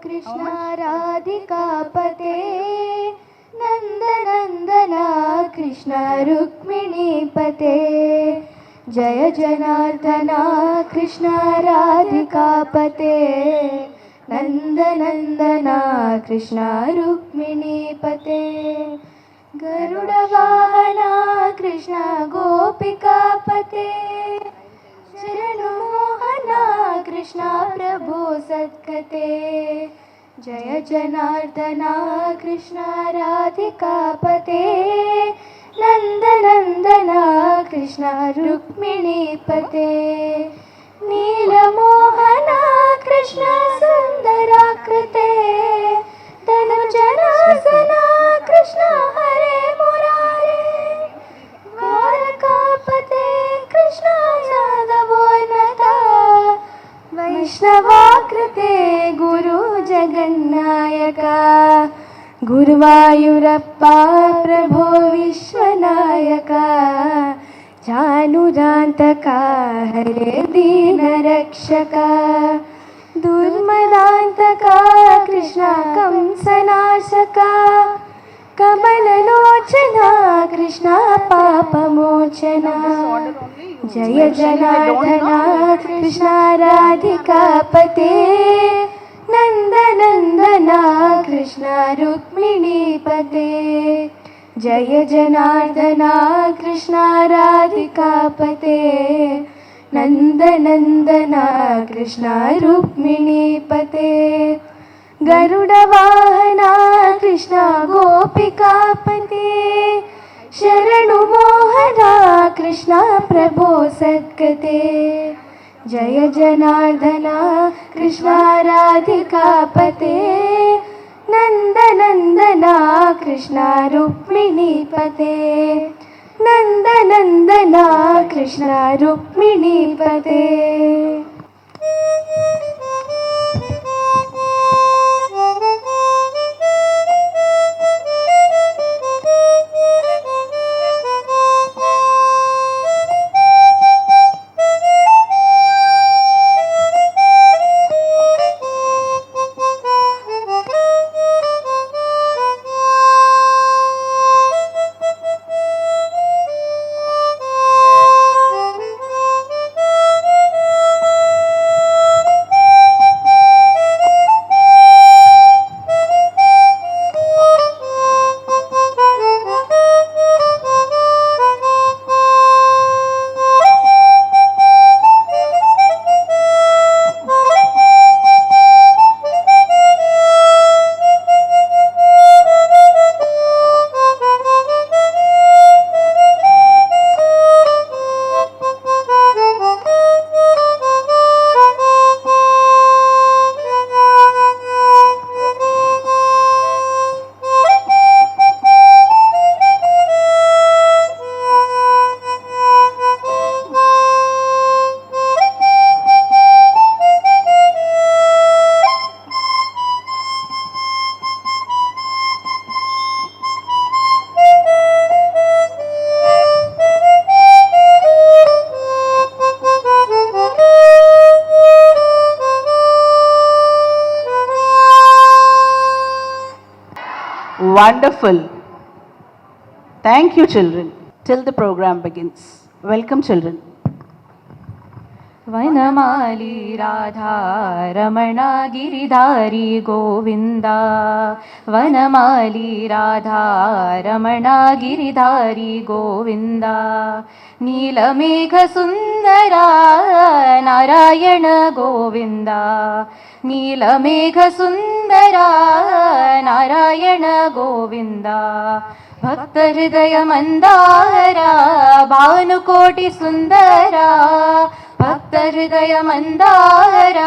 कृष्ण राधिकापते नन्दनन्दन कृष्ण रुक्मिणीपते जय जनार्दन कृष्ण राधिकापते नन्दनन्दन कृष्ण रुक्मिणीपते गरुडवाहन कृष्ण गोपिकापते शरणमोहन कृष्ण प्रभु सद्गते जय जनार्दन कृष्ण राधिकापते नन्दनन्दन कृष्ण रुक्मिणीपते नीलमोहन कृष्ण सुन्दराकृते धनुजनासन कृष्ण हरे मुरारे द्वारकापते कृष्ण यादवोन्नता वैष्णवाकृते गुरु जगन्नायक गुरुवायुरप्पा प्रभो विश्वनायक जानुरान्तका हरे दीनरक्षका दुर्मदान्तका कृष्ण कंसनाशका कमललोचना कृष्ण पापमोचना जय जनार्दन कृष्ण राधिकापते नन्दनन्दन कृष्ण रुक्मिणीपते जय जनार्दन कृष्ण राधिकापते नन्दनन्दन कृष्ण रुक्मिणीपते गरुडवाहन कृष्ण गोपिकापते शरणुमोहन कृष्ण प्रभो सद्गते जय Janardan Krishna राधिकापते नन्दनन्दन Krishna रुक्मिणीपते नन्दनन्दन Krishna रुक्मिणीपते Wonderful. Thank you, children. Till the program begins. Welcome, children. वनमाली राधा रमण गिरिधारी गोविंद वनमाली राधा रमण गिरिधारी गोविंद नीलमेघ सुंदर नारायण गोविंद नीलमेघ सुंदर नारायण गोविंद भक्त हृदय मंदार भानुकोटि सुंदर भक्त हृदय मंदार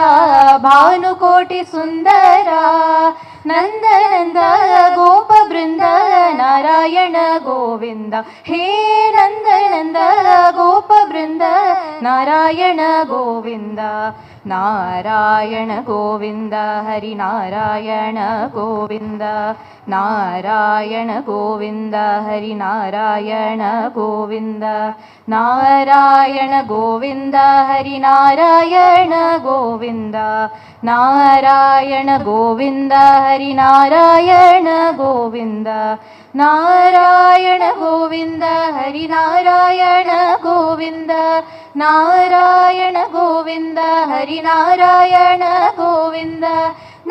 भानुकोटि सुंदर नंदनंद गोप बृंद नारायण गोविंद हे नंदनंद गोप बृंद Narayan Govind Narayan Govind Hari Narayan Govind Narayan Govind Hari Narayan Govind Narayan Govind Hari Narayan Govind Narayan Govind Hari Narayan Govind Narayan Govind Hari Narayan Govind Narayan Govind Hari Narayan Govind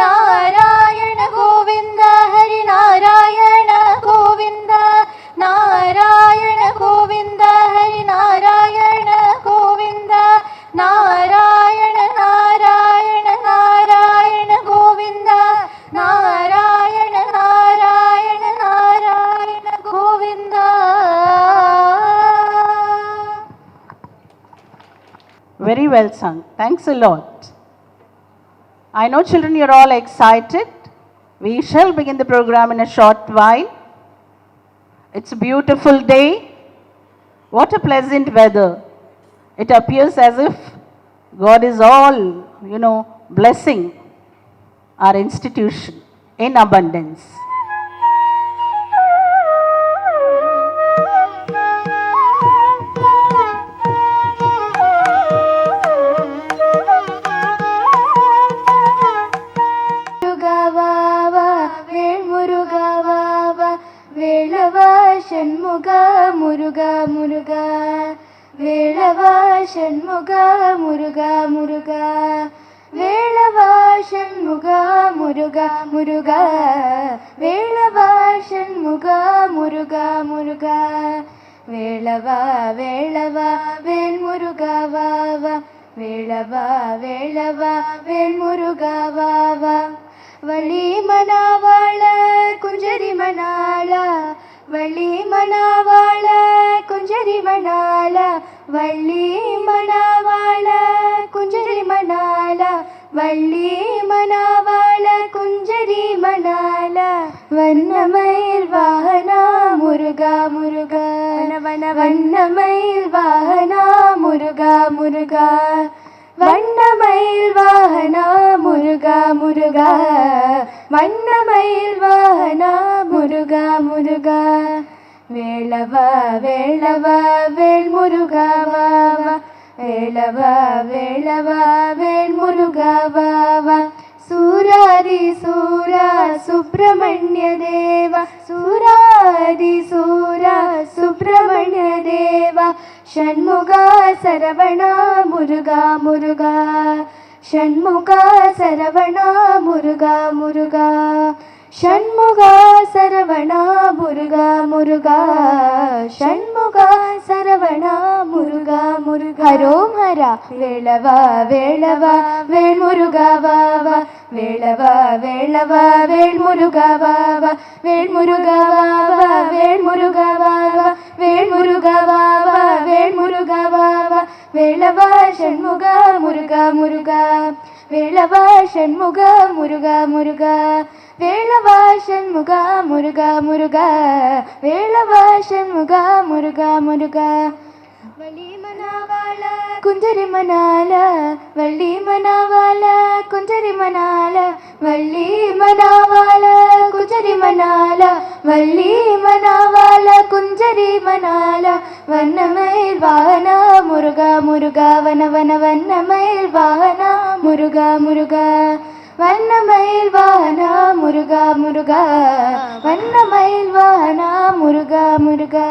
Narayan Govind Hari Narayan Govind Narayan Govind Hari Narayan Govind Narayan Narayan Narayan Govind Narayan Narayan Narayan Govind. Very well sung. Thanks a lot. I know children, you're all excited. We shall begin the program in a short while. It's a beautiful day. What a pleasant weather. It appears as if God is all, blessing our institution in abundance. Shanmuga Muruga Muruga வேளவா Shanmuga Muruga Muruga வேளவா Shanmuga Muruga Muruga வேளவா Shanmuga Muruga Muruga வேளவா வேளவா வேல் முருகா வா வா வேளவா வேளவா வேல் முருகா வா வா வள்ளி மணவாள குஞ்சரி மணாள வள்ளி மணவாள குஞ்சரி மணாள வள்ளி மணவாள குஞ்சரி மணாள வள்ளி மணவாள குஞ்சரி மணாள வண்ணமயில் வாகனா முருகா முருகா வண்ணமயில் வாகனா முருகா முருகா வண்ணமயில் வாகனா முருகா முருகா வண்ணமயில் வாகனா முருகா முருகா வேளவா வேளவா வேல் முருகா வா வா வேளவா வேளவா வேல் முருகா வா வா சூராதி சூரா சுப்பிரமணிய தேவா சூராதி சூரா சுப்பிரமணிய தேவா ஷண்முகா சரவணா முருகா முருகா ஷண்முகா சரவணா முருகா முருகா ஷண்முகா சரவணா முருகா முருகா ஷண்முகா சரவணா முருகா முருகா ஹரோம் ஹரா வேளவா வேளவா வேல் முருகா வா வா வேளவா வேளவா வேல் முருகா வா வா வேல் முருகா வா வா வேல் முருகா வா வா வேல் முருகா வா வா வேல் முருகா வா வா வேளவா ஷண்முகா முருகா முருகா வேளவா ஷண்முகா முருகா முருகா வேளவா ஷண்முகா முருகா முருகா வேளவா ஷண்முகா முருகா முருகா வள்ளி மணவாள குஞ்சரி மணாள வள்ளி மணவாள குஞ்சரி மணாள வள்ளி மணவாள குஞ்சரி மணாள வள்ளி மணவாள குஞ்சரி மணாள வண்ணமயில் வாகனா முருகா முருகா வன வன வண்ணமயில் வாகனா முருகா முருகா வண்ணமயில் வாகனா முருகா முருகா வண்ணமயில் வாகனா முருகா முருகா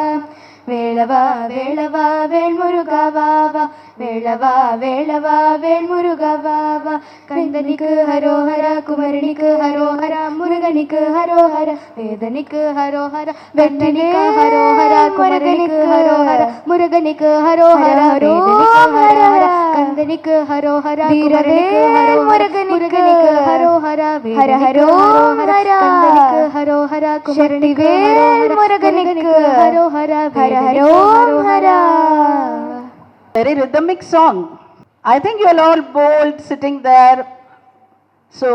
வேளவா வேளவா வேல் முருகா வா வா வேளவா வேளவா வேல் முருகா வா வா கந்தனிக்கு ஹரோஹர குமரனிக்கு ஹரோஹர முருகனிக்கு ஹரோஹர வேதனிக்கு ஹரோஹர வெட்டனிக்கு ஹரோஹர குமரனிக்கு ஹரோஹர முருகனிக்கு ஹரோஹர ஹரோஹர கந்தனிக்கு ஹரோஹர குமரனிக்கு ஹரோஹர முருகனிக்கு ஹரோஹர Hara ஹரோஹர கந்தனிக்கு ஹரோஹர குமரனிக்கு ஹரோஹர முருகனிக்கு ஹரோஹர Hara ஹரோஹர. Very rhythmic song. I think you are all bold sitting there. So,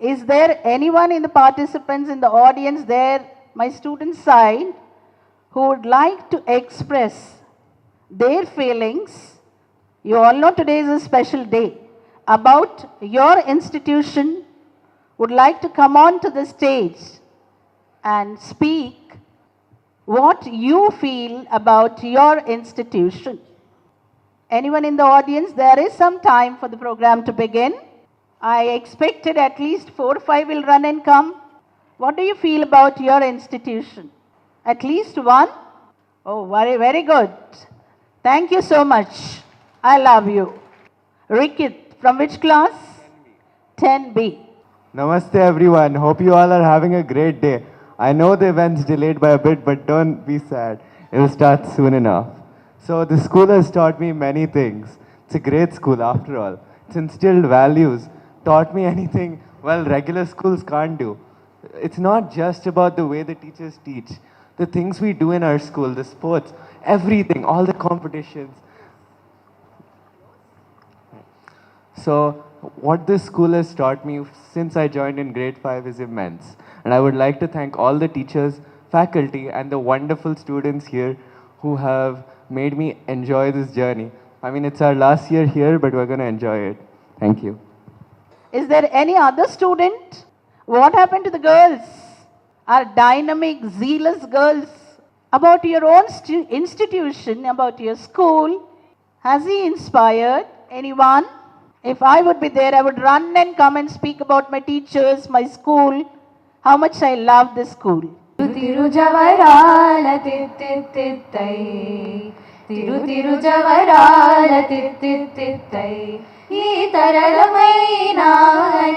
is there anyone in the participants in the audience there, my student side, who would like to express their feelings? You all know today is a special day. about your institution would like to come on to the stage and speak what you feel about your institution. Anyone in the audience? There is some time for the program to begin. I expected at least 4 or 5 will run and come. What do you feel about your institution? At least one? Oh, very, very good. Thank you so much. I love you. Rikit, from which class? 10B. Namaste everyone. Hope you all are having a great day. I know the event's delayed by a bit, but don't be sad. It will start soon enough. So the school has taught me many things. It's a great school after all. It's instilled values, taught me anything, well, regular schools can't do. It's not just about the way the teachers teach. The things we do in our school, the sports, everything, all the competitions. So what this school has taught me since I joined in grade 5 is immense. And I would like to thank all the teachers, faculty, and the wonderful students here who have made me enjoy this journey. I mean, it's our last year here, but we're going to enjoy it. Thank you. Is there any other student? What happened to the girls? Our dynamic, zealous girls. About your own institution, about your school, has he inspired anyone? If I would be there, I would run and come and speak about my teachers, my school, how much I love this school. తిరుజవరాల తిత్తిత్తై తిరుజవరాల తిత్తిత్తై ఈ తరళమైన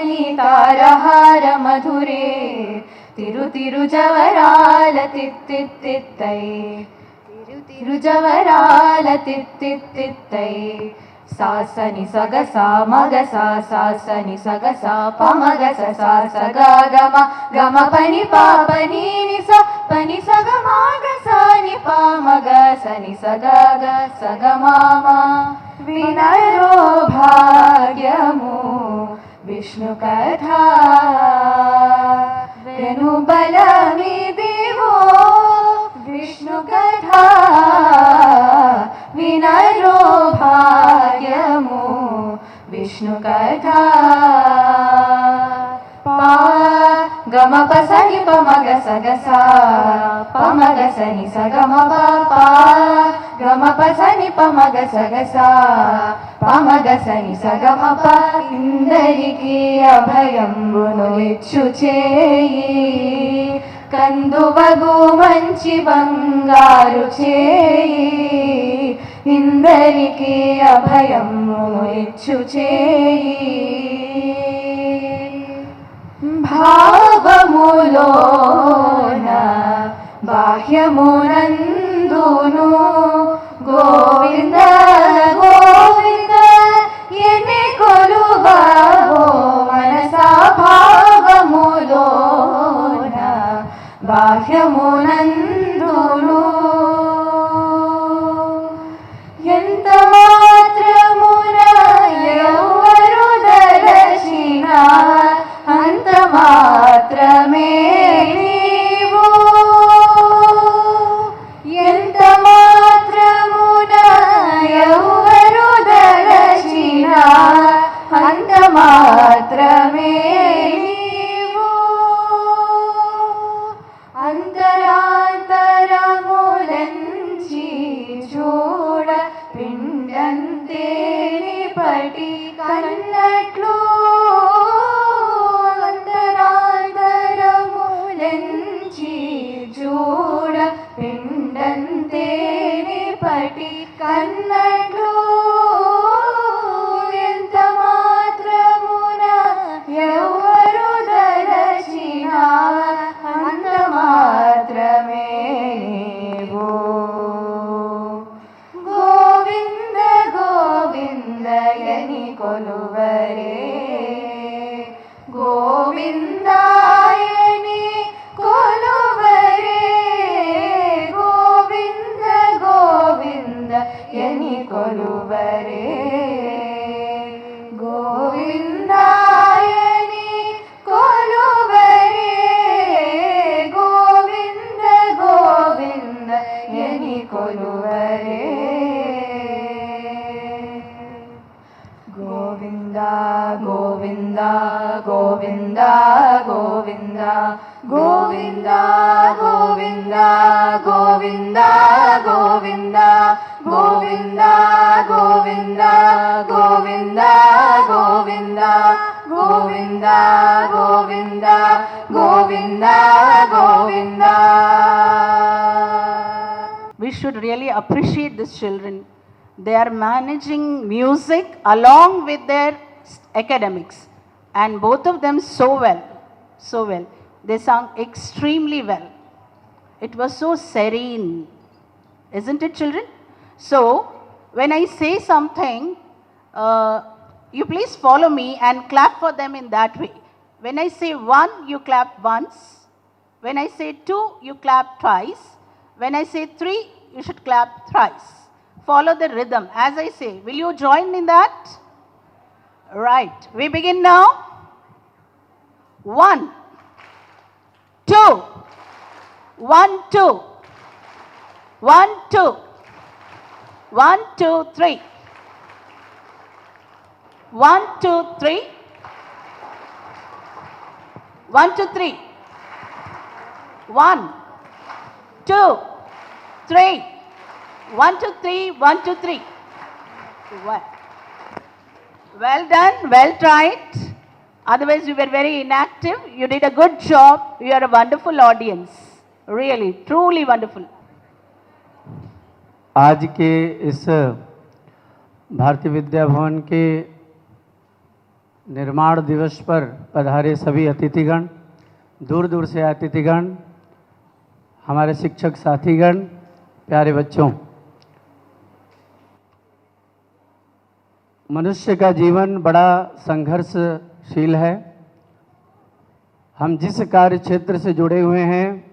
నీ తారహార మధురే తిరుజవరాల తిత్తిత్తై తిరుజవరాల తిత్తిత్తై సాసని సగసా మగసా సాసని సగసా పమగస సాస గమ గమ పని పాపని నిస పని సగ మాగసాని పామగ సని సగ సగమామ వినరో భాగ్యము విష్ణు కథా వెను బలమి దేవో విష్ణు కథా వినరో భాగ్యము విష్ణు కథా పా గమ పసని పమగ సగసా పమగ సని సగమ పా గమ పసని పమగ సగసా పమగ సని సగమ ప ఇందరికి అభయంబును ఇచ్చు చేయి కందువగు మంచి బంగారు చేయి ఇందరికి అభయమును ఇచ్చు చేయి భావములోన బాహ్యమునందును గోవింద గోవింద ఎన్ని కొలువో మనసా భావములోన బాహ్యమునందును ఎంత మాత్రమున ఎవరు దలచిన అంత మాత్రమే నీవు ఎంత మాత్రమున ఎవరు దలచిన అంత మాత్రమే నీవు అంతరాంతరములంచి చూడ పిండంతేని పటి కన్నట్లు అంతరాంతరము Govind Govind Govind Govind Govind Govind Govind Govind Govind Govind Govind Govind Govind. We should really appreciate these children. They are managing music along with their academics, and both of them so well, so well. They sang extremely well. It was so serene, isn't it, children? So, when I say something, you please follow me and clap for them in that way. When I say one, you clap once. When I say two, you clap twice. When I say three, you should clap thrice. Follow the rhythm as I say. Will you join in that? Right. We begin now. 1, 2, 1, 2, 1, 2, 1, 2, 3, 1, 2, 3, 1, 2, 3, 1, 2, 3, 1, 2, 3, 1, 2, 3. Well done, well tried. Otherwise, you were very inactive. You did a good job. You are a wonderful audience. Really, truly wonderful. आज के इस भारतीय विद्या भवन के निर्माण दिवस पर पधारे सभी अतिथिगण, दूर दूर से अतिथिगण, हमारे शिक्षक साथीगण, प्यारे बच्चों, मनुष्य का जीवन बड़ा संघर्षशील है। हम जिस कार्य क्षेत्र से जुड़े हुए हैं,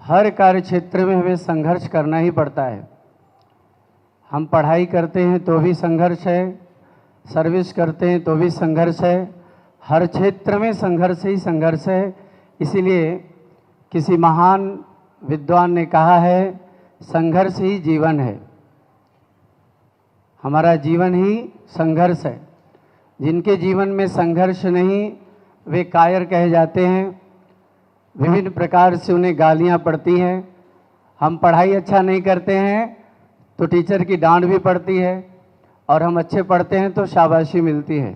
हर कार्य क्षेत्र में हमें संघर्ष करना ही पड़ता है। हम पढ़ाई करते हैं तो भी संघर्ष है, सर्विस करते हैं तो भी संघर्ष है, हर क्षेत्र में संघर्ष ही संघर्ष है। इसीलिए किसी महान विद्वान ने कहा है, संघर्ष ही जीवन है। हमारा जीवन ही संघर्ष है। जिनके जीवन में संघर्ष नहीं, वे कायर कहे जाते हैं। विभिन्न प्रकार से उन्हें गालियां पड़ती हैं। हम पढ़ाई अच्छा नहीं करते हैं तो टीचर की डांट भी पड़ती है, और हम अच्छे पढ़ते हैं तो शाबाशी मिलती है।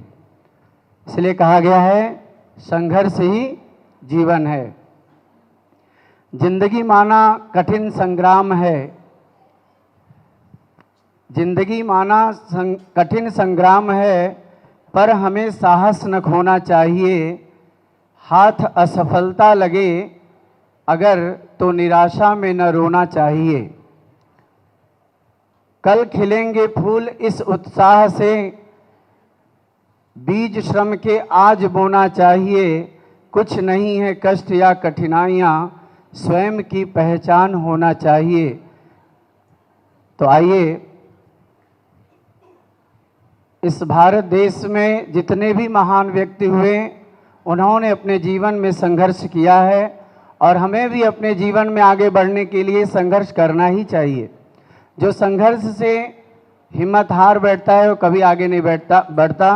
इसलिए कहा गया है, संघर्ष ही जीवन है। जिंदगी माना कठिन संग्राम है। जिंदगी माना कठिन संग्राम है, पर हमें साहस न खोना चाहिए। हाथ असफलता लगे अगर तो निराशा में न रोना चाहिए। कल खिलेंगे फूल इस उत्साह से, बीज श्रम के आज बोना चाहिए। कुछ नहीं है कष्ट या कठिनाइयाँ, स्वयं की पहचान होना चाहिए। तो आइए, इस भारत देश में जितने भी महान व्यक्ति हुए, उन्होंने अपने जीवन में संघर्ष किया है, और हमें भी अपने जीवन में आगे बढ़ने के लिए संघर्ष करना ही चाहिए। जो संघर्ष से हिम्मत हार बैठता है, वो कभी आगे नहीं बढ़ता।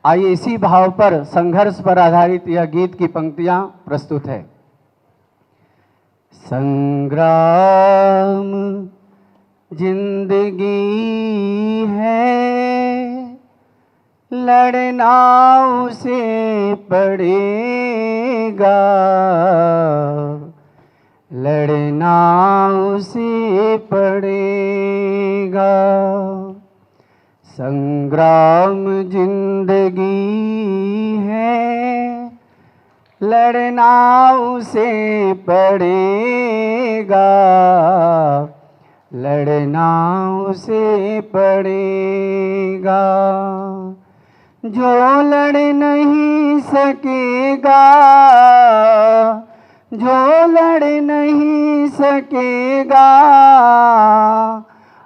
आइए, इसी भाव पर, संघर्ष पर आधारित यह गीत की पंक्तियां प्रस्तुत है। संग्राम जिंदगी है, लड़ना उसे पड़ेगा, लड़ना उसे पड़ेगा। संग्राम जिंदगी है, लड़ना उसे पड़ेगा, लड़ना उसे पड़ेगा। जो लड़ नहीं सकेगा, जो लड़ नहीं सकेगा,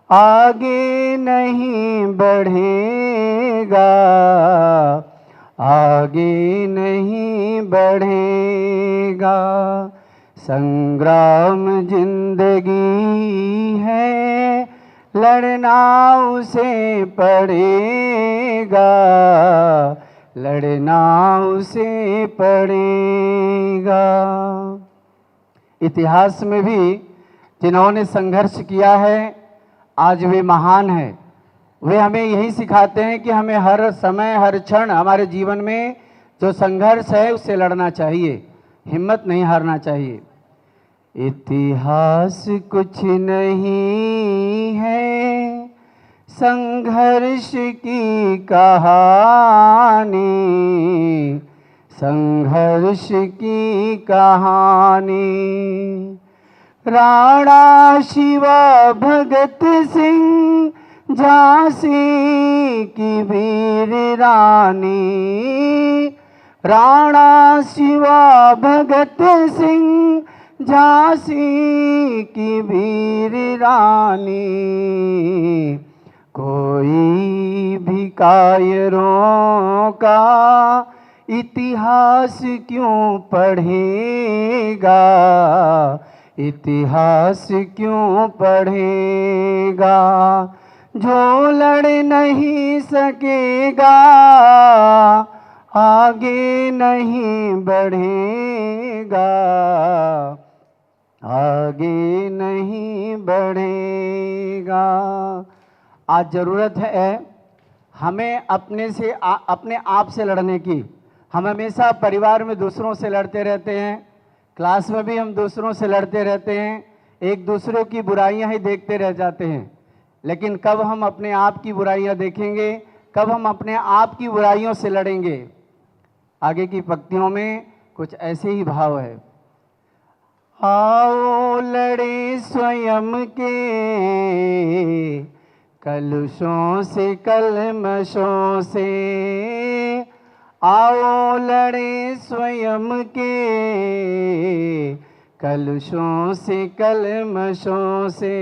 आगे नहीं बढ़ेगा, आगे नहीं बढ़ेगा। संग्राम जिंदगी है, लड़ना उसे पड़ेगा, लड़ना उसे पड़ेगा। इतिहास में भी जिन्होंने संघर्ष किया है आज वे महान हैं। वे हमें यही सिखाते हैं कि हमें हर समय हर क्षण हमारे जीवन में जो संघर्ष है उससे लड़ना चाहिए, हिम्मत नहीं हारना चाहिए। इतिहास कुछ नहीं है संघर्ष की कहानी, संघर्ष की कहानी। राणा शिवा भगत सिंह झांसी की वीर रानी, राणा शिवा भगत सिंह झांसी की वीर रानी। कोई भी कायरों का इतिहास क्यों पढ़ेगा, इतिहास क्यों पढ़ेगा। जो लड़ नहीं सकेगा आगे नहीं बढ़ेगा, आगे नहीं बढ़ेगा। आज ज़रूरत है हमें अपने आप से लड़ने की। हम हमेशा परिवार में दूसरों से लड़ते रहते हैं, क्लास में भी हम दूसरों से लड़ते रहते हैं, एक दूसरे की बुराइयां ही देखते रह जाते हैं। लेकिन कब हम अपने आप की बुराइयां देखेंगे, कब हम अपने आप की बुराइयों से लड़ेंगे। आगे की पंक्तियों में कुछ ऐसे ही भाव है। आओ लड़े स्वयं के कलुषों से कलमशों से, आओ लड़े स्वयं के कलुषों से कलमशों से।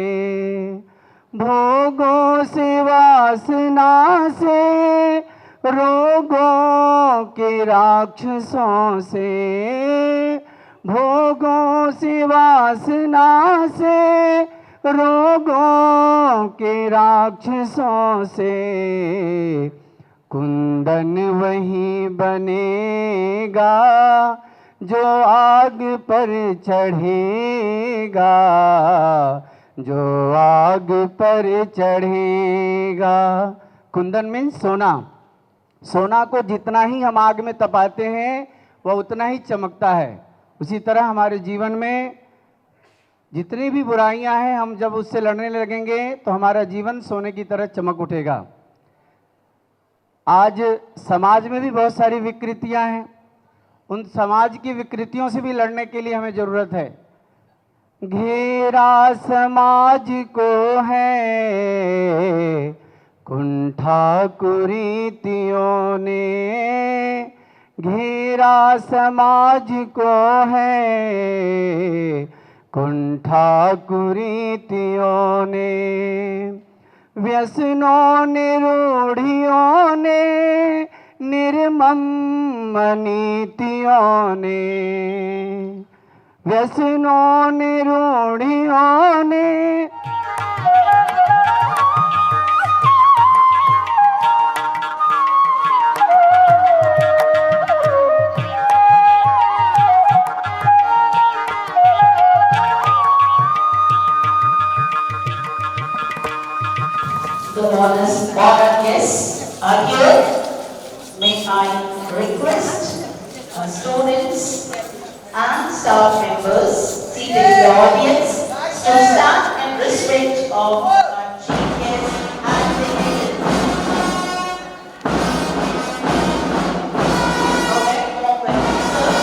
भोगों से वासना से रोगों के राक्षसों से, भोगों से वासना से रोगों के राक्षसों से। कुंदन वही बनेगा जो आग पर चढ़ेगा, जो आग पर चढ़ेगा। कुंदन मीन्स सोना। सोना को जितना ही हम आग में तपाते हैं वह उतना ही चमकता है। उसी तरह हमारे जीवन में जितनी भी बुराइयां हैं, हम जब उससे लड़ने लगेंगे तो हमारा जीवन सोने की तरह चमक उठेगा। आज समाज में भी बहुत सारी विकृतियां हैं, उन समाज की विकृतियों से भी लड़ने के लिए हमें ज़रूरत है। घेरा समाज को है कुंठा कुरीतियों ने, घेरा समाज को है कुंठा कुरीतियों ने। व्यसनों ने रूढ़ियों ने निर्मम नीतियों ने, व्यसनों ने रूढ़ियों ने। The modern guests are here. May I request students and staff members seated in the audience to stand in respect of our chief guest and dignitaries. A very warm welcome, sir.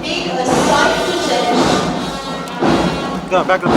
Take a side to cherish. Back up.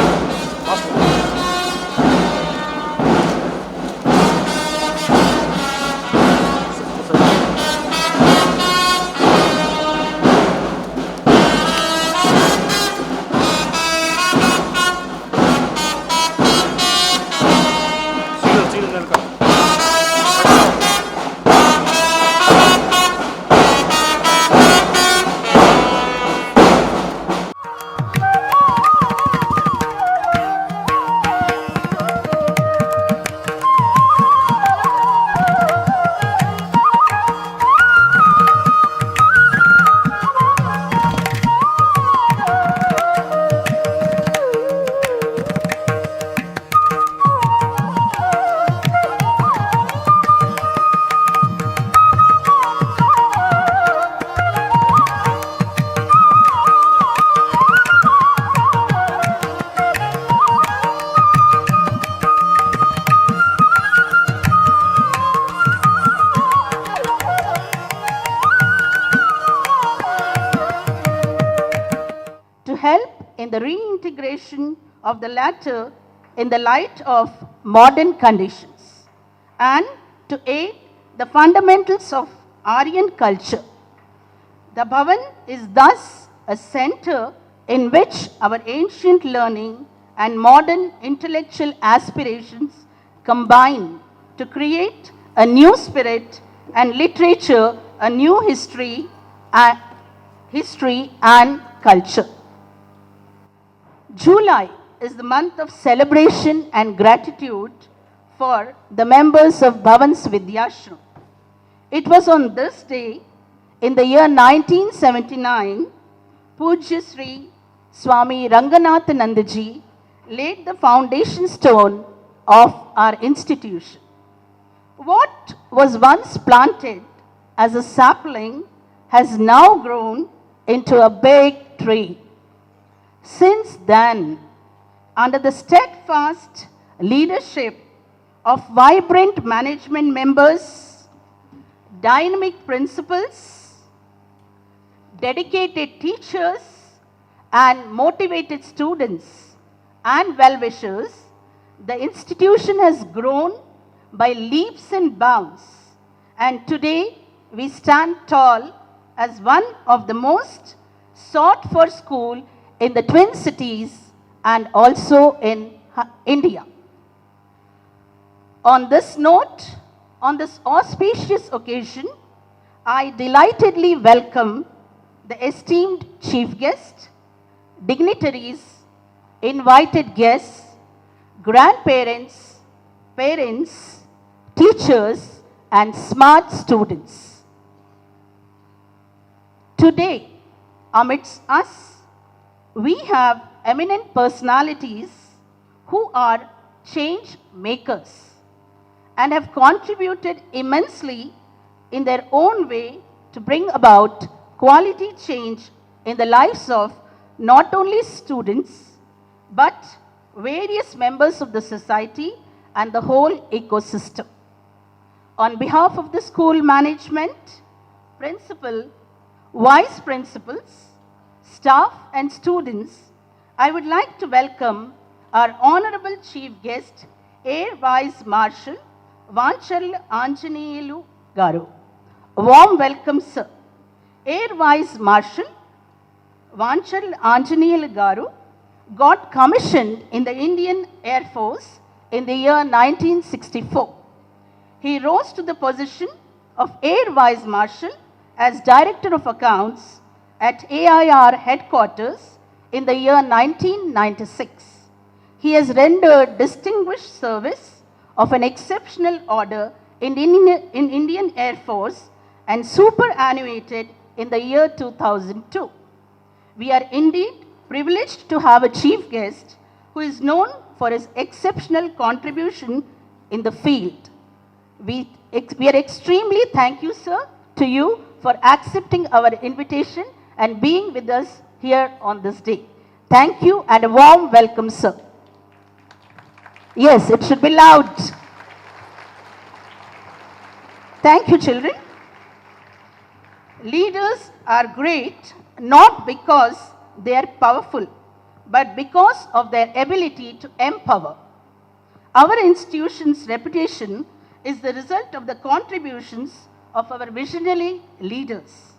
help in the reintegration of the latter in the light of modern conditions and to aid the fundamentals of Aryan culture. The Bhavan is thus a center in which our ancient learning and modern intellectual aspirations combine to create a new spirit and literature, a new history and culture. July is the month of celebration and gratitude for the members of Bhavan's Vidyashram. It was on this day, in the year 1979, Pujya Sri Swami Ranganathanandaji laid the foundation stone of our institution. What was once planted as a sapling has now grown into a big tree. Since then, under the steadfast leadership of vibrant management members, dynamic principals, dedicated teachers, and motivated students and well-wishers, the institution has grown by leaps and bounds, and today we stand tall as one of the most sought-for schools in the Twin Cities and also in India. On this note, on this auspicious occasion, I delightedly welcome the esteemed chief guest, dignitaries, invited guests, grandparents, parents, teachers, and smart students. Today, amidst us, we have eminent personalities who are change makers and have contributed immensely in their own way to bring about quality change in the lives of not only students but various members of the society and the whole ecosystem. On behalf of the school management, principal, vice principals, staff and students, I would like to welcome our Honorable Chief Guest, Air Vice Marshal Vanchal Anjaneyulu Garu. A warm welcome, sir. Air Vice Marshal Vanchal Anjaneyulu Garu got commissioned in the Indian Air Force in the year 1964. He rose to the position of Air Vice Marshal as Director of Accounts at AIR headquarters in the year 1996. He has rendered distinguished service of an exceptional order in Indian Air Force and superannuated in the year 2002. We are indeed privileged to have a chief guest who is known for his exceptional contribution in the field. We are extremely thank you, sir, to you for accepting our invitation and being with us here on this day. Thank you and a warm welcome, sir. Yes, it should be loud. Thank you, children. Leaders are great not because they are powerful, but because of their ability to empower. Our institution's reputation is the result of the contributions of our visionary leaders.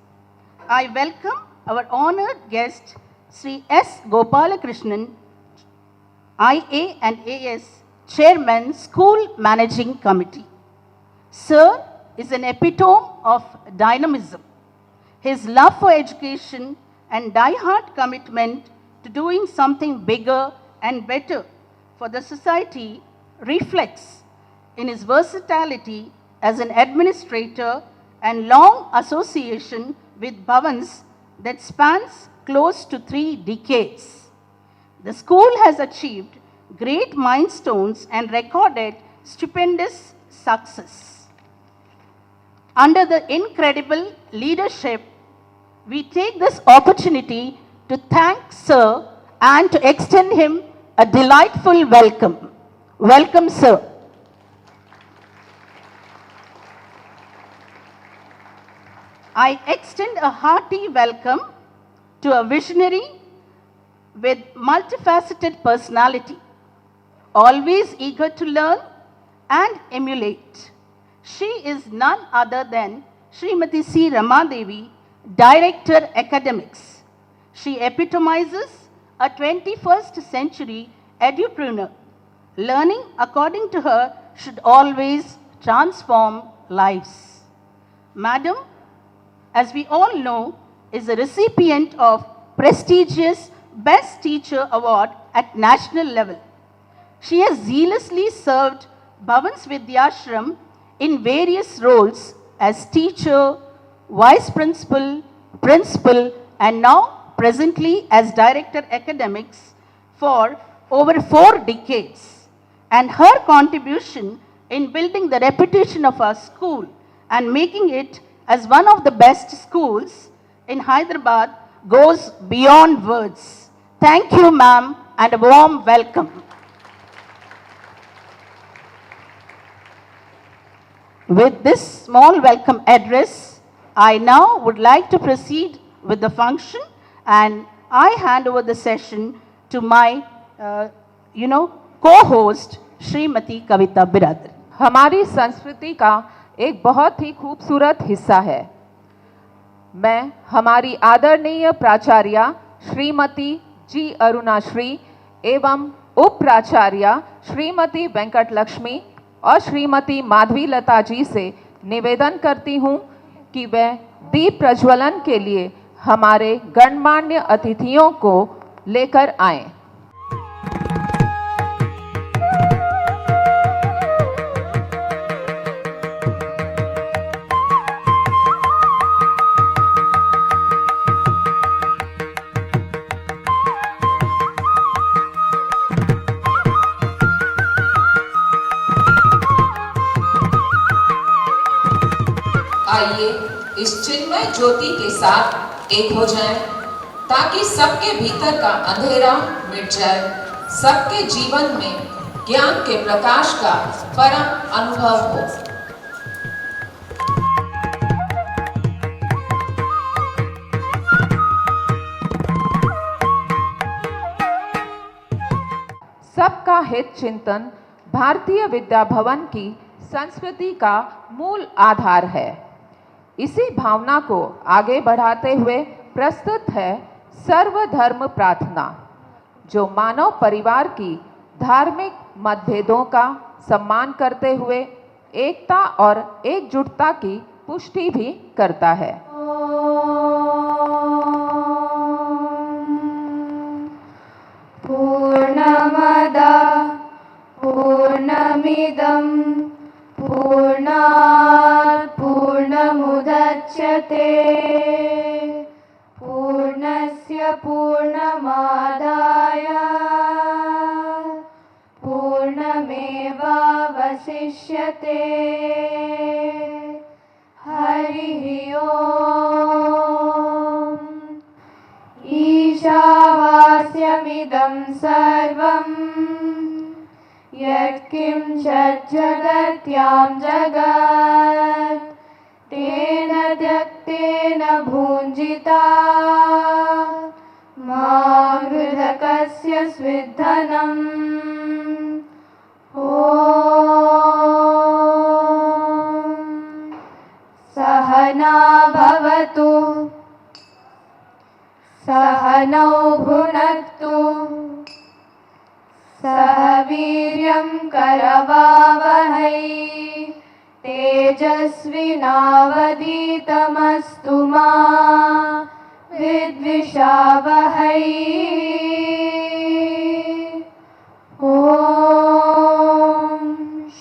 I welcome our honored guest, Sri S. Gopalakrishnan, IA and AS Chairman, School Managing Committee. Sir is an epitome of dynamism. His love for education and die-hard commitment to doing something bigger and better for the society reflects in his versatility as an administrator and long association with Bhavans that spans close to 3 decades. The school has achieved great milestones and recorded stupendous success. Under the incredible leadership, we take this opportunity to thank Sir and to extend him a delightful welcome. Welcome, sir. I extend a hearty welcome to a visionary with multifaceted personality, always eager to learn and emulate. She is none other than Srimati C. Ramadevi, Director Academics. She epitomizes a 21st century edupreneur. Learning, according to her, should always transform lives. Madam, as we all know, is a recipient of prestigious Best Teacher Award at national level. She has zealously served Bhavan's Vidyashram in various roles as teacher, vice principal, principal, and now presently as Director Academics for over 4 decades. And her contribution in building the reputation of our school and making it as one of the best schools in Hyderabad goes beyond words. Thank you, ma'am, and a warm welcome. With this small welcome address, I now would like to proceed with the function, and I hand over the session to my, co-host, Srimati Kavita Biradar. हमारी संस्कृति का एक बहुत ही खूबसूरत हिस्सा है। मैं हमारी आदरणीय प्राचार्य श्रीमती जी अरुणाश्री एवं उप प्राचार्य श्रीमती वेंकट लक्ष्मी और श्रीमती माधवी लता जी से निवेदन करती हूं कि वे दीप प्रज्वलन के लिए हमारे गणमान्य अतिथियों को लेकर आएं। आइए इस चिन्मय ज्योति के साथ एक हो जाएं, ताकि सबके भीतर का अंधेरा मिट जाए, सबके जीवन में ज्ञान के प्रकाश का परम अनुभव हो। सबका हित चिंतन भारतीय विद्या भवन की संस्कृति का मूल आधार है। इसी भावना को आगे बढ़ाते हुए प्रस्तुत है सर्वधर्म प्रार्थना, जो मानव परिवार की धार्मिक मतभेदों का सम्मान करते हुए एकता और एकजुटता की पुष्टि भी करता है। पूर्णमदा पूर्णमिदं पूर्णात् पूर्णमुदच्यते पूर्णस्य पूर्णमादाय पूर्णमेवावशिष्यते। हरिः ओम्। ईशावास्यमिदं सर्वम् यत्किञ्चित् जगत्यां जगत् तेन त्यक्तेन भुञ्जिता मा हृदकस्य स्विद्धनम्। ॐ सहना भवतु सहनौ भुनक्तु सह वीर्यं करवावहै तेजस्विनावधीतमस्तु मा विद्विषावहै। ॐ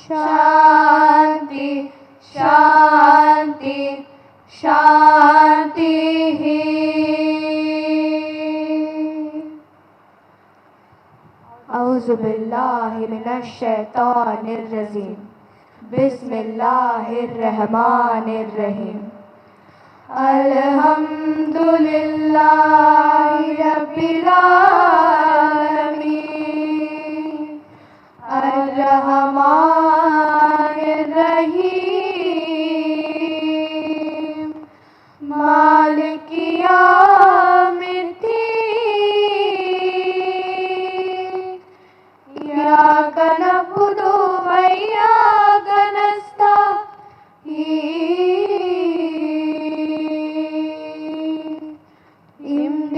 शान्ति शान्ति शान्तिः। औज़ु बिल्लाहि मिनश शैतानिर रजीम। बिस्मिल्लाहिर्रहमानिर रहीम। अल्हम्दुलिल्लाहि रब्बिल आलमीन अर्रहमानिर रहीम मालिकि यौमिद्दीन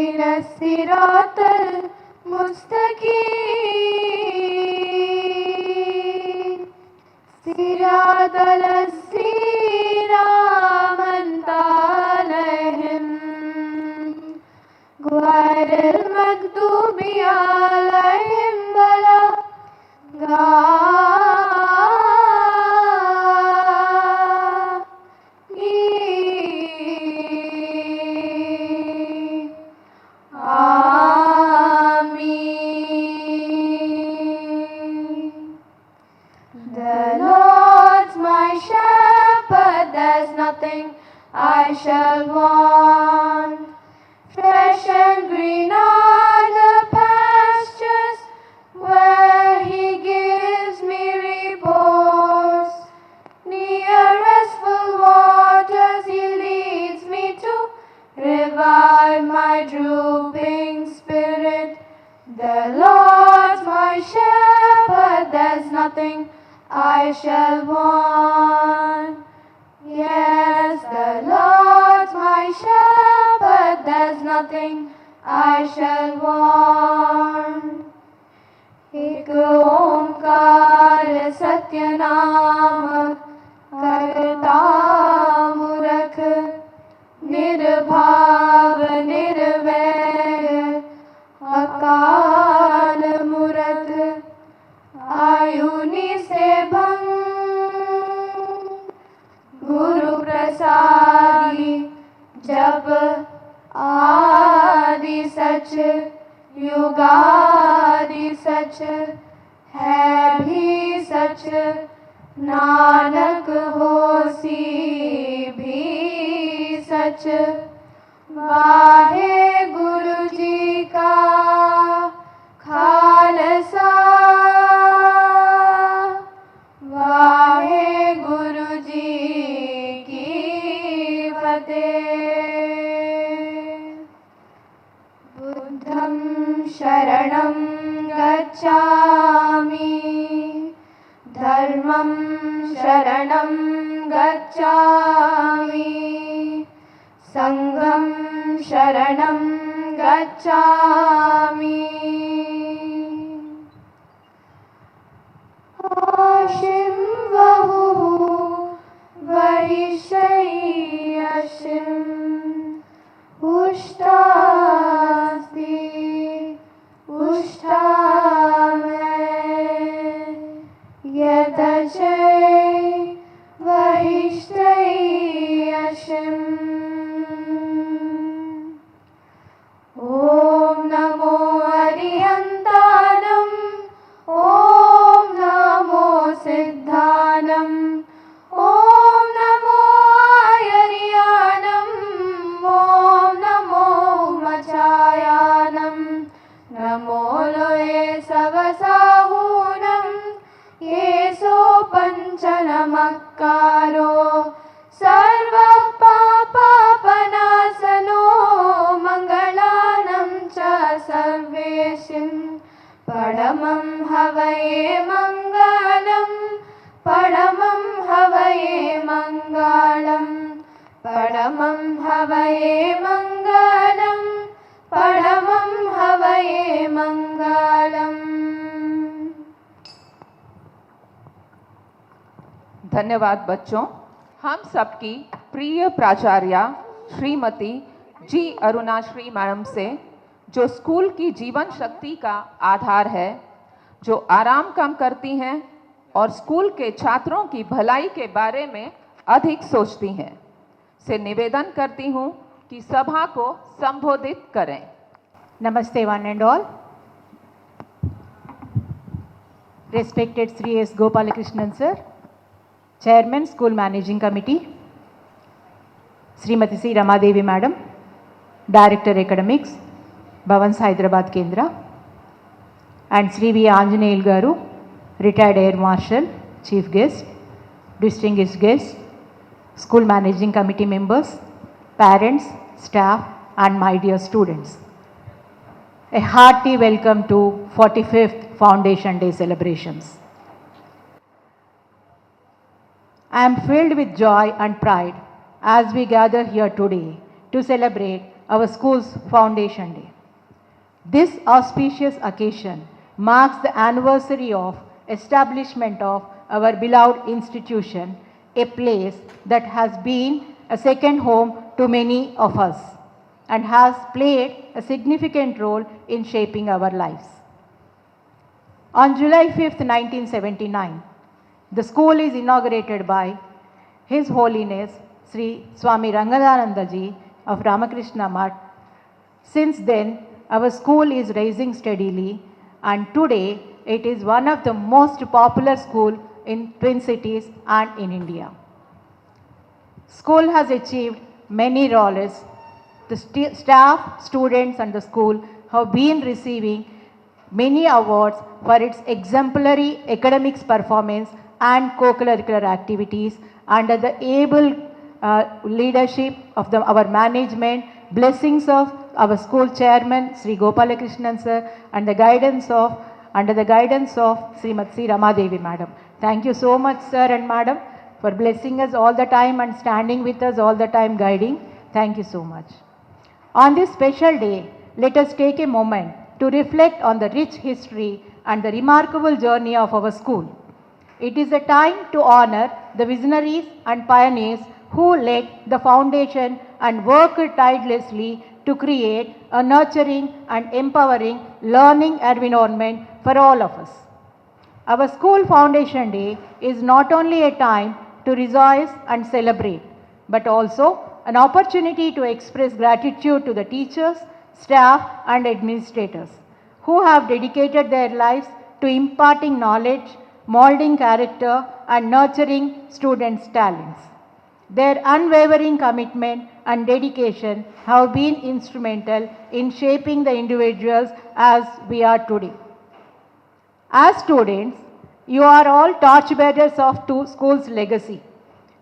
اهدنا الصراط المستقيم صراط الذين أنعمت عليهم غير المغضوب عليهم ولا الضالين آمين. The Lord's my shepherd, there's nothing I shall want. Fresh and green are the pastures where He gives me repose. Near restful waters He leads me to revive my drooping spirit. The Lord's my shepherd, there's nothing I shall want. Yes, the Lord's my shepherd, there's nothing I shall want. एक ओंकार सत्य नाम करता मूरख निर्भाव निर्वैर अकाल मूरत आयुनि से भंग गुरु प्रसादी जब आदि सच युगादि सच है भी सच नानक होसी भी सच वाहे गुरु जी का खालसा वाहे गुरु जी की फतेह। बुद्धं शरणं गच्छामि धर्मं शरणं गच्छामि संघं शरणं गच्छामि। आशिं वहुः वहिषय्यशिम् उष्टास्ति उष्टामे यदचै वहिष्ठय्यशिम्। ॐ नमो अरिहन्तानम् ॐ नमो सिद्धानम् ॐ नमो आयर्यानम् ॐ नमो मचायानम् नमो लोये सवसाहूनम् येसो पञ्चनमक्कारो सर्वपापनाशनो मङ्गलानं च सर्वेशिं परमं हवये मङ्गलम् परमं हवये मङ्गलम् परमं हवये मङ्गलम् परमं हवये मङ्गलम्। धन्यवाद बच्चों। हम सबकी प्रिय प्राचार्या श्रीमती जी अरुणाश्री मैडम से, जो स्कूल की जीवन शक्ति का आधार है, जो आराम कम करती हैं और स्कूल के छात्रों की भलाई के बारे में अधिक सोचती हैं, से निवेदन करती हूं कि सभा को संबोधित करें। Namaste one and all. Respected Sri S. Gopalakrishnan sir, Chairman School Managing Committee, Srimati C. Ramadevi Madam, Director Academics, Bhavans Hyderabad Kendra, and Sri V. Anjaneyal Garu, Retired Air Marshal, Chief Guest, Distinguished Guests, School Managing Committee members, parents, staff, and my dear students. A hearty welcome to 45th Foundation Day celebrations. I am filled with joy and pride as we gather here today to celebrate our school's Foundation Day. This auspicious occasion marks the anniversary of establishment of our beloved institution, a place that has been a second home to many of us and has played a significant role in shaping our lives. On July 5th, 1979, the school is inaugurated by His Holiness Sri Swami Ranganathananda Ji of Ramakrishna Math. Since then, our school is rising steadily, and today it is one of the most popular schools in Twin Cities and in India. School has achieved many laurels. The staff, students and the school have been receiving many awards for its exemplary academics performance and co-curricular activities under the able leadership of our management, blessings of our school chairman Sri Gopalakrishnan sir, and under the guidance of Srimati Ramadevi madam. Thank you so much sir and madam for blessing us all the time and standing with us all the time guiding. Thank you so much. On this special day, let us take a moment to reflect on the rich history and the remarkable journey of our school. It is a time to honor the visionaries and pioneers who led the foundation and worked tirelessly to create a nurturing and empowering learning environment for all of us. Our School Foundation Day is not only a time to rejoice and celebrate, but also an opportunity to express gratitude to the teachers, staff and administrators who have dedicated their lives to imparting knowledge, molding character and nurturing students' talents. Their unwavering commitment and dedication have been instrumental in shaping the individuals as we are today. As students, you are all torchbearers of the school's legacy.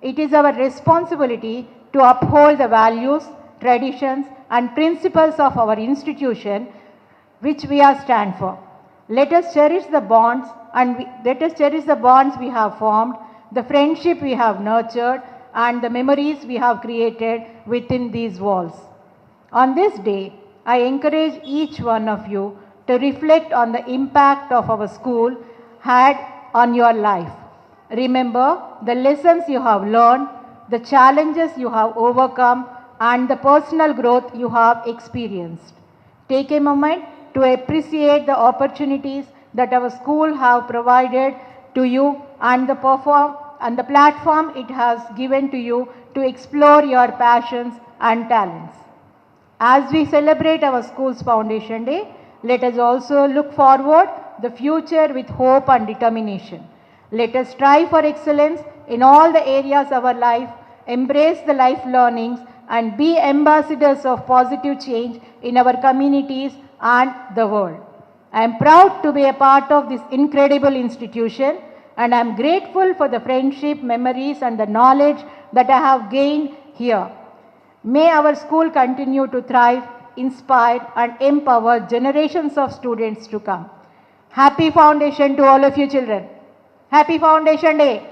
It is our responsibility to uphold the values, traditions and principles of our institution which we are stand for. Let us cherish the bonds we have formed, the friendship we have nurtured and the memories we have created within these walls. On this day, I encourage each one of you to reflect on the impact of our school had on your life. Remember the lessons you have learned, the challenges you have overcome and the personal growth you have experienced. Take a moment to appreciate the opportunities that our school have provided to you and the platform it has given to you to explore your passions and talents. As we celebrate our school's Foundation Day, let us also look forward the future with hope and determination. Let us strive for excellence in all the areas of our life, embrace the life learnings and be ambassadors of positive change in our communities and the world. I am proud to be a part of this incredible institution and I am grateful for the friendship, memories and the knowledge that I have gained here. May our school continue to thrive, inspire and empower generations of students to come. Happy Foundation to all of you children. Happy Foundation Day.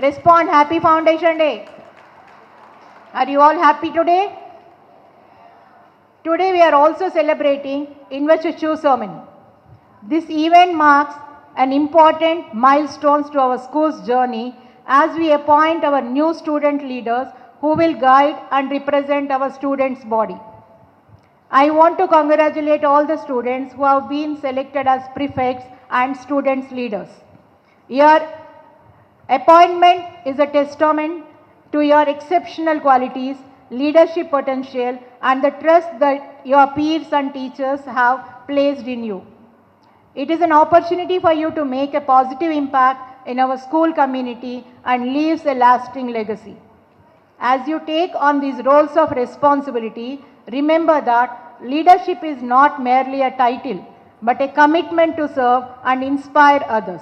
Respond, Happy Foundation Day. Are you all happy today? Today we are also celebrating Investiture ceremony. This event marks an important milestone to our school's journey as we appoint our new student leaders who will guide and represent our students' body. I want to congratulate all the students who have been selected as prefects and students' leaders. Your appointment is a testament to your exceptional qualities, leadership potential and the trust that your peers and teachers have placed in you. It is an opportunity for you to make a positive impact in our school community and leave a lasting legacy. As you take on these roles of responsibility, remember that leadership is not merely a title, but a commitment to serve and inspire others.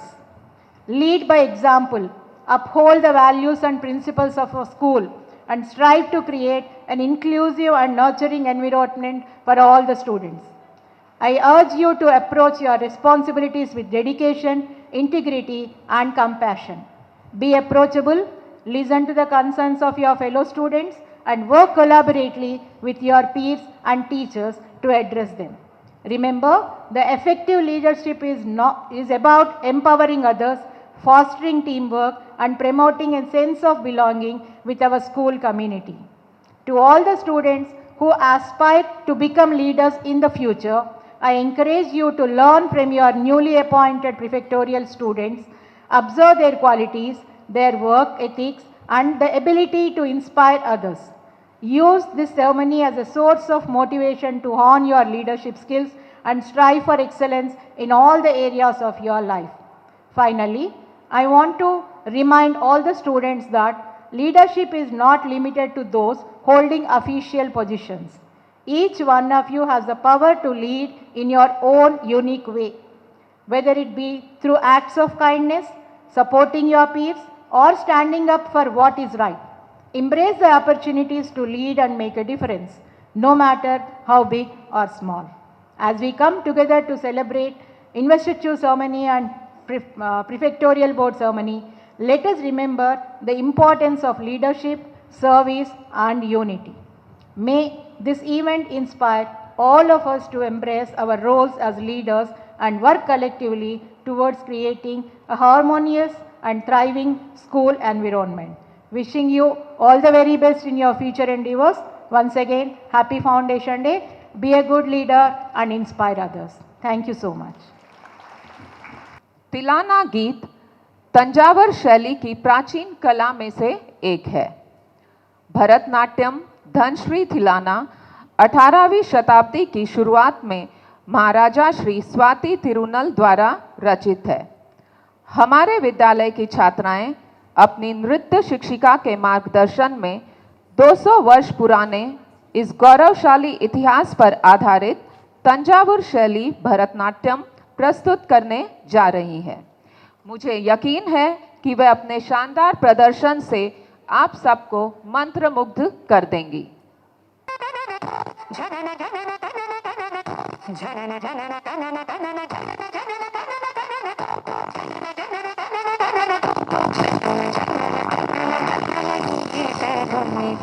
Lead by example, uphold the values and principles of our school, and strive to create an inclusive and nurturing environment for all the students. I urge you to approach your responsibilities with dedication, integrity, and compassion. Be approachable, listen to the concerns of your fellow students, and work collaboratively with your peers and teachers to address them. Remember, the effective leadership is about empowering others, fostering teamwork, and promoting a sense of belonging with our school community. To all the students who aspire to become leaders in the future, I encourage you to learn from your newly appointed prefectorial students, observe their qualities, their work ethics, and the ability to inspire others. Use this ceremony as a source of motivation to hone your leadership skills and strive for excellence in all the areas of your life. Finally, I want to remind all the students that leadership is not limited to those holding official positions. Each one of you has the power to lead in your own unique way, whether it be through acts of kindness, supporting your peers, or standing up for what is right. Embrace the opportunities to lead and make a difference, no matter how big or small. As we come together to celebrate Investiture ceremony and prefectorial board ceremony, let us remember the importance of leadership, service, and unity. May this event inspire all of us to embrace our roles as leaders and work collectively towards creating a harmonious and thriving school environment. Wishing you all the very best in your future endeavors. Once again, happy Foundation Day. Be a good leader and inspire others. Thank you so much. तिलाना गीत तंजावर शैली की प्राचीन कला में से एक है। भरतनाट्यम धनश्री थिलाना 18वीं शताब्दी की शुरुआत में महाराजा श्री स्वाति तिरुनल द्वारा रचित है। हमारे विद्यालय की छात्राएं अपनी नृत्य शिक्षिका के मार्गदर्शन में 200 वर्ष पुराने इस गौरवशाली इतिहास पर आधारित तंजावुर शैली भरतनाट्यम प्रस्तुत करने जा रही हैं। मुझे यकीन है कि वे अपने शानदार प्रदर्शन से आप सबको मंत्रमुग्ध कर देंगी।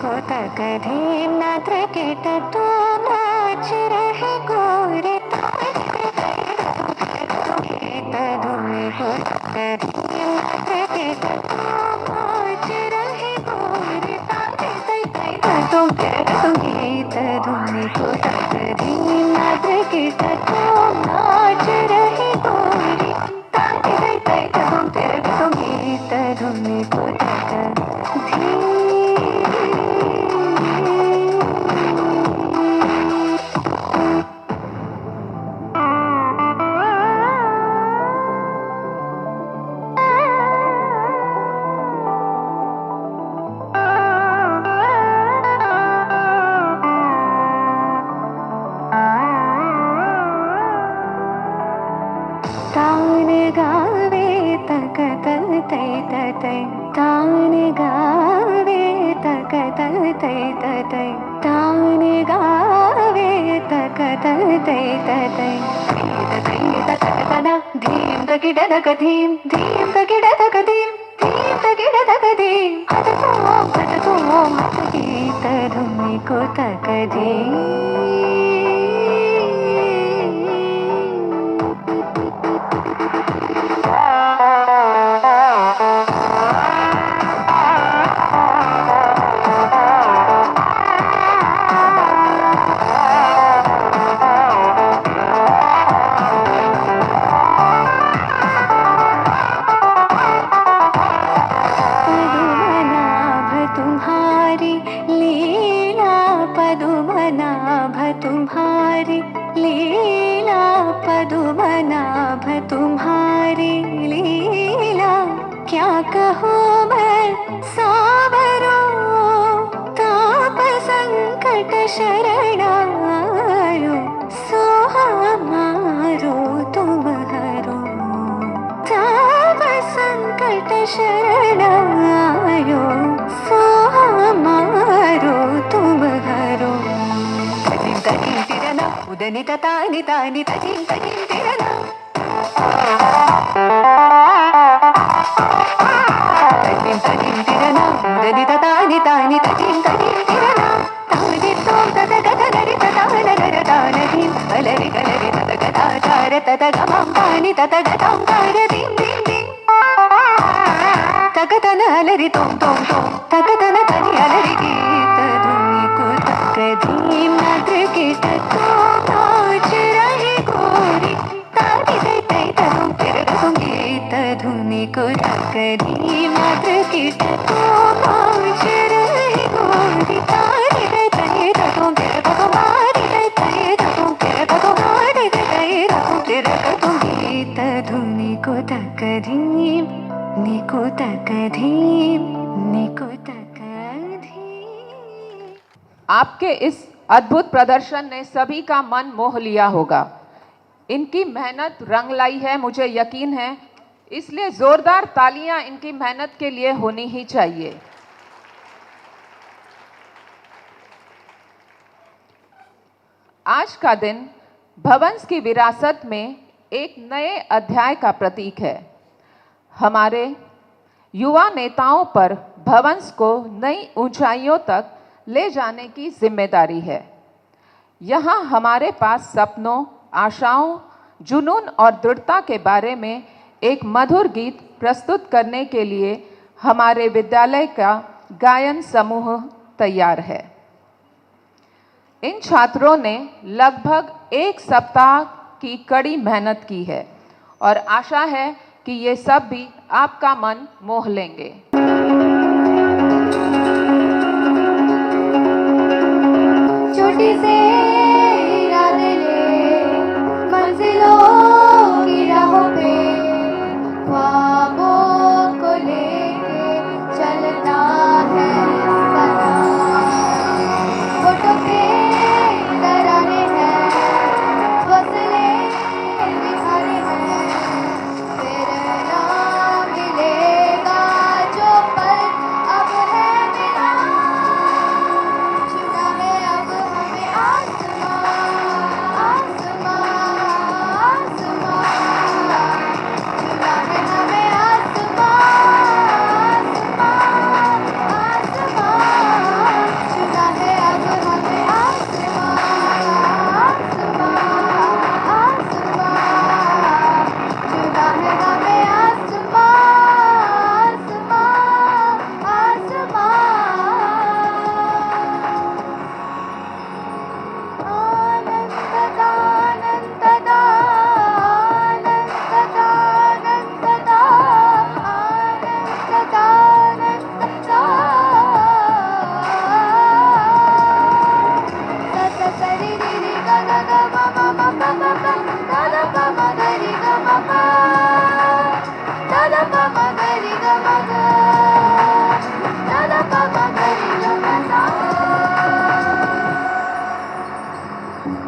को तक धीम नात्र के तू नाच रहे गोरे धुनी को तक धीम नात्र के तू नाच रहे गोरे तुम गीत धुनी को तक धीम नात्र के तू नाच रहे गोरे तुम गीत धुनी को तक धीम धीम तगिड़क धीम धीम तगिड़क धीम गीत धुनी को तक निता तानी तानी तजीम तजीम तिरना तजीम तजीम तिरना निता तानी तानी तजीम तजीम तिरना गलरि गलरि तत गदाचार तत गमं पानि तत गतं कार दिं दिं दिं तगतन अलरि तुम तुम तुम तगतन तनि अलरि गीत धुनि कुतक धीम क्रिकेट तो नाच रही गोरी तारी दे दे तुम फिर तुम गीत धुनि कुतक धीम क्रिकेट तो नाच रही गोरी तारी दे दे तुम फिर तुम मारी दे दे तुम फिर तुम मारी दे दे तुम फिर तुम गीत धुनि कुतक धीम निकुतक धीम निकुतक धीम। आपके इस अद्भुत प्रदर्शन ने सभी का मन मोह लिया होगा। इनकी मेहनत रंग लाई है, मुझे यकीन है, इसलिए जोरदार तालियां इनकी मेहनत के लिए होनी ही चाहिए। आज का दिन भवंस की विरासत में एक नए अध्याय का प्रतीक है। हमारे युवा नेताओं पर भवंस को नई ऊंचाइयों तक ले जाने की जिम्मेदारी है। यहाँ हमारे पास सपनों, आशाओं, जुनून और दृढ़ता के बारे में एक मधुर गीत प्रस्तुत करने के लिए हमारे विद्यालय का गायन समूह तैयार है। इन छात्रों ने लगभग एक सप्ताह की कड़ी मेहनत की है और आशा है कि ये सब भी आपका मन मोह लेंगे। छोटी से इरादे ले मंजिलों की राहों पे ख्वाबों को लेके चलता है सदा। होठों पे तराने हैं, हौसले निखारे हैं, तेरे नाम मिलेगा जो पल अब है मिला। चुना है अब हमें आसमां, आसमां, आसमां। चुना है हमें आसमां, आसमां, आसमां। चुना है अब हमें आसमां, आसमां, आसमां। चुना है हमें आसमां, आसमां,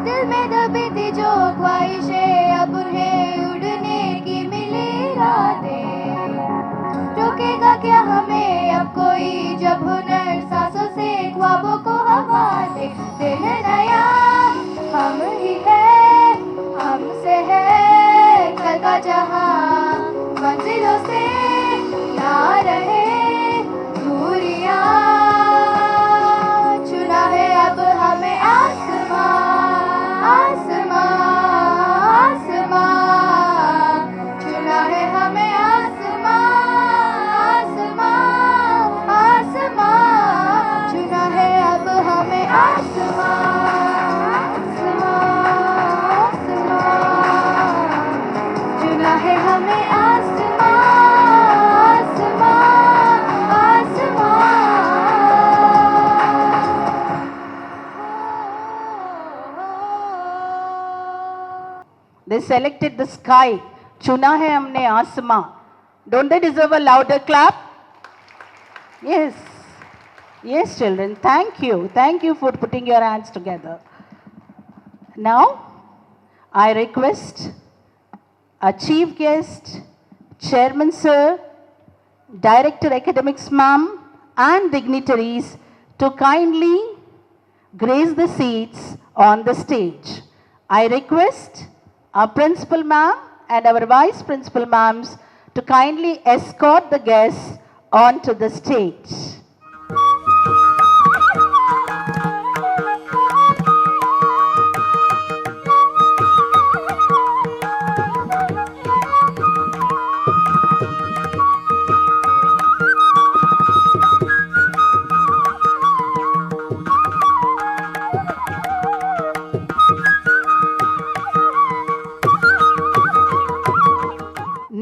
दिल में दबी थी जो ख्वाहिशें अब उन्हें उड़ने की मिली रातें। रोकेगा क्या हमें अब कोई जब हुनर सांसों से ख्वाबों को हवा दे। दिल नया हम ही है, हमसे है कल का जहां। मंजिलों से ना रहे दूरियां। चुना है अब हमें आसमां, आसमां, आसमां। चुना है हमें आसमां, आसमां, आसमां। चुना है अब हमें आसमां, आसमां, आसमां। चुना है हमें आसमां, आसमां, आसमां। They selected the sky. Chuna hai humne आसमां. Don't they deserve a louder clap? Yes. Yes, children. Thank you. Thank you for putting your hands together. Now, I request our chief guest, Chairman Sir, Director Academics Ma'am, and dignitaries to kindly grace the seats on the stage. I request our Principal Ma'am and our Vice Principal Ma'ams to kindly escort the guests onto the stage.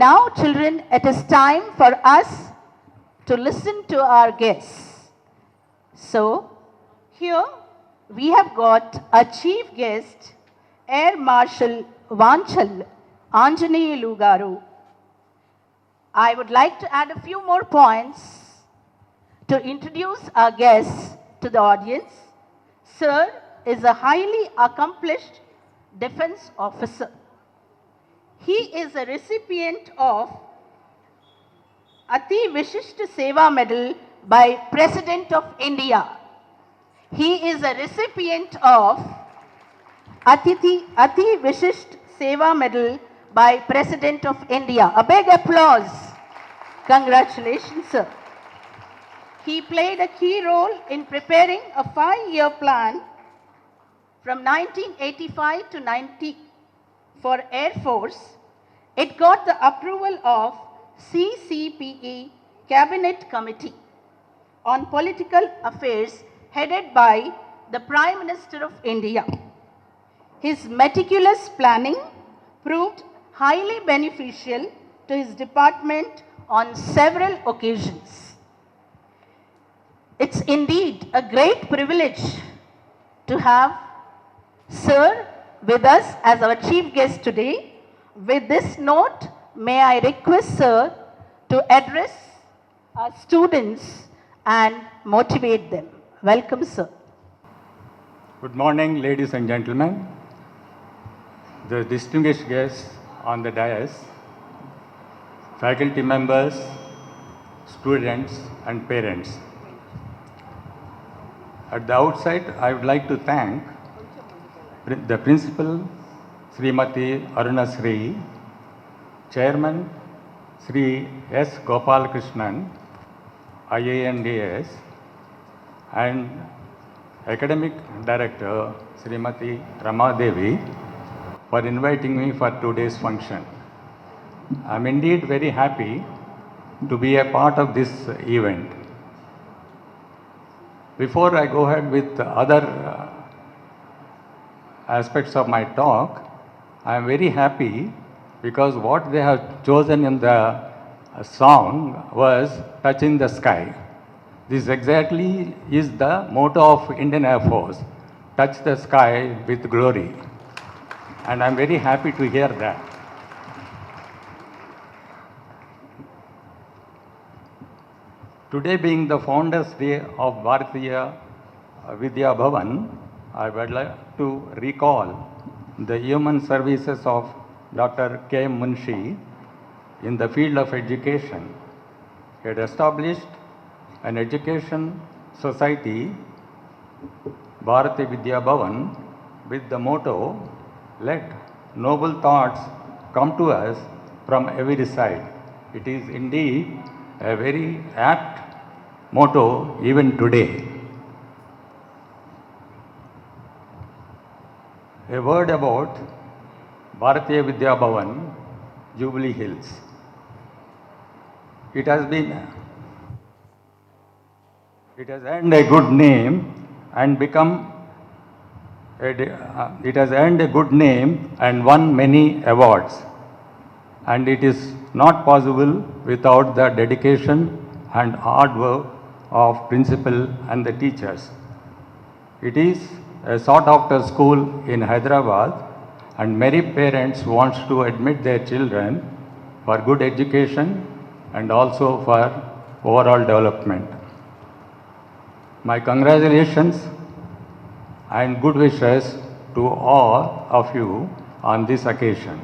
Now, children, it is time for us to listen to our guests. So, here we have got a chief guest, Air Marshal Vanchal Anjaneyulu Garu. I would like to add a few more points to introduce our guests to the audience. Sir is a highly accomplished defense officer. He is a recipient of Ati Vishisht Seva Medal by President of India. He is a recipient of Ati Vishisht Seva Medal by President of India. A big applause. Congratulations, sir. He played a key role in preparing a 5-year plan from 1985 to 90 for Air Force. It got the approval of CCPE Cabinet Committee on Political Affairs headed by the Prime Minister of India. His meticulous planning proved highly beneficial to his department on several occasions. It's indeed a great privilege to have Sir with us as our chief guest today. With this note, may I request Sir to address our students and motivate them. Welcome, sir. Good morning, ladies and gentlemen, the distinguished guests on the dais, faculty members, students, and parents. At the outset, I would like to thank the Principal, Srimati Arunasri, Chairman, Sri S. Gopalakrishnan, IANDS, and Academic Director, Srimati Ramadevi, for inviting me for today's function. I am indeed very happy to be a part of this event. Before I go ahead with other aspects of my talk, I am very happy because what they have chosen in the song was Touching the Sky. This exactly is the motto of Indian Air Force, touch the sky with glory. And I am very happy to hear that. Today being the Founders Day of Bharatiya Vidya Bhavan, I would like to recall the human services of Dr. K. Munshi in the field of education. He had established an education society, Bharati Vidya Bhavan, with the motto, let noble thoughts come to us from every side. It is indeed a very apt motto even today. A word about Bharatiya Vidya Bhavan, Jubilee Hills. It has earned a good name and won many awards. And it is not possible without the dedication and hard work of principal and the teachers. It is a sought-after school in Hyderabad, and many parents want to admit their children for good education and also for overall development. My congratulations and good wishes to all of you on this occasion.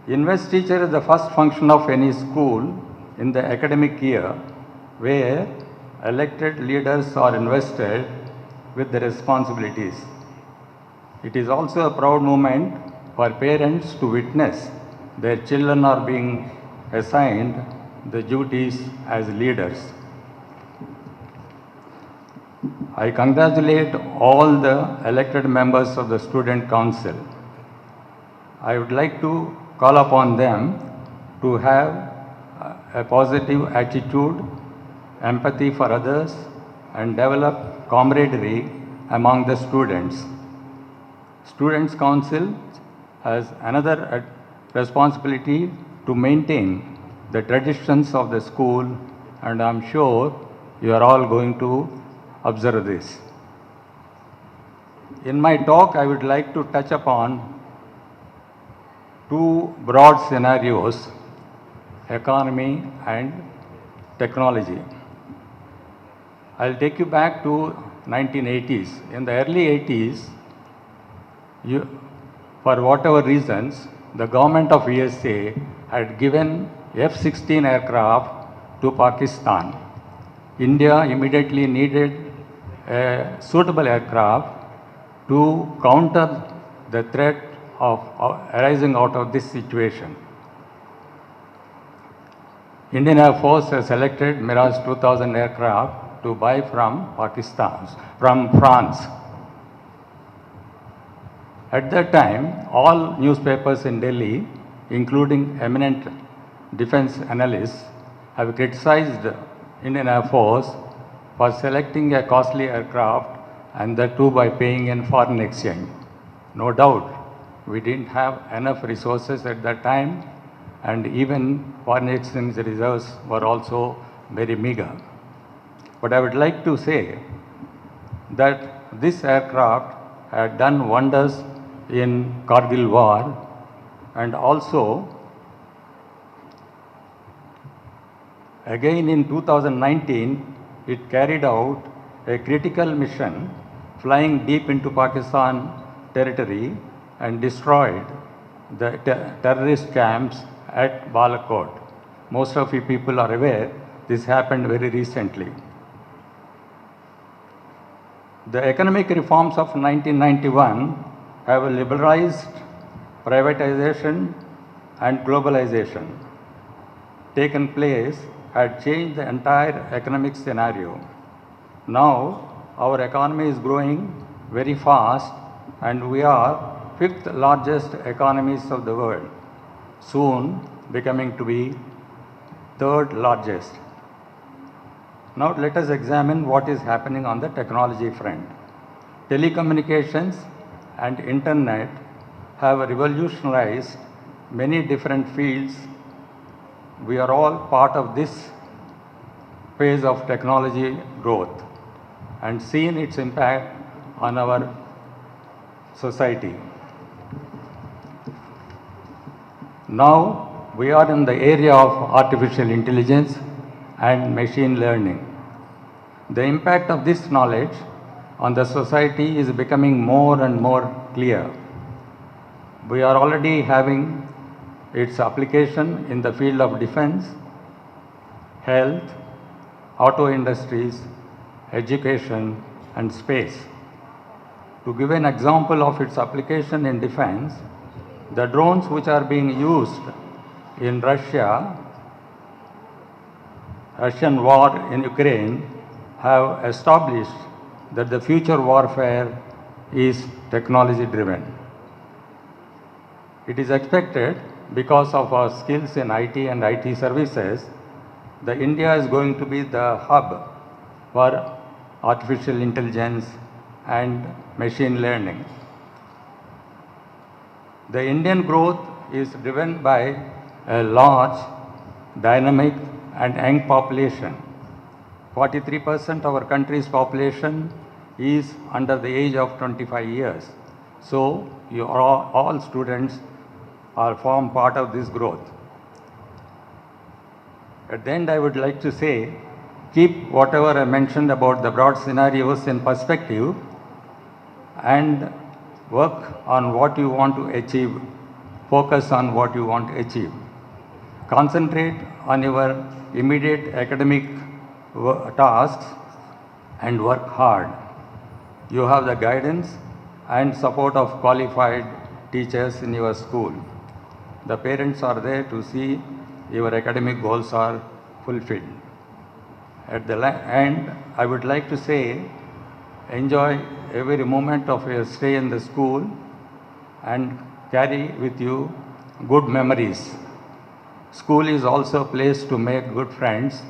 Investiture is the first function of any school in the academic year where elected leaders are invested with the responsibilities. It is also a proud moment for parents to witness their children are being assigned the duties as leaders. I congratulate all the elected members of the Student Council. I would like to call upon them to have a positive attitude, empathy for others, and develop camaraderie among the students. Students' Council has another responsibility to maintain the traditions of the school, and I'm sure you are all going to observe this. In my talk, I would like to touch upon two broad scenarios, economy and technology. I'll take you back to 1980s. In the early 80s, for whatever reasons, the government of USA had given F-16 aircraft to Pakistan. India immediately needed a suitable aircraft to counter the threat of arising out of this situation. Indian Air Force has selected Mirage 2000 aircraft to buy from France. At that time, all newspapers in Delhi, including eminent defense analysts, have criticized Indian Air Force for selecting a costly aircraft, and that too by paying in foreign exchange. No doubt, we didn't have enough resources at that time, and even foreign exchange reserves were also very meager. But I would like to say that this aircraft had done wonders in Kargil war, and also again in 2019 it carried out a critical mission flying deep into Pakistan territory and destroyed the terrorist camps at Balakot. Most of you people are aware this happened very recently. The economic reforms of 1991 have liberalized privatization and globalization taken place had changed the entire economic scenario. Now, our economy is growing very fast and we are fifth largest economies of the world, soon becoming to be third largest. Now let us examine what is happening on the technology front. Telecommunications and internet have revolutionized many different fields. We are all part of this phase of technology growth and seen its impact on our society. Now we are in the area of artificial intelligence and machine learning. The impact of this knowledge on the society is becoming more and more clear. We are already having its application in the field of defense, health, auto industries, education, and space. To give an example of its application in defense, the drones which are being used in Russian war in Ukraine have established that the future warfare is technology driven. It is expected because of our skills in IT and IT services, that India is going to be the hub for artificial intelligence and machine learning. The Indian growth is driven by a large, dynamic and young population. 43% of our country's population is under the age of 25 years. So you are all students form part of this growth. At the end, I would like to say, keep whatever I mentioned about the broad scenarios in perspective and work on what you want to achieve. Focus on what you want to achieve. Concentrate on your immediate academic tasks and work hard. You have the guidance and support of qualified teachers in your school. The parents are there to see your academic goals are fulfilled. At the end, I would like to say, enjoy every moment of your stay in the school and carry with you good memories. School is also a place to make good friends.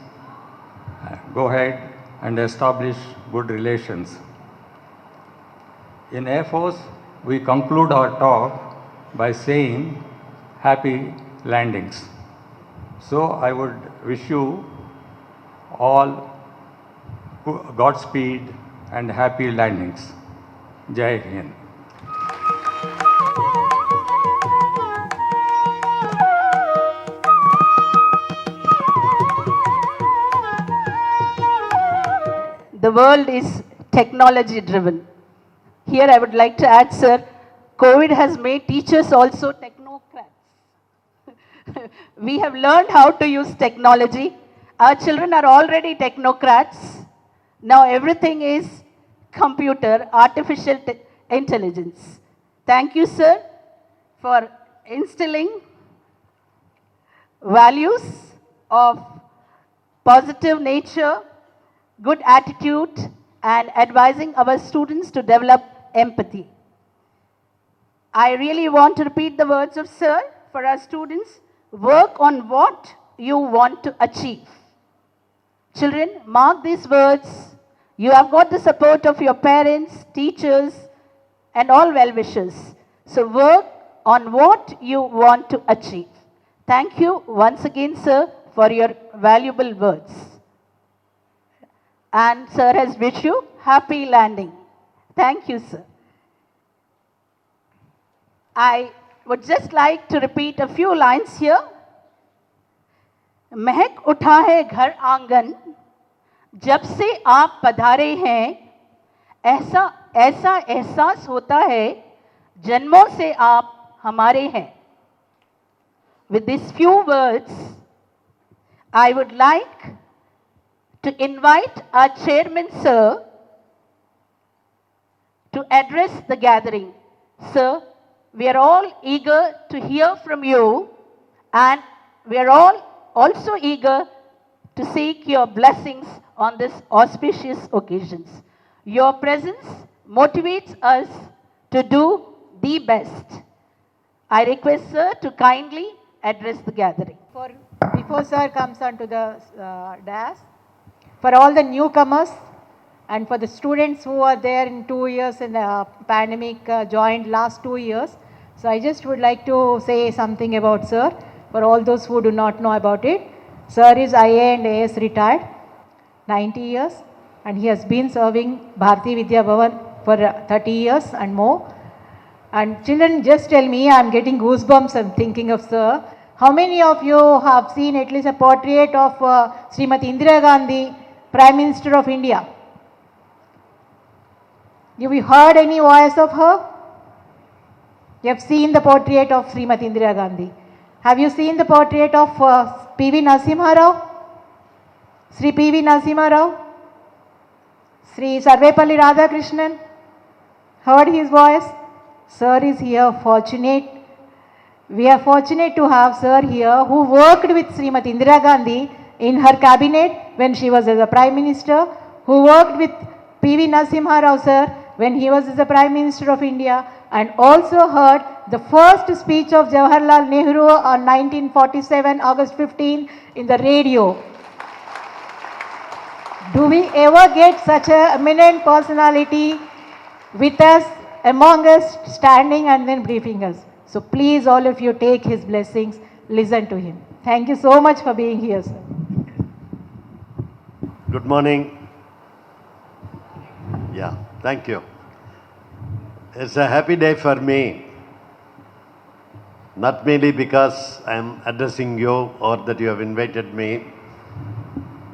Go ahead and establish good relations. In Air Force, we conclude our talk by saying, happy landings. So I would wish you all Godspeed and happy landings. Jai Hind. The world is technology driven. Here I would like to add, sir, COVID has made teachers also technocrats. We have learned how to use technology. Our children are already technocrats. Now everything is computer, artificial intelligence. Thank you, sir, for instilling values of positive nature, good attitude, and advising our students to develop empathy. I really want to repeat the words of sir for our students. Work on what you want to achieve. Children, mark these words. You have got the support of your parents, teachers, and all well-wishers. So work on what you want to achieve. Thank you once again, sir, for your valuable words. And sir has wished you happy landing. Thank you, sir. I would just like to repeat a few lines here. महक उठा है घर आंगन, जब से आप पधारे हैं, ऐसा ऐसा एहसास होता है, जन्मों से आप हमारे हैं. With these few words, I would like to invite our chairman, sir, to address the gathering. Sir, we are all eager to hear from you, and we are all also eager to seek your blessings on this auspicious occasions. Your presence motivates us to do the best. I request sir to kindly address the gathering. Before sir comes onto the dais, for all the newcomers and for the students who are there in 2 years in the pandemic, joined last 2 years. So I just would like to say something about sir, for all those who do not know about it. Sir is IA and AS retired, 90 years, and he has been serving Bharati Vidya Bhavan for 30 years and more. And children, just tell me, I am getting goosebumps, I am thinking of sir. How many of you have seen at least a portrait of Srimati Indira Gandhi, Prime Minister of India? Have you heard any voice of her? You have seen the portrait of Srimati Indira Gandhi. Have you seen the portrait of P.V. Narasimha Rao? Sri P.V. Narasimha Rao? Sri Sarvepalli Radhakrishnan? Heard his voice? Sir is here, fortunate. We are fortunate to have sir here who worked with Srimati Indira Gandhi in her cabinet when she was as a Prime Minister, who worked with P.V. Narasimha Rao sir when he was as the Prime Minister of India, and also heard the first speech of Jawaharlal Nehru on 1947, August 15 in the radio. Do we ever get such an eminent personality with us, among us, standing and then briefing us? So please all of you take his blessings, listen to him. Thank you so much for being here, sir. Good morning. Yeah, thank you. It's a happy day for me, not merely because I'm addressing you or that you have invited me,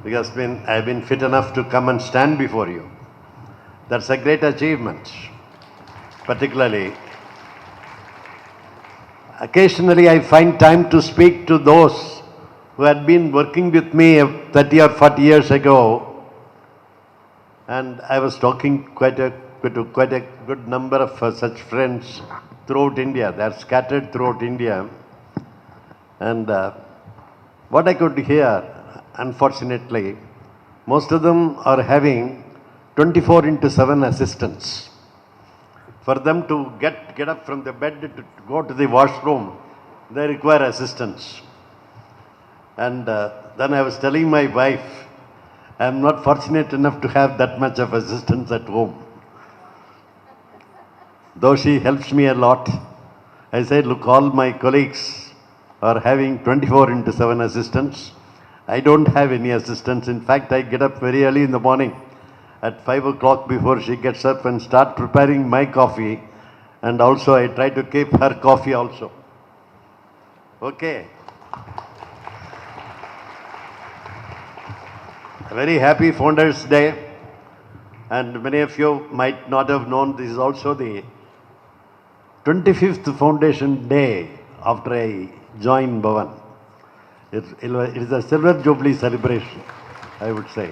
because I've been fit enough to come and stand before you. That's a great achievement. Particularly, occasionally I find time to speak to those who had been working with me 30 or 40 years ago, and I was talking to quite a good number of such friends throughout India. They are scattered throughout India. And what I could hear, unfortunately, most of them are having 24/7 assistants. For them to get up from the bed to go to the washroom, they require assistance. And then I was telling my wife, I am not fortunate enough to have that much of assistance at home. Though she helps me a lot, I said, look, all my colleagues or having 24/7 assistants. I don't have any assistants. In fact, I get up very early in the morning at 5 o'clock before she gets up and start preparing my coffee. And also I try to keep her coffee also. Okay. A very happy Founders Day. And many of you might not have known this is also the 25th Foundation Day after I joined Bhavan. It is a silver jubilee celebration, I would say.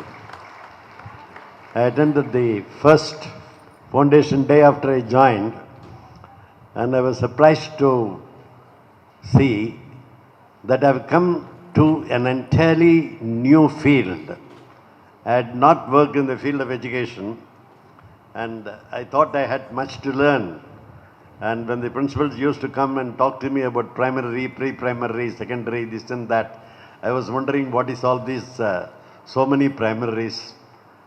I attended the first Foundation Day after I joined, and I was surprised to see that I've come to an entirely new field. I had not worked in the field of education, and I thought I had much to learn. And when the principals used to come and talk to me about primary, pre-primary, secondary, this and that, I was wondering what is all this, so many primaries,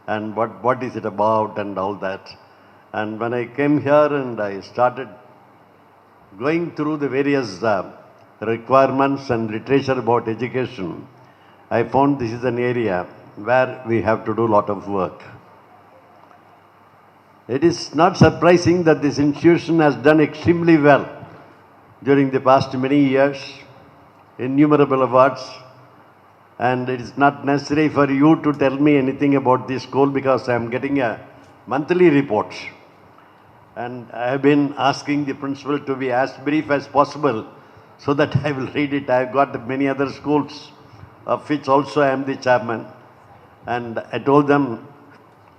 and what is it about and all that. And when I came here and I started going through the various requirements and literature about education, I found this is an area where we have to do a lot of work. It is not surprising that this institution has done extremely well during the past many years, innumerable awards, and it is not necessary for you to tell me anything about this school because I am getting a monthly report. And I have been asking the principal to be as brief as possible so that I will read it. I have got many other schools of which also I am the chairman. And I told them,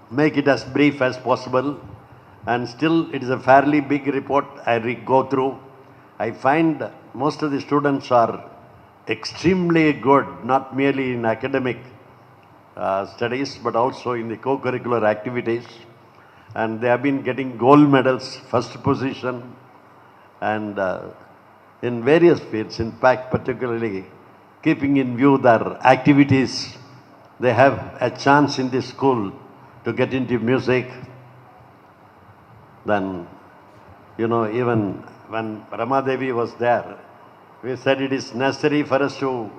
make it as brief as possible. And still it is a fairly big report I go through. I find most of the students are extremely good, not merely in academic studies, but also in the co-curricular activities. And they have been getting gold medals, first position, and in various fields, in fact, particularly keeping in view their activities, they have a chance in this school to get into music. Then, you know, even when Ramadevi was there, we said it is necessary for us to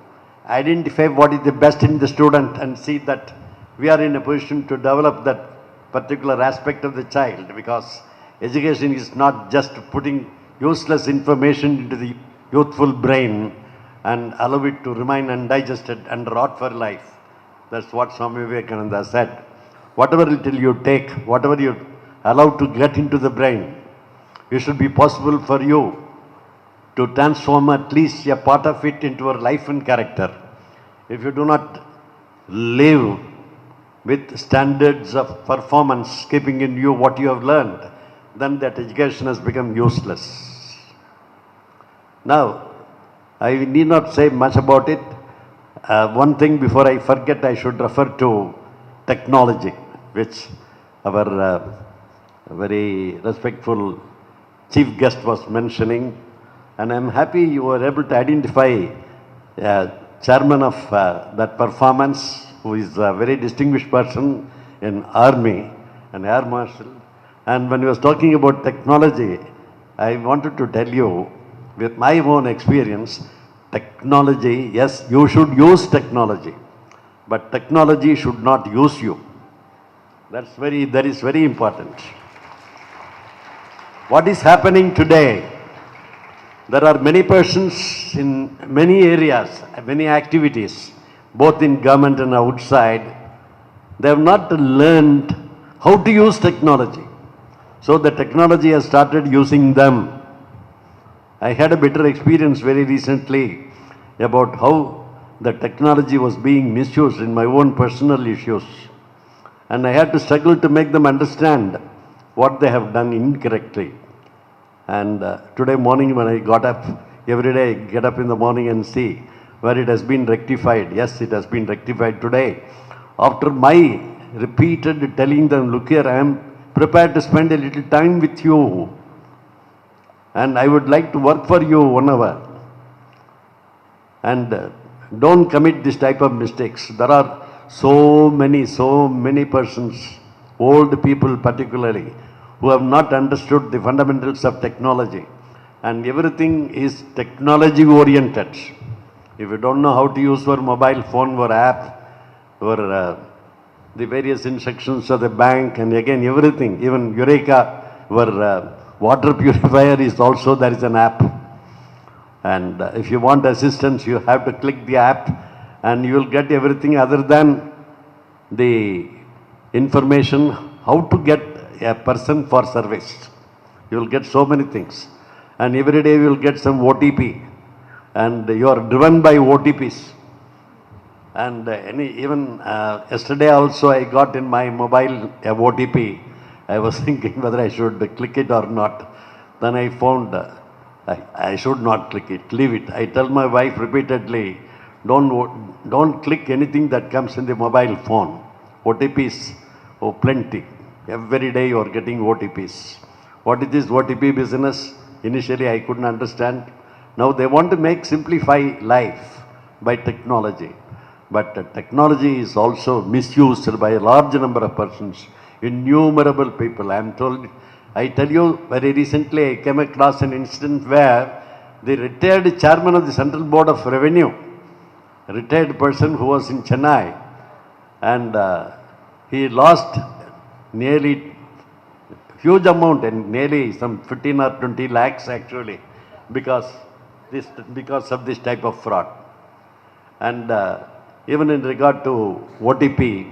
identify what is the best in the student and see that we are in a position to develop that particular aspect of the child, because education is not just putting useless information into the youthful brain and allow it to remain undigested and rot for life. That's what Swami Vivekananda said. Whatever little you take, whatever you allow to get into the brain, it should be possible for you to transform at least a part of it into your life and character. If you do not live with standards of performance, keeping in view what you have learned, then that education has become useless. Now, I need not say much about it. One thing before I forget, I should refer to technology, which our very respectful chief guest was mentioning. And I'm happy you were able to identify chairman of that performance, who is a very distinguished person in Army, an Air Marshal. And when he was talking about technology, I wanted to tell you, with my own experience, technology, yes, you should use technology, but technology should not use you. That is very important. What is happening today? There are many persons in many areas, many activities, both in government and outside. They have not learned how to use technology. So the technology has started using them. I had a bitter experience very recently about how the technology was being misused in my own personal issues. And I had to struggle to make them understand what they have done incorrectly. And today morning when I got up, every day I get up in the morning and see where it has been rectified. Yes, it has been rectified today. After my repeated telling them, look here, I am prepared to spend a little time with you. And I would like to work for you 1 hour. And don't commit this type of mistakes. There are so many persons, old people particularly, who have not understood the fundamentals of technology. And everything is technology oriented. If you don't know how to use your mobile phone or app or the various instructions of the bank and again everything, even Eureka, your water purifier is also, there is an app. And if you want assistance, you have to click the app and you will get everything other than the information how to get a person for service. You will get so many things. And every day you will get some OTP. And you are driven by OTPs. And even yesterday also I got in my mobile a OTP. I was thinking whether I should click it or not. Then I found I should not click it, leave it. I tell my wife repeatedly, don't click anything that comes in the mobile phone. OTPs, oh plenty. Every day you are getting OTPs. What is this OTP business? Initially I couldn't understand. Now they want to simplify life by technology. But technology is also misused by a large number of persons, innumerable people. I tell you, very recently I came across an incident where the retired chairman of the Central Board of Revenue, a retired person who was in Chennai, and he lost nearly huge amount, and nearly some 15 or 20 lakhs actually, because of this type of fraud. And even in regard to OTP,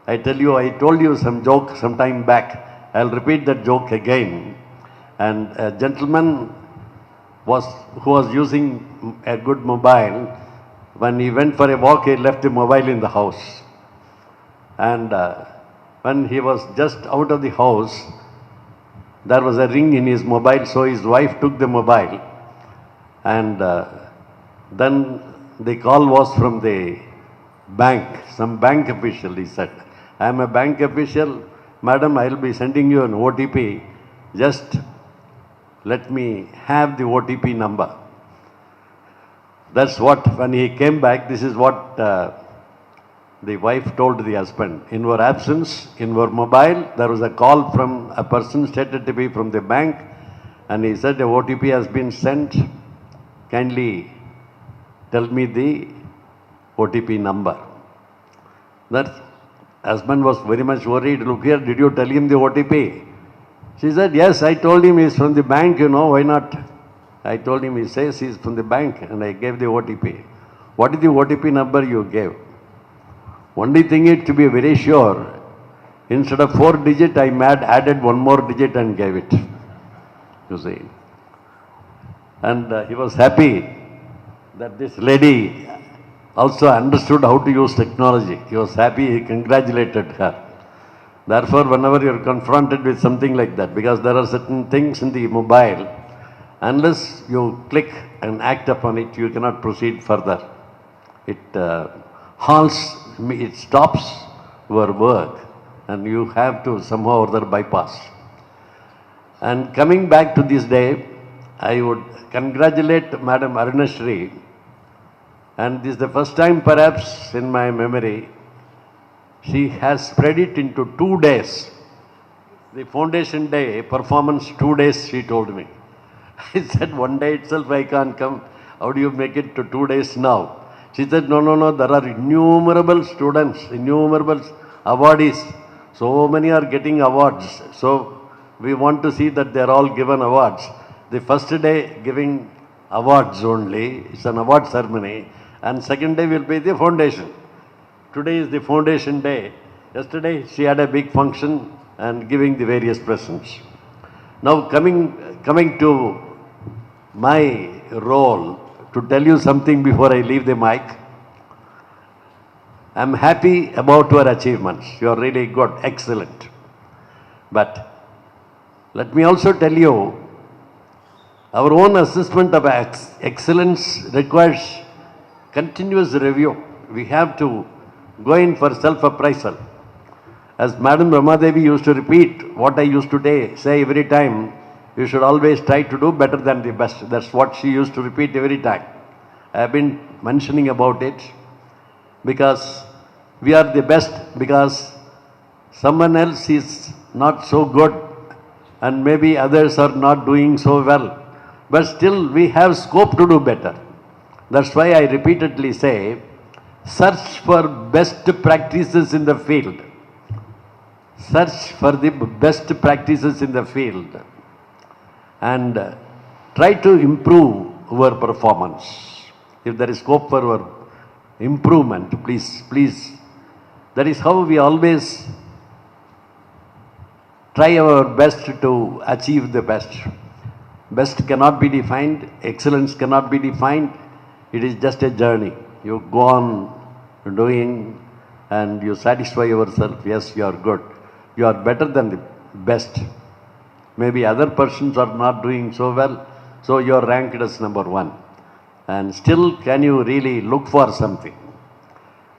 I told you some joke some time back. I'll repeat that joke again. And a gentleman who was using a good mobile, when he went for a walk, he left the mobile in the house. And when he was just out of the house, there was a ring in his mobile, so his wife took the mobile. And then the call was from the bank, some bank official. He said, I am a bank official. Madam, I will be sending you an OTP. Just let me have the OTP number. That's what, when he came back, this is what the wife told the husband. In your absence, in your mobile, there was a call from a person stated to be from the bank, and he said the OTP has been sent. Kindly tell me the OTP number. That husband was very much worried. Look here, did you tell him the OTP? She said, yes, I told him he's from the bank, why not? I told him, he says he's from the bank, and I gave the OTP. What is the OTP number you gave? Only thing is, to be very sure, instead of 4 digit, I added one more digit and gave it. You see. And he was happy that this lady also understood how to use technology. He was happy, he congratulated her. Therefore, whenever you are confronted with something like that, because there are certain things in the mobile, unless you click and act upon it, you cannot proceed further. It halts, it stops your work, and you have to somehow or other bypass. And coming back to this day, I would congratulate Madam Arunashri. And this is the first time perhaps in my memory, she has spread it into 2 days. The foundation day, performance 2 days, she told me. I said, 1 day itself I can't come. How do you make it to 2 days now? She said, no, there are innumerable students, innumerable awardees. So many are getting awards. So we want to see that they are all given awards. The first day giving awards only, it's an award ceremony. And second day will be the foundation. Today is the foundation day. Yesterday she had a big function and giving the various presents. Now coming to my role, to tell you something before I leave the mic. I'm happy about your achievements. You are really good, excellent. But let me also tell you, our own assessment of excellence requires continuous review. We have to go in for self-appraisal. As Madam Ramadevi used to repeat what I used to say every time, you should always try to do better than the best. That's what she used to repeat every time. I have been mentioning about it because we are the best, because someone else is not so good and maybe others are not doing so well. But still we have scope to do better. That's why I repeatedly say, search for best practices in the field. Search for the best practices in the field and try to improve your performance. If there is scope for your improvement, please. That is how we always try our best to achieve the best. Best cannot be defined, excellence cannot be defined. It is just a journey. You go on doing and you satisfy yourself, yes, you are good. You are better than the best. Maybe other persons are not doing so well, so you are ranked as number one. And still, can you really look for something?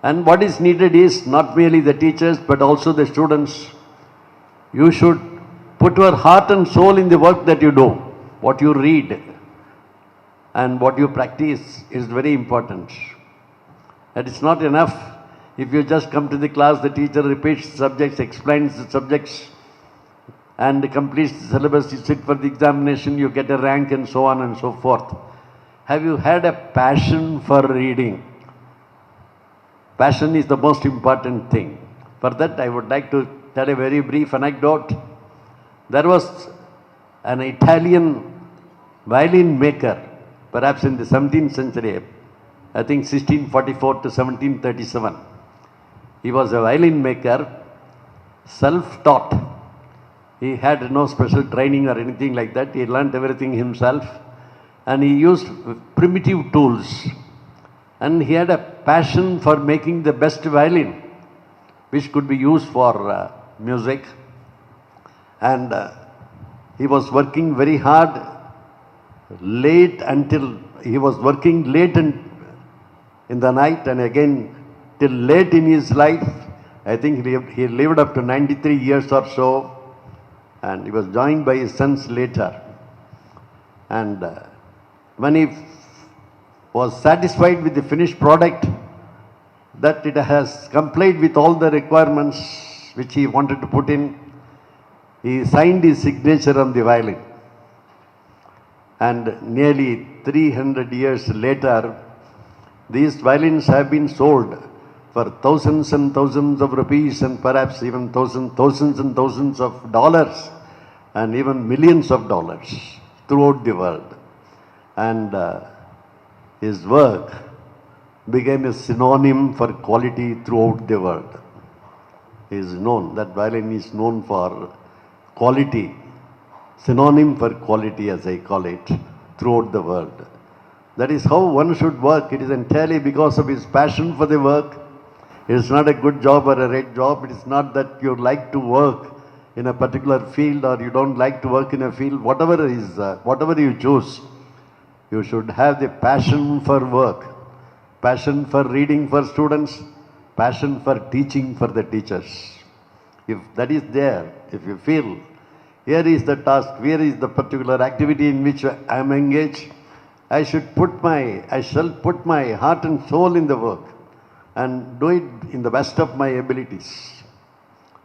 And what is needed is not merely the teachers, but also the students. You should put your heart and soul in the work that you do. What you read and what you practice is very important. And it's not enough if you just come to the class, the teacher repeats the subjects, explains the subjects, and completes the syllabus, you sit for the examination, you get a rank and so on and so forth. Have you had a passion for reading? Passion is the most important thing. For that, I would like to tell a very brief anecdote. There was an Italian violin maker, perhaps in the 17th century, I think 1644 to 1737. He was a violin maker, self-taught. He had no special training or anything like that. He learnt everything himself and he used primitive tools. And he had a passion for making the best violin, which could be used for music. And he was working very hard, late until, he was working late in the night and again till late in his life. I think he lived up to 93 years or so, and he was joined by his sons later. And when he was satisfied with the finished product, that it has complied with all the requirements which he wanted to put in, he signed his signature on the violin. And nearly 300 years later, these violins have been sold for thousands and thousands of rupees and perhaps even thousands and thousands of dollars and even millions of dollars throughout the world. And his work became a synonym for quality throughout the world. He is known, that violin is known for quality, synonym for quality as I call it, throughout the world. That is how one should work. It is entirely because of his passion for the work. It is not a good job or a great job. It is not that you like to work in a particular field or you don't like to work in a field. Whatever you choose, you should have the passion for work, passion for reading for students, passion for teaching for the teachers. If that is there, if you feel, here is the task, here is the particular activity in which I am engaged, I shall put my heart and soul in the work and do it in the best of my abilities.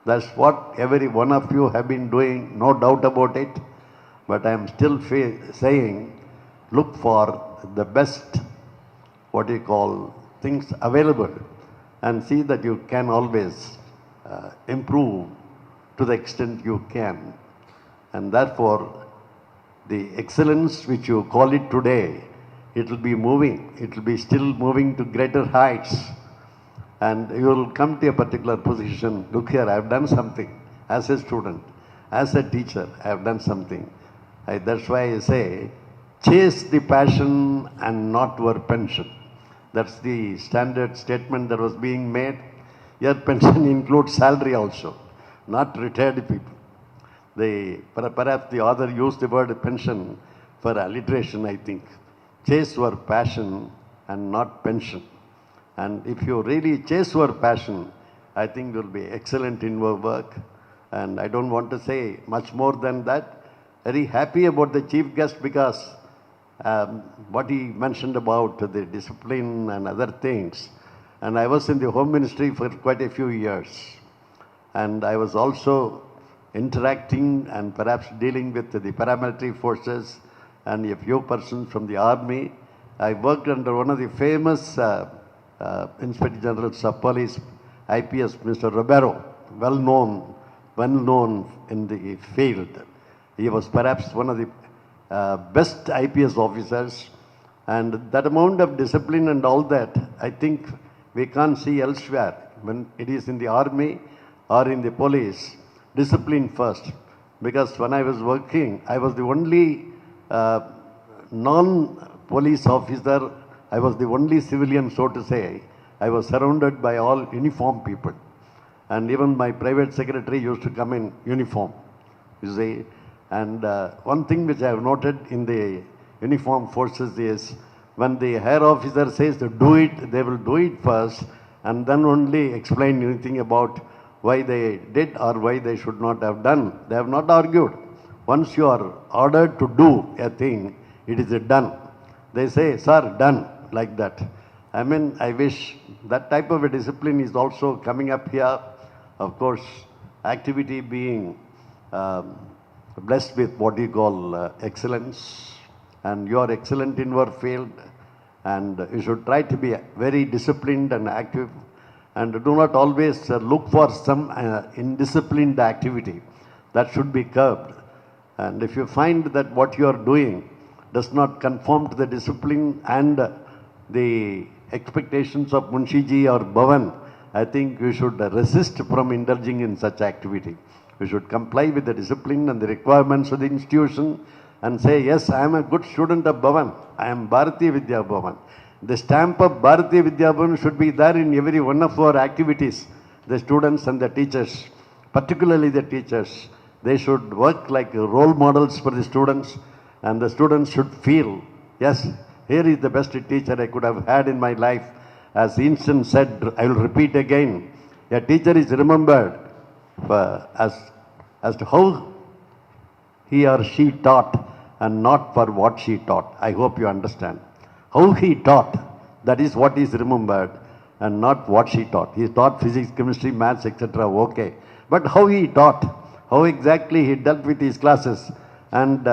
That's what every one of you have been doing, no doubt about it. But I am still saying, look for the best, things available and see that you can always improve to the extent you can. And therefore, the excellence which you call it today, it will be moving, it will be still moving to greater heights. And you will come to a particular position. Look here, I have done something as a student, as a teacher, I have done something. That's why I say, chase the passion and not your pension. That's the standard statement that was being made. Your pension includes salary also, not retired people. Perhaps the author used the word pension for alliteration, I think. Chase your passion and not pension. And if you really chase your passion, I think you'll be excellent in your work. And I don't want to say much more than that. Very happy about the chief guest because what he mentioned about the discipline and other things. And I was in the Home Ministry for quite a few years. And I was also interacting and perhaps dealing with the paramilitary forces and a few persons from the army. I worked under one of the famous Inspector Generals of Police, IPS, Mr. Romero, well known in the field. He was perhaps one of the best IPS officers, and that amount of discipline and all that, I think we can't see elsewhere. When it is in the army or in the police, discipline first. Because when I was working, I was the only non-police officer, I was the only civilian, so to say. I was surrounded by all uniform people. And even my private secretary used to come in uniform, you see. And one thing which I have noted in the uniform forces is, when the higher officer says to do it, they will do it first, and then only explain anything about why they did or why they should not have done. They have not argued. Once you are ordered to do a thing, it is done. They say, sir, done, like that. I mean, I wish that type of a discipline is also coming up here. Of course, activity being blessed with what you call excellence, and you are excellent in your field, and you should try to be very disciplined and active, and do not always look for some indisciplined activity. That should be curbed. And if you find that what you are doing does not conform to the discipline and the expectations of Munshiji or Bhavan, I think you should resist from indulging in such activity. You should comply with the discipline and the requirements of the institution and say, yes, I am a good student of Bhavan. I am Bharatiya Vidya Bhavan. The stamp of Bharatiya Vidya Bhavan should be there in every one of our activities. The students and the teachers, particularly the teachers, they should work like role models for the students, and the students should feel, yes, here is the best teacher I could have had in my life. As Einstein said, I will repeat again, a teacher is remembered as to how he or she taught and not for what she taught. I hope you understand. How he taught, that is what is remembered, and not what she taught. He taught physics, chemistry, maths, etc. Okay. But how he taught, how exactly he dealt with his classes, and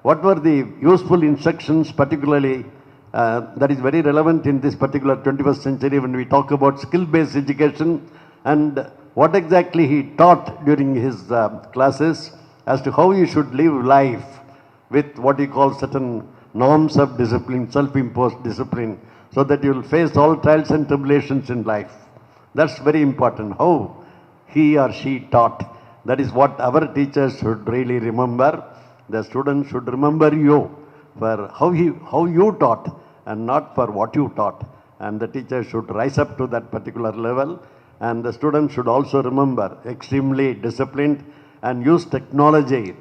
what were the useful instructions, particularly that is very relevant in this particular 21st century when we talk about skill-based education, and what exactly he taught during his classes as to how you should live life with what he calls certain norms of discipline, self-imposed discipline, so that you will face all trials and tribulations in life. That's very important, how he or she taught. That is what our teachers should really remember. The students should remember you for how you taught and not for what you taught. And the teacher should rise up to that particular level. And the students should also remember, extremely disciplined, and use technology,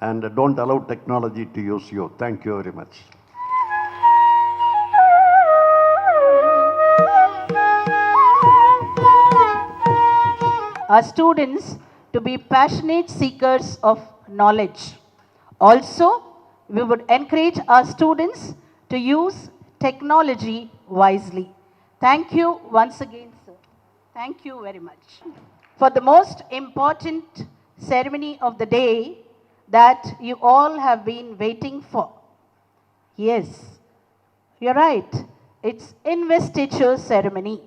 and don't allow technology to use you. Thank you very much. Our students to be passionate seekers of knowledge. Also, we would encourage our students to use technology wisely. Thank you once again, sir. Thank you very much. For the most important ceremony of the day that you all have been waiting for. Yes, you're right. It's Investiture ceremony.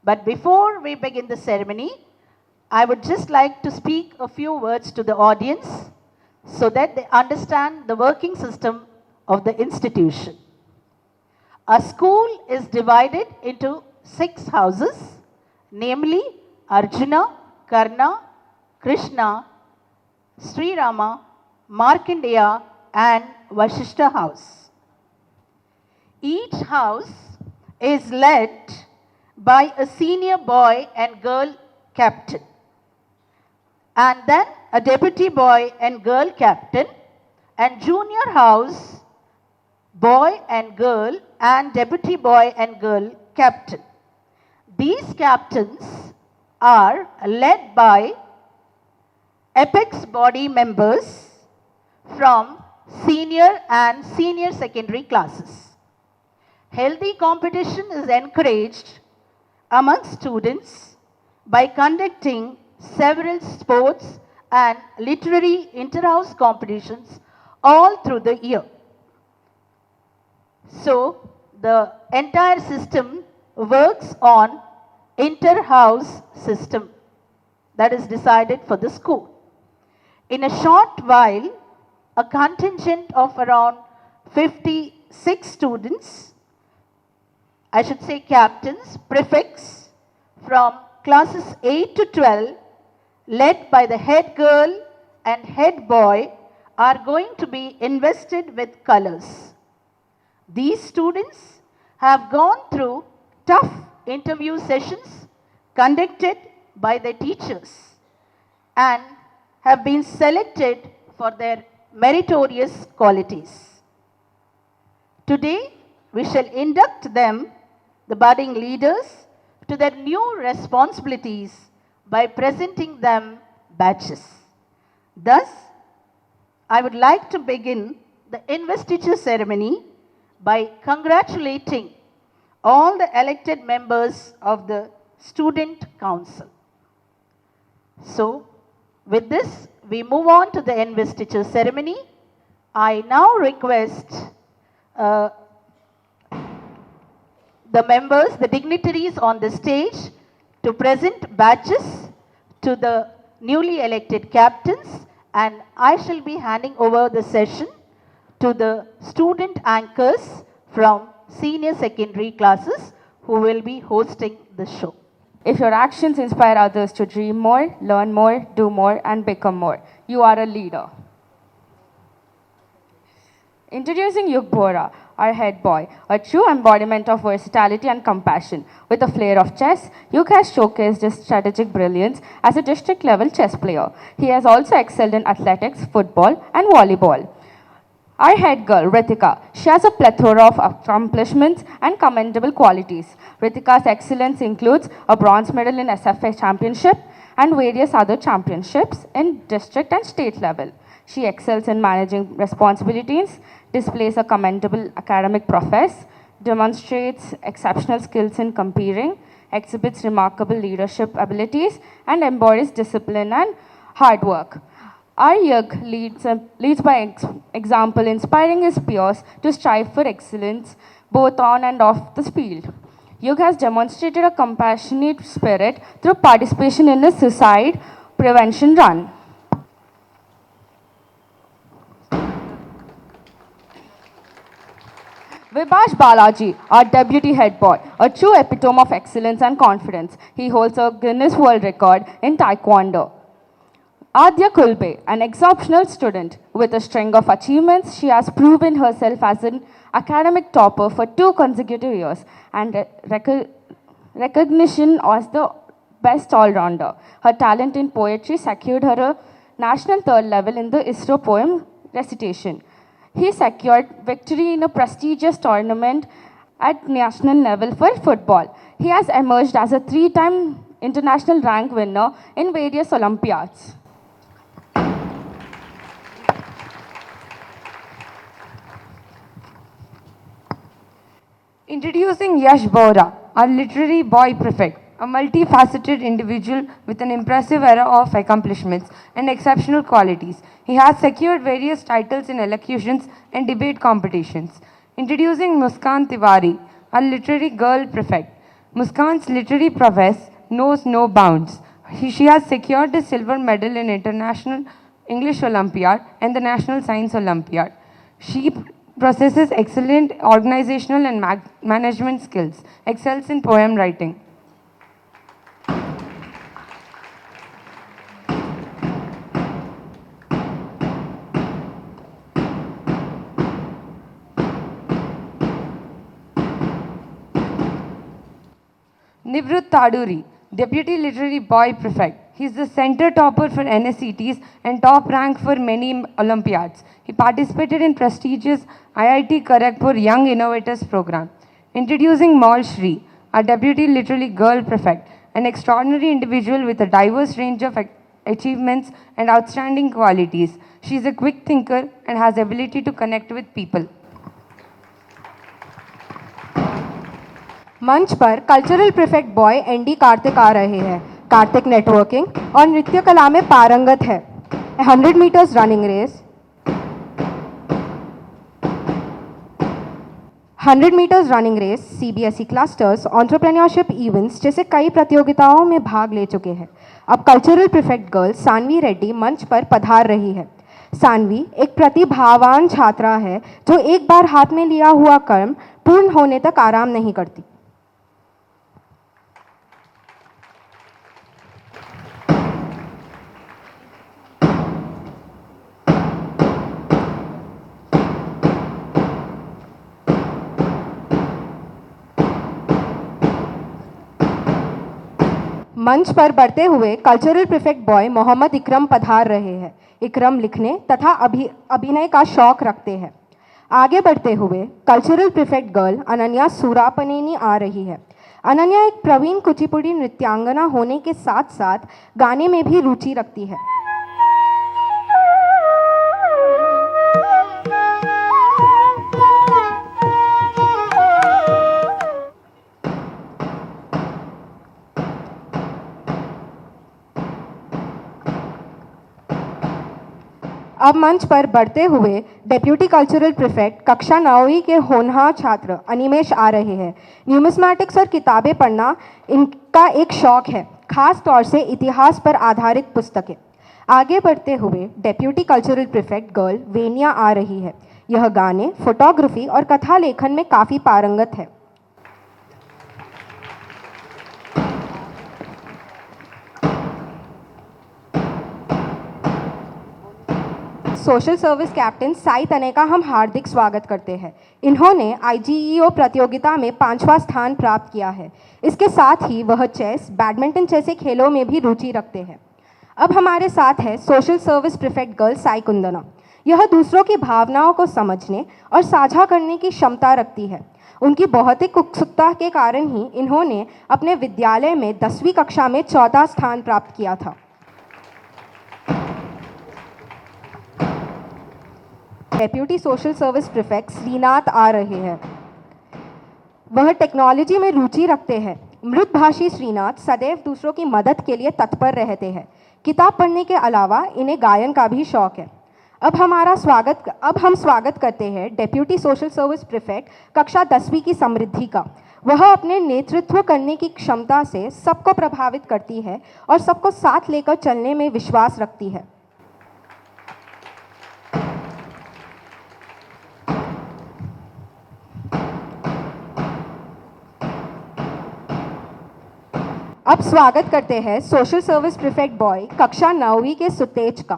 But before we begin the ceremony, I would just like to speak a few words to the audience so that they understand the working system of the institution. Our school is divided into 6 houses, namely Arjuna, Karna, Krishna, Sri Rama, Markandeya and Vashishta house. Each house is led by a senior boy and girl captain, and then a deputy boy and girl captain, and junior house boy and girl and deputy boy and girl captain. These captains are led by apex body members from senior and senior secondary classes. Healthy competition is encouraged among students by conducting several sports and literary inter-house competitions all through the year. So the entire system works on inter-house system that is decided for the school. In a short while, a contingent of around 56 students, I should say captains, prefects from classes 8 to 12, led by the head girl and head boy, are going to be invested with colors. These students have gone through tough interview sessions conducted by their teachers and have been selected for their meritorious qualities. Today, we shall induct them, the budding leaders, to their new responsibilities by presenting them badges. Thus, I would like to begin the investiture ceremony by congratulating all the elected members of the Student Council. So, with this, we move on to the investiture ceremony. I now request the members, the dignitaries on the stage to present badges to the newly elected captains, and I shall be handing over the session to the student anchors from senior secondary classes who will be hosting the show. If your actions inspire others to dream more, learn more, do more, and become more, you are a leader. Introducing Yug Bora, our head boy, a true embodiment of versatility and compassion. With a flair of chess, Yug has showcased his strategic brilliance as a district-level chess player. He has also excelled in athletics, football, and volleyball. Our head girl, Ritika, she has a plethora of accomplishments and commendable qualities. Ritika's excellence includes a bronze medal in SFA championship and various other championships in district and state level. She excels in managing responsibilities, displays a commendable academic prowess, demonstrates exceptional skills in competing, exhibits remarkable leadership abilities, and embodies discipline and hard work. Our Yug leads by example, inspiring his peers to strive for excellence both on and off the field. Yug has demonstrated a compassionate spirit through participation in the suicide prevention run. Vibhash Balaji, our deputy head boy, a true epitome of excellence and confidence. He holds a Guinness World Record in Taekwondo. Adya Kulbe, an exceptional student with a string of achievements, she has proven herself as an academic topper for 2 consecutive years and recognition as the best all-rounder. Her talent in poetry secured her a national 3rd level in the ISRO poem recitation. He secured victory in a prestigious tournament at national level for football. He has emerged as a 3-time international rank winner in various Olympiads. Introducing Yash Bora, our literary boy prefect, a multifaceted individual with an impressive array of accomplishments and exceptional qualities. He has secured various titles in elocutions and debate competitions. Introducing Muskan Tiwari, our literary girl prefect. Muskan's literary prowess knows no bounds. She has secured the silver medal in International English Olympiad and the National Science Olympiad. She possesses excellent organizational and management skills, excels in poem writing. Nivrutt Taduri, Deputy Literary Boy Prefect. He is the center topper for NSCTs and top rank for many Olympiads. He participated in prestigious IIT Kharagpur Young Innovators Program. Introducing Mal Shri, our Deputy Literary Girl Prefect, an extraordinary individual with a diverse range of achievements and outstanding qualities. She is a quick thinker and has ability to connect with people. मंच पर cultural prefect boy and Kartik आ रहे हैं। Kartik networking और नृत्य कला में पारंगत है। 100 metres running race, 100 metres running race, CBSE clusters, entrepreneurship events जैसे कई प्रतियोगिताओं में भाग ले चुके हैं। अब cultural prefect girl Sanvi Reddy मंच पर पधार रही है। सानवी एक प्रतिभावान छात्रा है जो एक बार हाथ में लिया हुआ कर्म पूर्ण होने तक आराम नहीं करती। मंच पर बढ़ते हुए cultural prefect boy Mohammad Ikram पधार रहे हैं। इकरम लिखने तथा अभिनय का शौक रखते हैं। आगे बढ़ते हुए कल्चरल प्रीफेक्ट गर्ल अनन्या सूरापनेनी आ रही है। अनन्या एक प्रवीण कुचिपुड़ी नृत्यांगना होने के साथ साथ गाने में भी रुचि रखती है। अब मंच पर बढ़ते हुए डेप्यूटी कल्चरल प्रीफेक्ट कक्षा 9वीं के होनहार छात्र अनिमेश आ रहे हैं। न्यूमिस्मैटिक्स और किताबें पढ़ना इनका एक शौक है, खास तौर से इतिहास पर आधारित पुस्तकें। आगे बढ़ते हुए deputy cultural prefect girl Weinia आ रही है। यह गाने, फोटोग्राफी और कथा लेखन में काफ़ी पारंगत है। सोशल सर्विस कैप्टन साई तने का हम हार्दिक स्वागत करते हैं। इन्होंने IGEO प्रतियोगिता में 5वां स्थान प्राप्त किया है। इसके साथ ही वह चेस, बैडमिंटन जैसे खेलों में भी रुचि रखते हैं। अब हमारे साथ है social service prefect girl Sai Kundana. यह दूसरों की भावनाओं को समझने और साझा करने की क्षमता रखती है। उनकी बौद्धिक उत्सुकता के कारण ही इन्होंने अपने विद्यालय में 10वीं कक्षा में 4था स्थान प्राप्त किया था। Deputy social service prefect Srinath आ रहे हैं। वह टेक्नोलॉजी में रुचि रखते हैं। मृदभाषी श्रीनाथ सदैव दूसरों की मदद के लिए तत्पर रहते हैं। किताब पढ़ने के अलावा इन्हें गायन का भी शौक है। अब हम स्वागत करते हैं डेप्यूटी सोशल सर्विस प्रीफेक्ट कक्षा 10वीं की समृद्धि का। वह अपने नेतृत्व करने की क्षमता से सबको प्रभावित करती है और सबको साथ लेकर चलने में विश्वास रखती है। अब स्वागत करते हैं सोशल सर्विस प्रीफेक्ट बॉय कक्षा 9वीं के सुतेज का।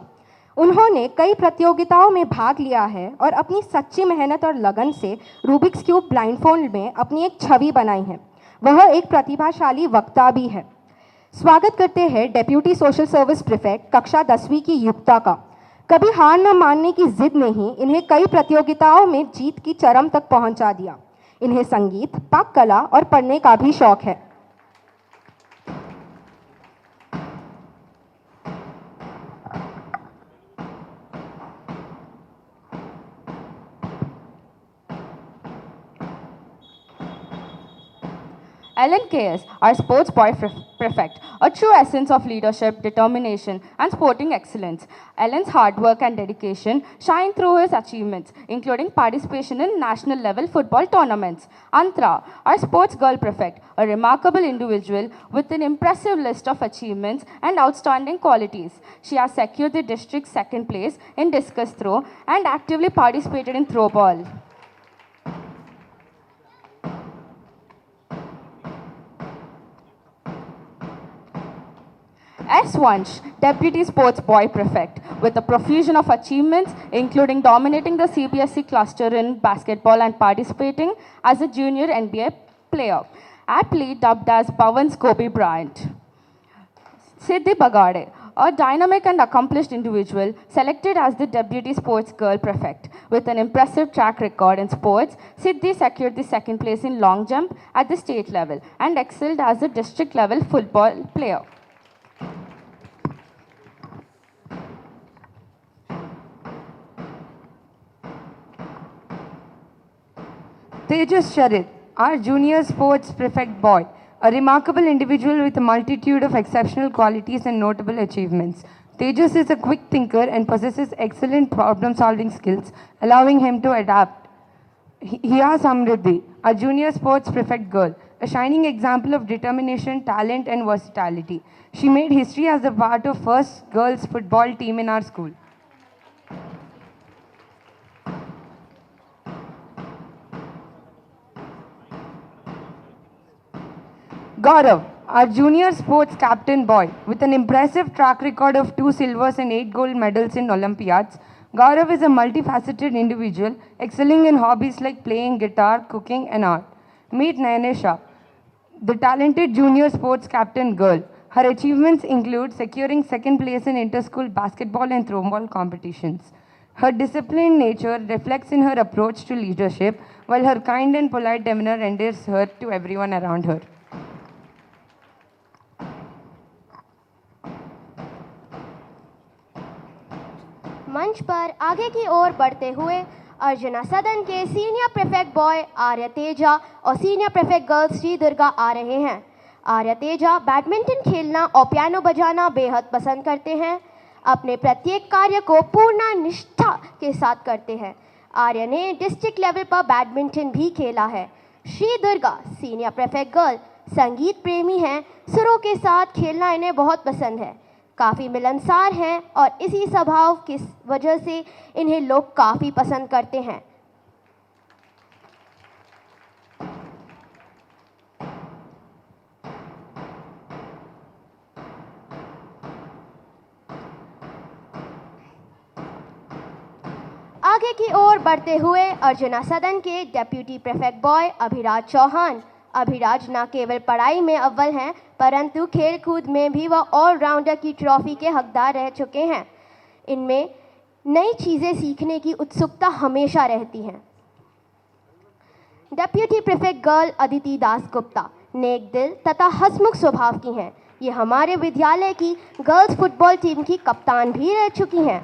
उन्होंने कई प्रतियोगिताओं में भाग लिया है और अपनी सच्ची मेहनत और लगन से रूबिक्स क्यूब ब्लाइंडफोल्ड में अपनी एक छवि बनाई है। वह एक प्रतिभाशाली वक्ता भी है। स्वागत करते हैं डेप्यूटी सोशल सर्विस प्रीफेक्ट कक्षा 10वीं की युक्ता का। कभी हार न मानने की जिद ने ही इन्हें कई प्रतियोगिताओं में जीत की चरम तक पहुंचा दिया। इन्हें संगीत, पाक कला और पढ़ने का भी शौक है। Ellen KS, our sports boy prefect, a true essence of leadership, determination, and sporting excellence. Ellen's hard work and dedication shine through his achievements, including participation in national level football tournaments. Antra, our sports girl prefect, a remarkable individual with an impressive list of achievements and outstanding qualities. She has secured the district's second place in discus throw and actively participated in throw ball. S. Vansh, Deputy Sports Boy Prefect, with a profusion of achievements, including dominating the CBSE cluster in basketball and participating as a junior NBA player, aptly dubbed as Pawan's Kobe Bryant. Siddhi Bagade, a dynamic and accomplished individual, selected as the Deputy Sports Girl Prefect. With an impressive track record in sports, Siddhi secured the second place in long jump at the state level and excelled as a district level football player. Tejas Sharit, our junior sports prefect boy, a remarkable individual with a multitude of exceptional qualities and notable achievements. Tejas is a quick thinker and possesses excellent problem-solving skills, allowing him to adapt Hiya Samriddhi, a junior sports prefect girl, a shining example of determination, talent and versatility. She made history as a part of first girls football team in our school. Gaurav, our junior sports captain boy, with an impressive track record of 2 silvers and 8 gold medals in Olympiads. Gaurav is a multifaceted individual, excelling in hobbies like playing guitar, cooking and art. Meet Nayanesha, the talented junior sports captain girl. Her achievements include securing second place in inter-school basketball and throwball competitions. Her disciplined nature reflects in her approach to leadership, while her kind and polite demeanor endears her to everyone around her. मंच पर आगे की ओर बढ़ते हुए अर्जुना सदन के senior prefect boy Arya Teja और senior prefect girl Sri Durga आ रहे हैं। आर्य तेजा बैडमिंटन खेलना और पियानो बजाना बेहद पसंद करते हैं। अपने प्रत्येक कार्य को पूर्ण निष्ठा के साथ करते हैं। आर्य ने डिस्ट्रिक्ट लेवल पर बैडमिंटन भी खेला है। Shri Durga senior prefect girl संगीत प्रेमी हैं। सुरों के साथ खेलना इन्हें बहुत पसंद है। काफ़ी मिलनसार हैं और इसी स्वभाव की वजह से इन्हें लोग काफ़ी पसंद करते हैं। आगे की ओर बढ़ते हुए अर्जुना सदन के deputy prefect boy Abhiraj Chauhan. Abhiraj न केवल पढ़ाई में अव्वल हैं, परंतु खेल कूद में भी वह ऑलराउंडर की ट्रॉफी के हकदार रह चुके हैं। इनमें नई चीज़ें सीखने की उत्सुकता हमेशा रहती है। Deputy prefect girl Aditi Das Gupta नेक दिल तथा हंसमुख स्वभाव की हैं। ये हमारे विद्यालय की गर्ल्स फुटबॉल टीम की कप्तान भी रह चुकी हैं।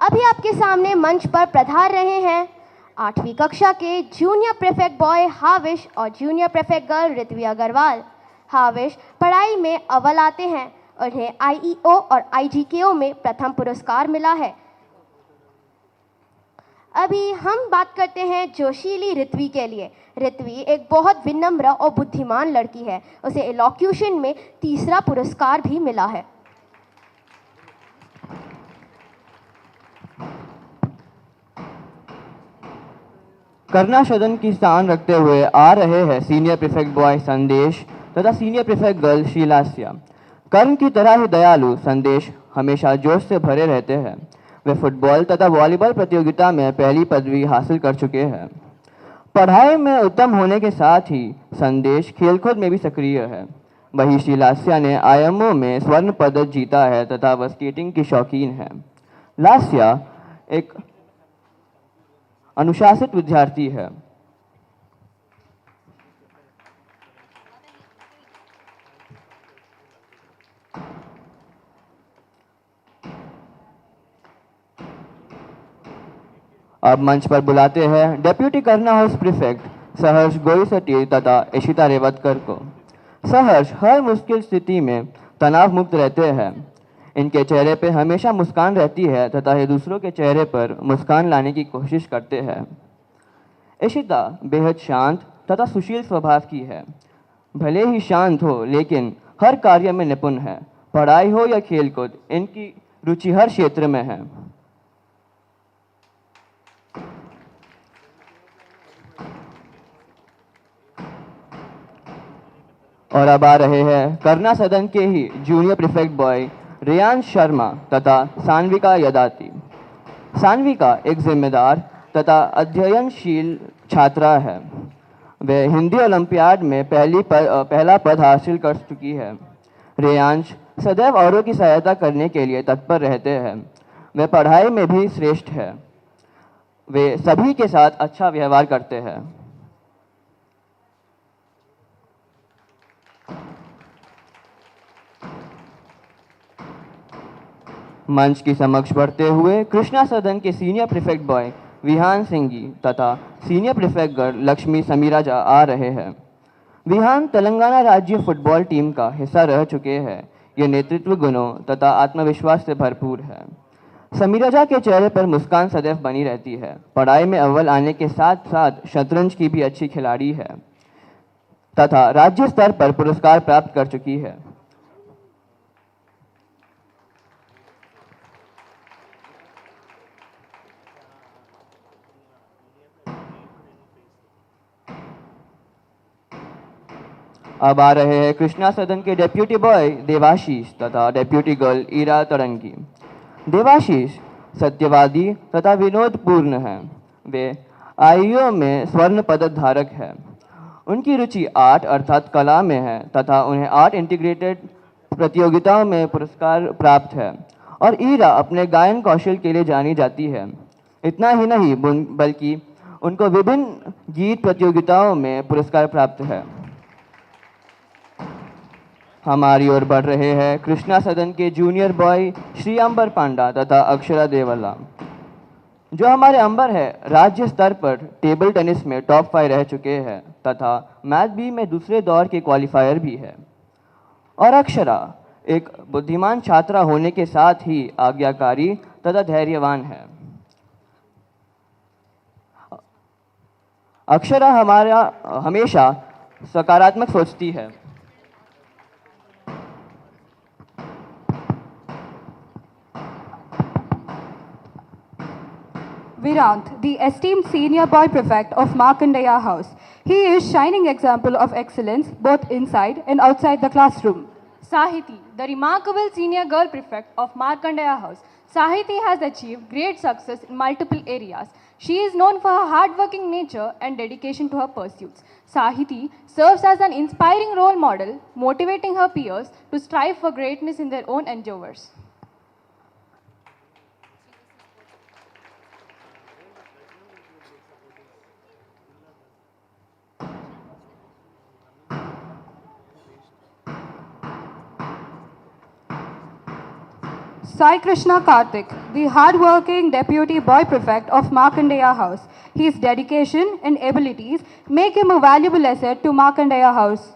अभी आपके सामने मंच पर पधार रहे हैं 8वीं कक्षा के जूनियर प्रीफेक्ट बॉय हाविश और junior prefect girl Ritvi Agarwal. हाविश पढ़ाई में अव्वल आते हैं। उन्हें IEO और IGKO में प्रथम पुरस्कार मिला है। अभी हम बात करते हैं जोशीली ऋत्वी के लिए। ऋत्वी एक बहुत विनम्र और बुद्धिमान लड़की है। उसे एलोक्यूशन में तीसरा पुरस्कार भी मिला है। करना सदन की स्थान रखते हुए आ रहे हैं सीनियर प्रीफेक्ट बॉय संदेश तथा सीनियर प्रीफेक्ट गर्ल शीलास्या। कर्ण की तरह ही दयालु संदेश हमेशा जोश से भरे रहते हैं। वे फुटबॉल तथा वॉलीबॉल प्रतियोगिता में पहली पदवी हासिल कर चुके हैं। पढ़ाई में उत्तम होने के साथ ही संदेश खेलकूद में भी सक्रिय है। वही शीलास्या ने IMO में स्वर्ण पदक जीता है तथा वह स्केटिंग की शौकीन है। लास्या एक अनुशासित विद्यार्थी है। अब मंच पर बुलाते हैं डेप्यूटी करना हाउस प्रीफेक्ट सहर्ष गोईसटी तथा इशिता रेवतकर को। सहर्ष हर मुश्किल स्थिति में तनाव मुक्त रहते हैं। इनके चेहरे पे हमेशा मुस्कान रहती है तथा ये दूसरों के चेहरे पर मुस्कान लाने की कोशिश करते हैं। इशिता बेहद शांत तथा सुशील स्वभाव की है। भले ही शांत हो लेकिन हर कार्य में निपुण है। पढ़ाई हो या खेलकूद इनकी रुचि हर क्षेत्र में है। और अब आ रहे हैं करना सदन के ही junior prefect boy Riyan Sharma तथा सान्विका यदाति। सान्विका एक जिम्मेदार तथा अध्ययनशील छात्रा है। वे हिंदी ओलंपियाड में पहला पद हासिल कर चुकी है। रियांश सदैव औरों की सहायता करने के लिए तत्पर रहते हैं। वे पढ़ाई में भी श्रेष्ठ है। वे सभी के साथ अच्छा व्यवहार करते हैं। मंच की समक्ष बढ़ते हुए कृष्णा सदन के senior prefect boy Vihaan Singhi तथा senior prefect girl Lakshmi Sameera आ रहे हैं। विहान तेलंगाना राज्य फुटबॉल टीम का हिस्सा रह चुके हैं। ये नेतृत्व गुणों तथा आत्मविश्वास से भरपूर है। समीरजा के चेहरे पर मुस्कान सदैव बनी रहती है। पढ़ाई में अव्वल आने के साथ साथ शतरंज की भी अच्छी खिलाड़ी है तथा राज्य स्तर पर पुरस्कार प्राप्त कर चुकी है। अब आ रहे हैं कृष्णा सदन के डेप्यूटी बॉय देवाशीष तथा डेप्यूटी गर्ल ईरा तरंगी। देवाशीष सत्यवादी तथा विनोदपूर्ण हैं। वे आईओ में स्वर्ण पदक धारक हैं। उनकी रुचि आर्ट अर्थात कला में है तथा उन्हें आर्ट इंटीग्रेटेड प्रतियोगिताओं में पुरस्कार प्राप्त है और ईरा अपने गायन कौशल के लिए जानी जाती है। इतना ही नहीं बल्कि उनको विभिन्न गीत प्रतियोगिताओं में पुरस्कार प्राप्त है। हमारी ओर बढ़ रहे हैं कृष्णा सदन के जूनियर बॉय श्री अंबर पांडा तथा अक्षरा देवला। जो हमारे अंबर है राज्य स्तर पर टेबल टेनिस में टॉप 5 रह चुके हैं तथा मैथ बी में दूसरे दौर के क्वालिफायर भी है। और अक्षरा एक बुद्धिमान छात्रा होने के साथ ही आज्ञाकारी तथा धैर्यवान है। अक्षरा हमारा हमेशा सकारात्मक सोचती है। Virant, the esteemed senior boy prefect of Markandeya House. He is shining example of excellence both inside and outside the classroom. Sahiti, the remarkable senior girl prefect of Markandeya House. Sahiti has achieved great success in multiple areas. She is known for her hard-working nature and dedication to her pursuits. Sahiti serves as an inspiring role model, motivating her peers to strive for greatness in their own endeavors. Sai Krishna Karthik, the hard-working deputy boy prefect of Markandeya House. His dedication and abilities make him a valuable asset to Markandeya House.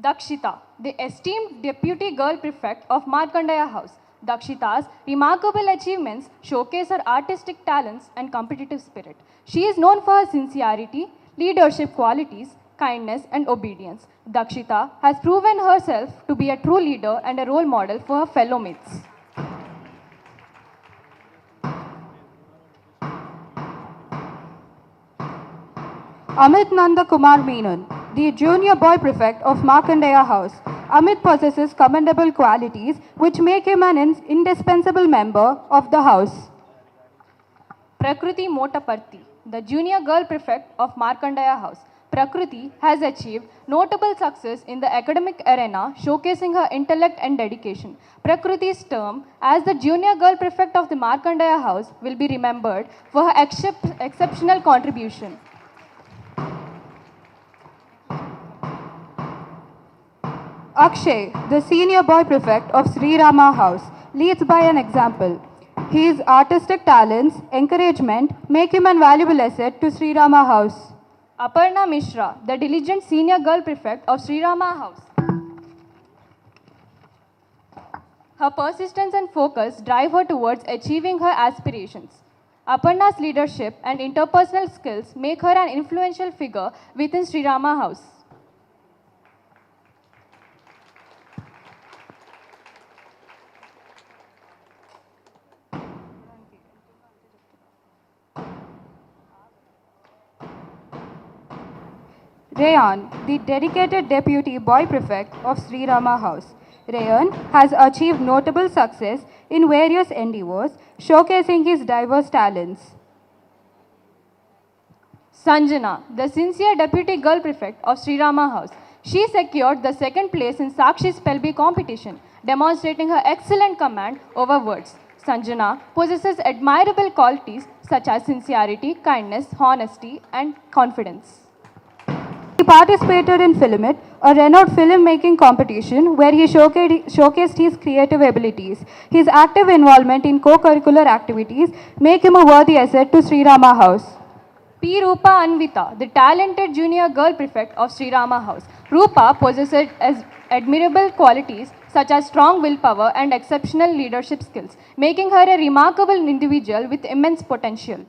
Dakshita, the esteemed deputy girl prefect of Markandeya House. Dakshita's remarkable achievements showcase her artistic talents and competitive spirit. She is known for her sincerity, leadership qualities, kindness and obedience. Dakshita has proven herself to be a true leader and a role model for her fellow mates. Amit Nanda Kumar Menon, the junior boy prefect of Markandeya House. Amit possesses commendable qualities which make him an indispensable member of the house. Prakriti Motaparthi, the junior girl prefect of Markandeya House. Prakriti has achieved notable success in the academic arena, showcasing her intellect and dedication. Prakriti's term as the junior girl prefect of the Markandeya House will be remembered for her exceptional contribution. Akshay, the senior boy prefect of Sri Rama House, leads by an example. His artistic talents, encouragement make him a valuable asset to Sri Rama House. Aparna Mishra, the diligent senior girl prefect of Sri Rama House. Her persistence and focus drive her towards achieving her aspirations. Aparna's leadership and interpersonal skills make her an influential figure within Sri Rama House. Rayan, the dedicated deputy boy prefect of Sri Rama House. Rayan has achieved notable success in various endeavors, showcasing his diverse talents. Sanjana, the sincere deputy girl prefect of Sri Rama House. She secured the second place in Sakshi Spell Bee competition, demonstrating her excellent command over words. Sanjana possesses admirable qualities such as sincerity, kindness, honesty, and confidence. He participated in Filmit, a renowned filmmaking competition where he showcased his creative abilities. His active involvement in co-curricular activities make him a worthy asset to Sri Rama House. P. Rupa Anvita, the talented junior girl prefect of Sri Rama House. Rupa admirable qualities such as strong willpower and exceptional leadership skills, making her a remarkable individual with immense potential.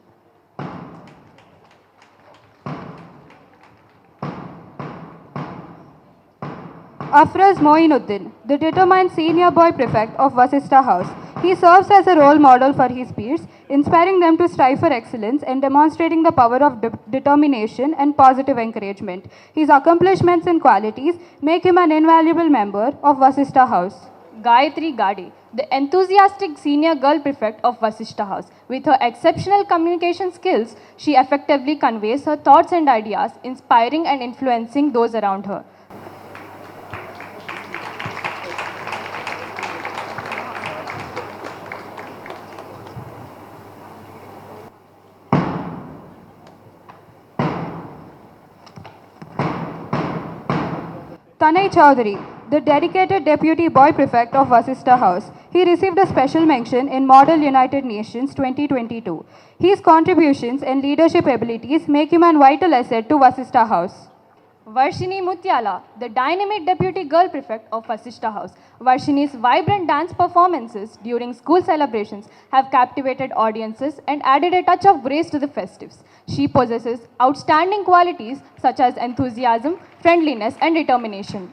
Afraz Moinuddin, the determined senior boy prefect of Vasistha House. He serves as a role model for his peers, inspiring them to strive for excellence and demonstrating the power of determination and positive encouragement. His accomplishments and qualities make him an invaluable member of Vasistha House. Gayatri Gade, the enthusiastic senior girl prefect of Vasistha House. With her exceptional communication skills, she effectively conveys her thoughts and ideas, inspiring and influencing those around her. Tanay Chowdhury, the dedicated deputy boy prefect of Vasistha House. He received a special mention in Model United Nations 2022. His contributions and leadership abilities make him a vital asset to Vasistha House. Varshini Mutyala, the dynamic deputy girl prefect of Vasistha House. Varshini's vibrant dance performances during school celebrations have captivated audiences and added a touch of grace to the festives. She possesses outstanding qualities such as enthusiasm, friendliness, and determination.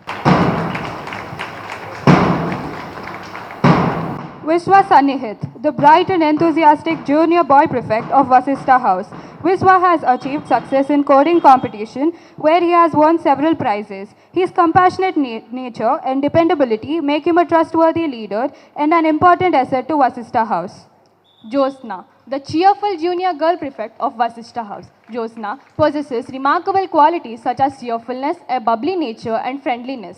Vishwa Sannihit, the bright and enthusiastic junior boy prefect of Vasistha House. Vishwa has achieved success in coding competition where he has won several prizes. His compassionate nature and dependability make him a trustworthy leader and an important asset to Vasistha House. Josna, the cheerful junior girl prefect of Vasistha House. Josna possesses remarkable qualities such as cheerfulness, a bubbly nature, and friendliness.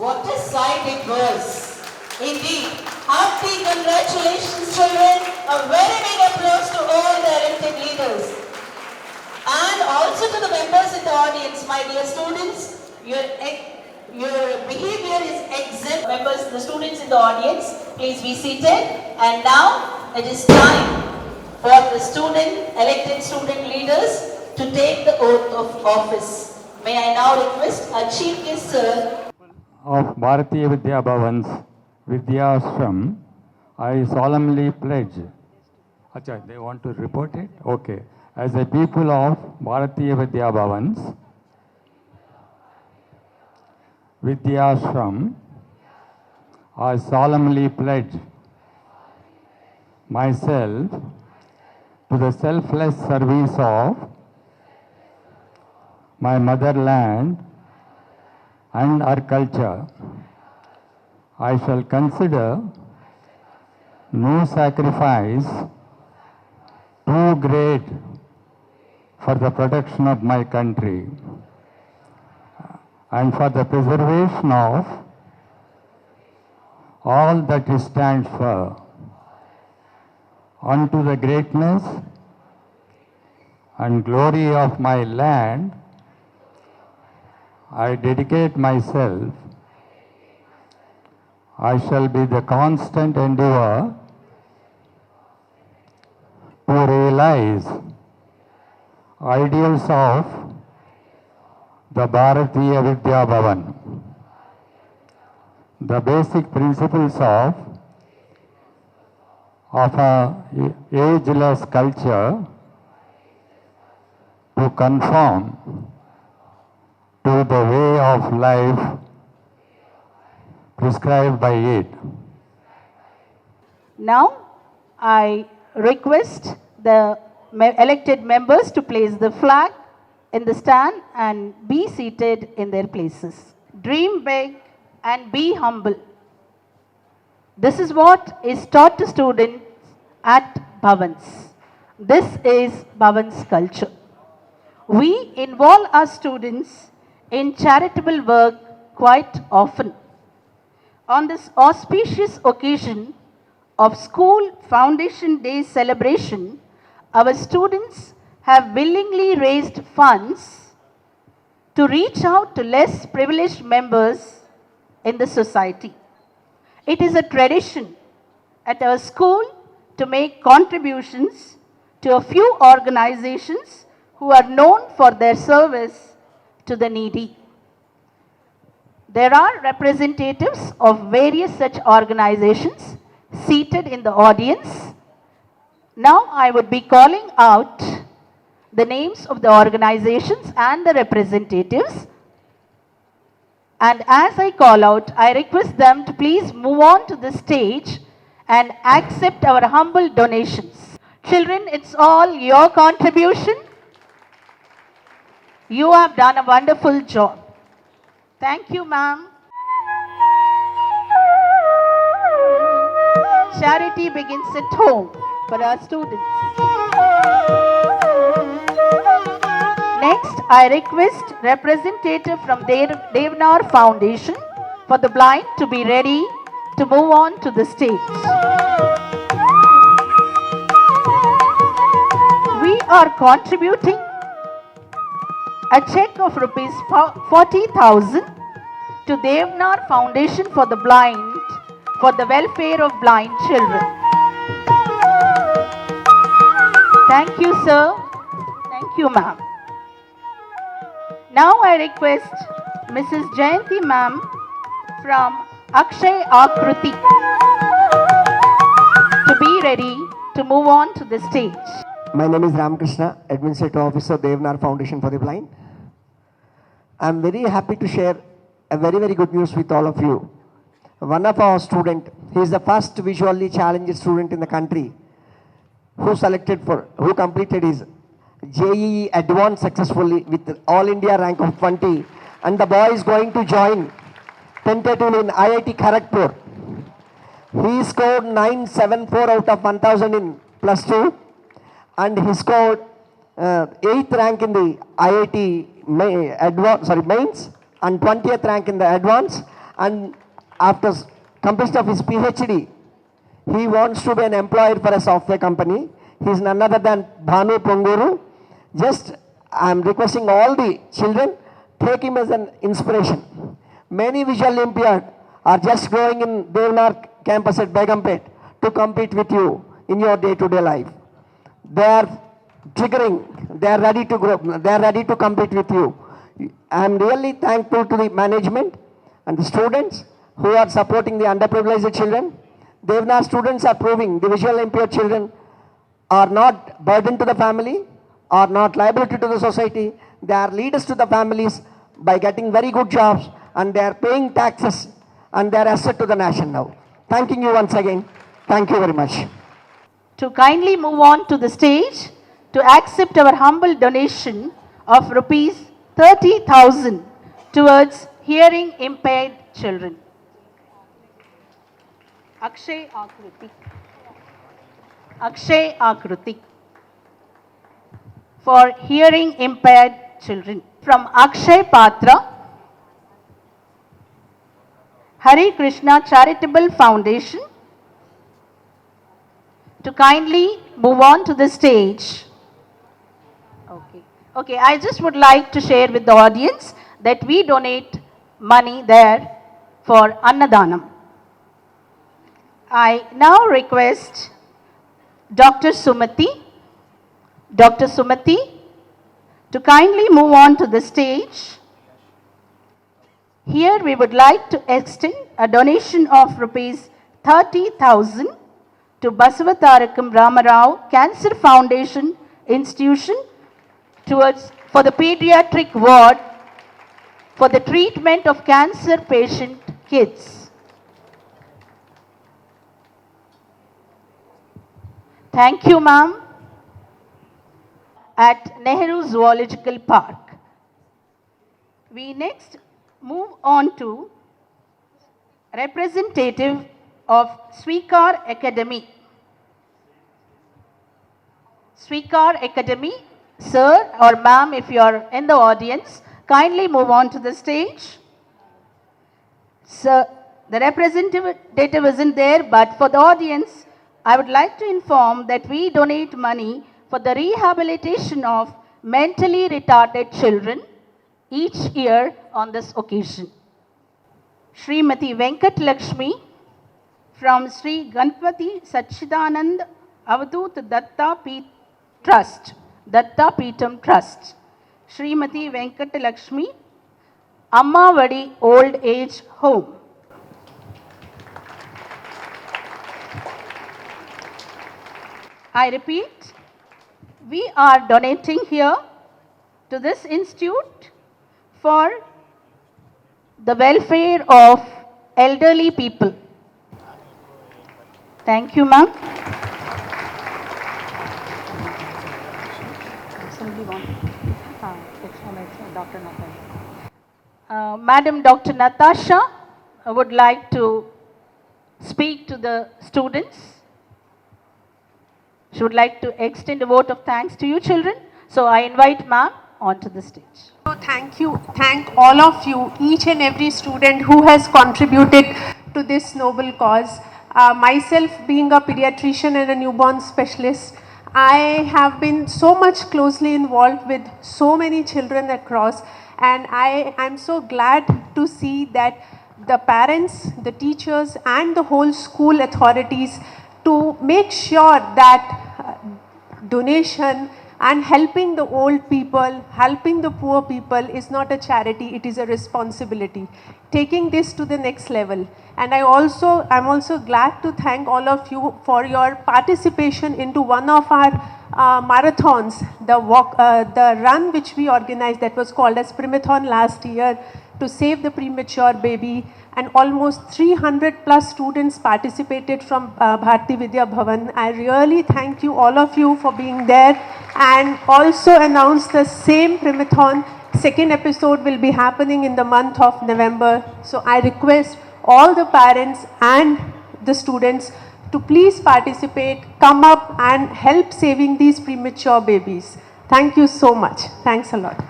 What a sight it was. Indeed, hearty congratulations, children. A very big applause to all the elected leaders. And also to the members in the audience, my dear students. Your behavior is exempt. Members, the students in the audience, please be seated. And now it is time for the elected student leaders to take the oath of office. May I now request our Chief Guest, Sir, of Bharatiya Vidya Bhavan's Vidya Ashram, I solemnly pledge. Acha, they want to report it? Okay. As a people of Bharatiya Vidya Bhavan's Vidya Ashram, I solemnly pledge myself to the selfless service of my motherland and our culture. I shall consider no sacrifice too great for the protection of my country and for the preservation of all that it stands for. Unto the greatness and glory of my land, I dedicate myself. I shall be the constant endeavor to realize ideals of the Bharatiya Vidya Bhavan, the basic principles of a ageless culture, to conform to the way of life prescribed by it. Now, I request the elected members to place the flag in the stand and be seated in their places. Dream big and be humble. This is what is taught to students at Bhavans. This is Bhavans culture. We involve our students in charitable work quite often. On this auspicious occasion of School Foundation Day celebration, our students have willingly raised funds to reach out to less privileged members in the society. It is a tradition at our school to make contributions to a few organizations who are known for their service to the needy. There are representatives of various such organizations seated in the audience. Now I would be calling out the names of the organizations and the representatives. And as I call out, I request them to please move on to the stage and accept our humble donations. Children, it's all your contribution. You have done a wonderful job. Thank you, ma'am. Charity begins at home for our students. Next, I request representative from Devnar Foundation for the Blind to be ready to move on to the stage. We are contributing a check of rupees 40,000 to Devnar Foundation for the Blind for the welfare of blind children. Thank you, sir. Thank you, ma'am. Now I request Mrs. Jayanti ma'am from Akshay Akruti to be ready to move on to the stage. My name is Ramakrishna, Administrative Officer, Devnar Foundation for the Blind. I am very happy to share a very good news with all of you. One of our student, he is the first visually challenged student in the country who completed his JEE Advanced successfully with All India rank of 20, and the boy is going to join tentatively in IIT Kharagpur. He scored 974 out of 1000 in plus 2, and he scored 8th rank in the IIT mains and 20th rank in the advance. And after completion of his PhD, he wants to be an employer for a software company. He is none other than Bhanu Ponguru. Just I am requesting all the children, take him as an inspiration. Many visually impaired are just growing in Devnar campus at Begumpet to compete with you in your day-to-day life. They are triggering, they are ready to grow, they are ready to compete with you. I am really thankful to the management and the students who are supporting the underprivileged children. Devnar students are proving the visually impaired children are not burden to the family, are not liability to the society. They are leaders to the families by getting very good jobs, and they are paying taxes, and they are asset to the nation now. Thanking you once again. Thank you very much. To kindly move on to the stage to accept our humble donation of rupees 30,000 towards hearing impaired children. Akshay Akruti. Akshay Akruti for hearing impaired children. From Akshay Patra, Hare Krishna Charitable Foundation to kindly move on to the stage. Okay, I just would like to share with the audience that we donate money there for Annadanam. I now request Dr. Sumati to kindly move on to the stage. Here we would like to extend a donation of rupees 30,000 to Basavatarakam Ramarao Cancer Foundation Institution for the pediatric ward for the treatment of cancer patient kids. Thank you, ma'am. At Nehru Zoological Park. We next move on to representative of Swikar Academy. Swikar Academy, sir or ma'am, if you are in the audience, kindly move on to the stage. Sir, the representative isn't there, but for the audience, I would like to inform that we donate money for the rehabilitation of mentally retarded children each year on this occasion. Srimati Venkat Lakshmi from Sri Ganpati Sachidanand Avadut Datta Trust, Datta Peetam Trust. Srimati Venkat Lakshmi, Ammavadi Old Age Home. I repeat, we are donating here to this institute for the welfare of elderly people. Thank you, ma'am. Madam Dr. Natasha would like to speak to the students. She would like to extend a vote of thanks to you children. So I invite ma'am onto the stage. So thank all of you, each and every student who has contributed to this noble cause. Myself being a pediatrician and a newborn specialist, I have been so much closely involved with so many children across, and I am so glad to see that the parents, the teachers and the whole school authorities to make sure that donation and helping the old people, helping the poor people is not a charity, it is a responsibility. Taking this to the next level. And I'm also glad to thank all of you for your participation into one of our marathons, the run which we organized that was called as Primathon last year to save the premature baby. And almost 300 plus students participated from Bharati Vidya Bhavan. I really thank you, all of you, for being there, and also announce the same Primathon. Second episode will be happening in the month of November. So I request all the parents and the students to please participate, come up and help saving these premature babies. Thank you so much. Thanks a lot.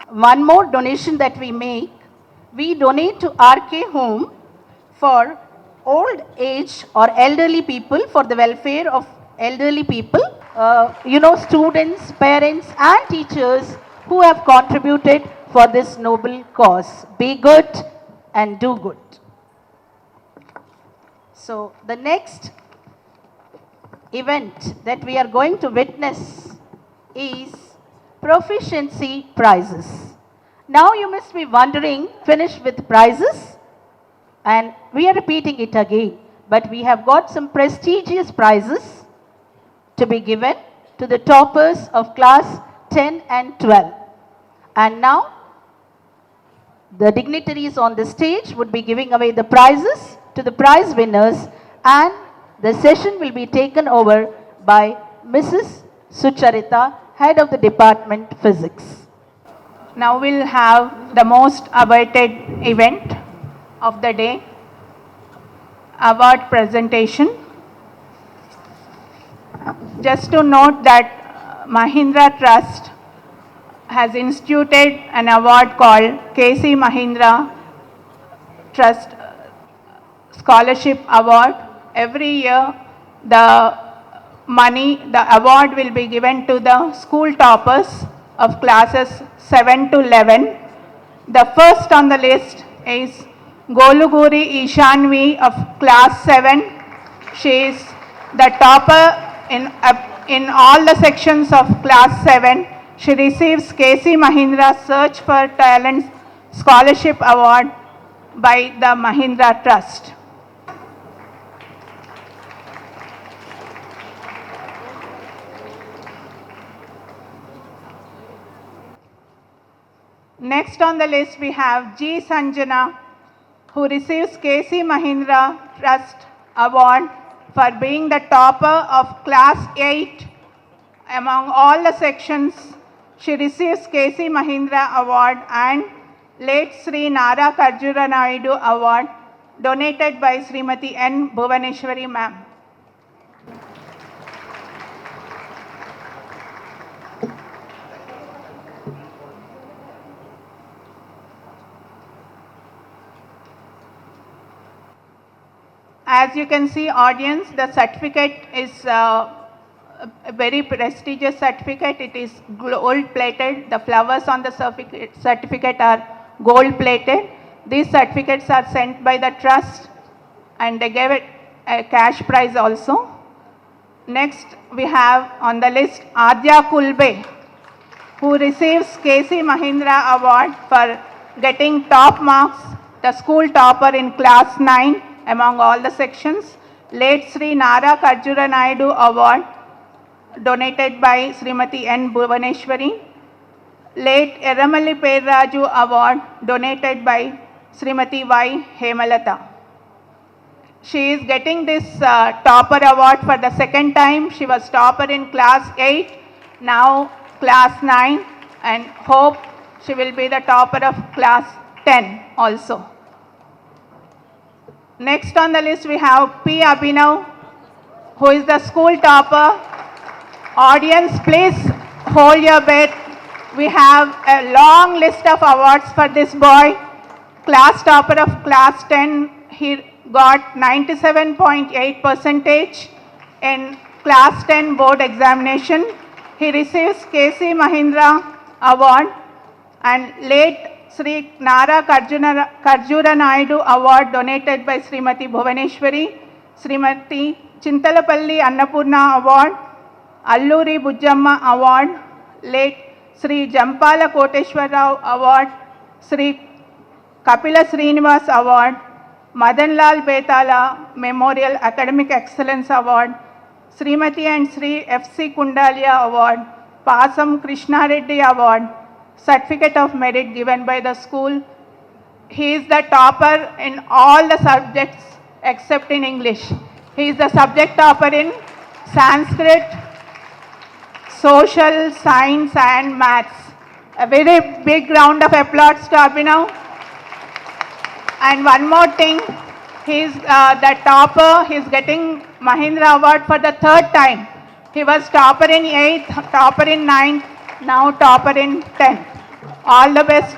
One more donation that we make. We donate to RK Home for old age or elderly people, for the welfare of elderly people. Students, parents and teachers who have contributed for this noble cause. Be good and do good. So the next event that we are going to witness is proficiency prizes. Now you must be wondering, finished with prizes? And we are repeating it again. But we have got some prestigious prizes to be given to the toppers of class 10 and 12. And now the dignitaries on the stage would be giving away the prizes to the prize winners, and the session will be taken over by Mrs. Sucharita, Head of the Department Physics. Now we'll have the most awaited event of the day, award presentation. Just to note that Mahindra Trust has instituted an award called KC Mahindra Trust Scholarship Award. Every year the award will be given to the school toppers of classes 7 to 11. The first on the list is Goluguri Ishanvi of class 7. She is the topper in all the sections of class 7. She receives KC Mahindra Search for Talent Scholarship Award by the Mahindra Trust. Next on the list we have G. Sanjana, who receives KC Mahindra Trust Award for being the topper of class 8 among all the sections. She receives KC Mahindra Award and late Sri Nara Karjura Naidu Award donated by Srimati N. Bhuvaneshwari ma'am. As you can see, audience, the certificate is a very prestigious certificate. It is gold plated. The flowers on the certificate are gold plated. These certificates are sent by the trust and they gave it a cash prize also. Next, we have on the list Adya Kulbe, who receives KC Mahindra Award for getting top marks, the school topper in class 9 among all the sections. Late Sri Nara Karjura Naidu Award donated by Srimati N. Bhuvaneshwari. Late Eramalli Perraju Award donated by Srimati Y. Hemalata. She is getting this topper award for the second time. She was topper in class 8, now class 9, and hope she will be the topper of class 10 also. Next on the list we have P. Abhinav, who is the school topper. Audience, please hold your breath. We have a long list of awards for this boy. Class topper of class 10, he got 97.8% in class 10 board examination. He receives KC Mahindra Award and late Sri Nara Karjura Naidu Award donated by Srimati Bhuvaneshwari, Srimati Chintalapalli Annapurna Award, Alluri Bujjamma Award, late Sri Jampala Koteshwar Rao Award, Sri Kapila Srinivas Award, Madan Lal Betala Memorial Academic Excellence Award, Srimati and Sri F.C. Kundalia Award, Pasam Krishna Reddy Award, Certificate of Merit given by the school. He is the topper in all the subjects except in English. He is the subject topper in Sanskrit, Social, Science and Maths. A very big round of applause to Abhinav. And one more thing, he is the topper. He is getting Mahindra Award for the third time. He was topper in 8th, topper in 9th, now topper in 10th. All the best.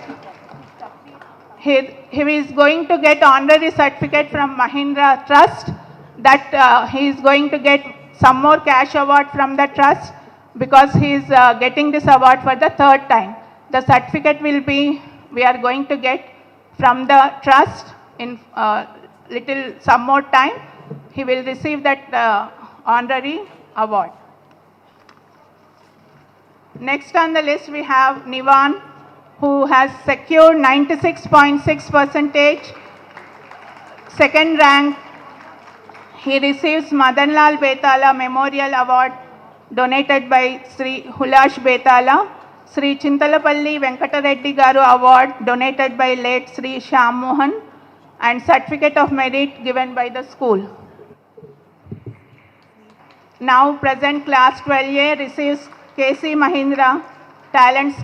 He is going to get honorary certificate from Mahindra Trust, that he is going to get some more cash award from the trust because he is getting this award for the third time. The certificate will be, we are going to get from the trust in some more time. He will receive that honorary award. Next on the list we have Nivan, who has secured 96.6%, second rank. He receives Madan Lal Betala Memorial Award donated by Sri Hulash Betala, Sri Chintalapalli Venkata Reddy Garu Award donated by late Sri Shyam Mohan, and Certificate of Merit given by the school. Now present class 12A receives KC Mahindra Talent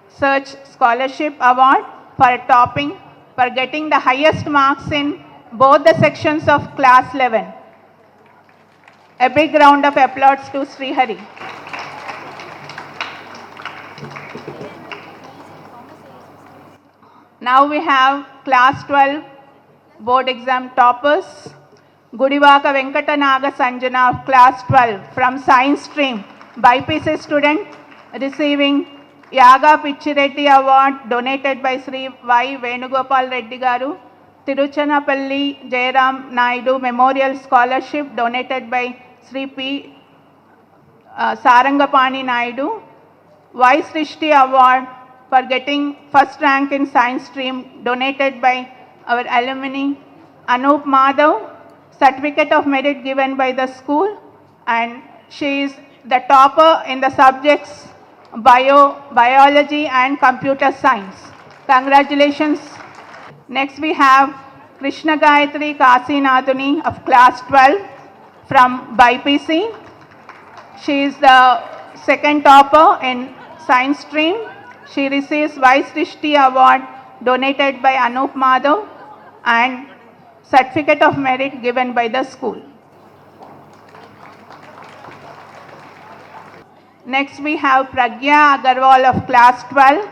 Search Scholarship Award for topping, for getting the highest marks in both the sections of class 11. A big round of applause to Sri Hari. Now we have class 12 board exam toppers. Gudivaka Venkata Naga Sanjana of class 12 from science stream, BPC student, receiving Yaga Pichireddy Award donated by Sri Y. Venugopal Reddy Garu, Tiruchanapalli Jairam Naidu Memorial Scholarship donated by Sri P. Sarangapani Naidu, Y. Srishti Award for getting first rank in science stream donated by our alumni, Anup Madhav, Certificate of Merit given by the school, and she is the topper in the subjects biology and computer science. Congratulations. Next we have Krishna Gayatri Kasi Naduni of class 12 from BPC. She is the second topper in science stream. She receives Vice Rishti Award donated by Anup Madhav and Certificate of Merit given by the school. Next we have Pragya Agarwal of class 12.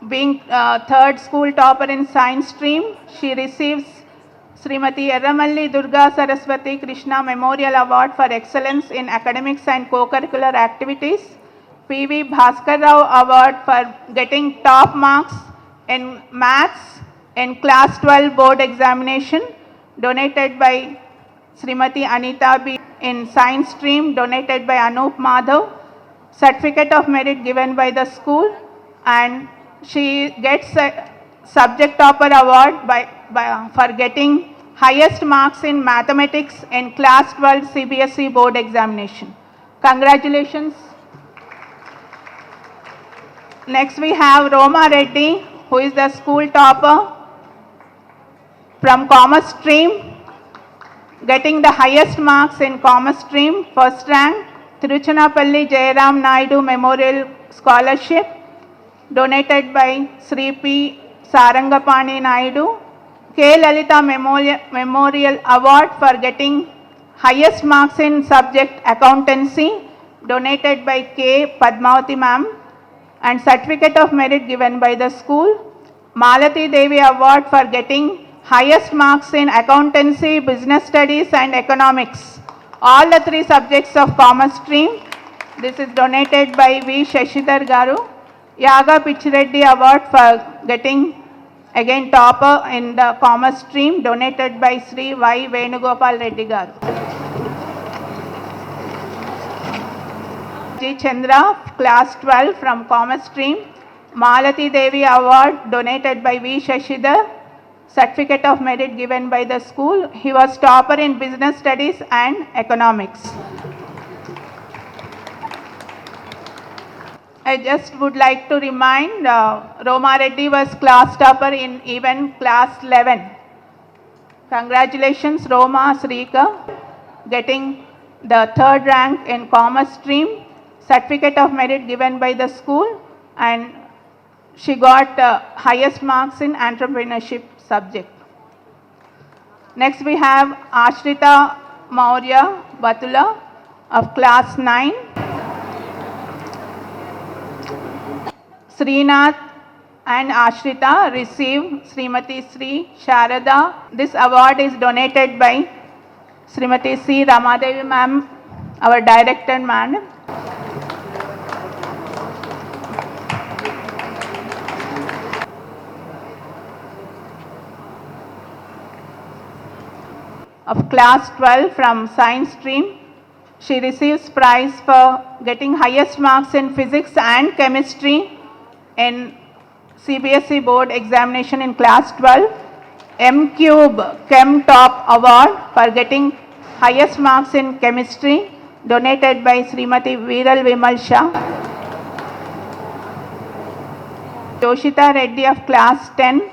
Being third school topper in science stream, she receives Srimati Erramalli Durga Saraswati Krishna Memorial Award for Excellence in Academics and Co-Curricular Activities. PV Bhaskar Rao Award for getting top marks in maths in class 12 board examination donated by Srimati Anita B. In science stream donated by Anup Madhav. Certificate of Merit given by the school, and she gets a subject topper award for getting highest marks in mathematics in class 12 CBSE board examination. Congratulations. Next we have Roma Reddy, who is the school topper from commerce stream, getting the highest marks in commerce stream, first rank, Tiruchinapalli Jayaram Naidu Memorial Scholarship, donated by Sri P. Sarangapani Naidu. K. Lalita Memorial Award for getting highest marks in subject accountancy, donated by K. Padmavati Ma'am, and Certificate of Merit given by the school. Malati Devi Award for getting highest marks in accountancy, business studies and economics, all the three subjects of commerce stream. This is donated by V. Shashidhar Garu. Yaga Pichireddy Award for getting again topper in the commerce stream, donated by Sri Y. Venugopal Reddy Garu. G. Chandra, class 12 from commerce stream. Malati Devi Award donated by V. Shashidhar. Certificate of Merit given by the school. He was topper in business studies and economics. I just would like to remind Roma Reddy was class topper in even class 11. Congratulations Roma Srika, getting the third rank in commerce stream. Certificate of Merit given by the school, and she got highest marks in entrepreneurship subject. Next we have Ashrita Maurya Batula of class 9. Srinath and Ashrita receive Srimati Sri Sharada. This award is donated by Srimati C. Ramadevi Ma'am, our director madam. Of class 12 from science stream. She receives prize for getting highest marks in physics and chemistry in CBSE board examination in class 12. M Cube Chem Top Award for getting highest marks in chemistry, donated by Srimati Viral Vimal Shah. Joshita Reddy of class 10,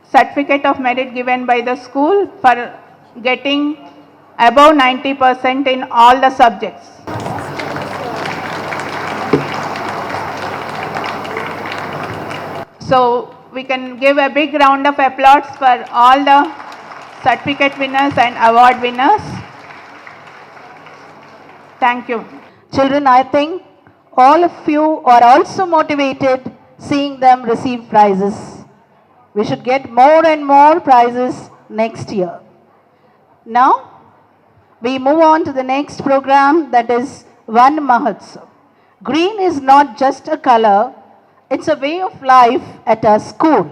Certificate of Merit given by the school for getting above 90% in all the subjects. So we can give a big round of applause for all the certificate winners and award winners. Thank you. Children, I think all of you are also motivated seeing them receive prizes. We should get more and more prizes next year. Now, we move on to the next program, that is Van Mahotsav. Green is not just a color, it's a way of life at our school.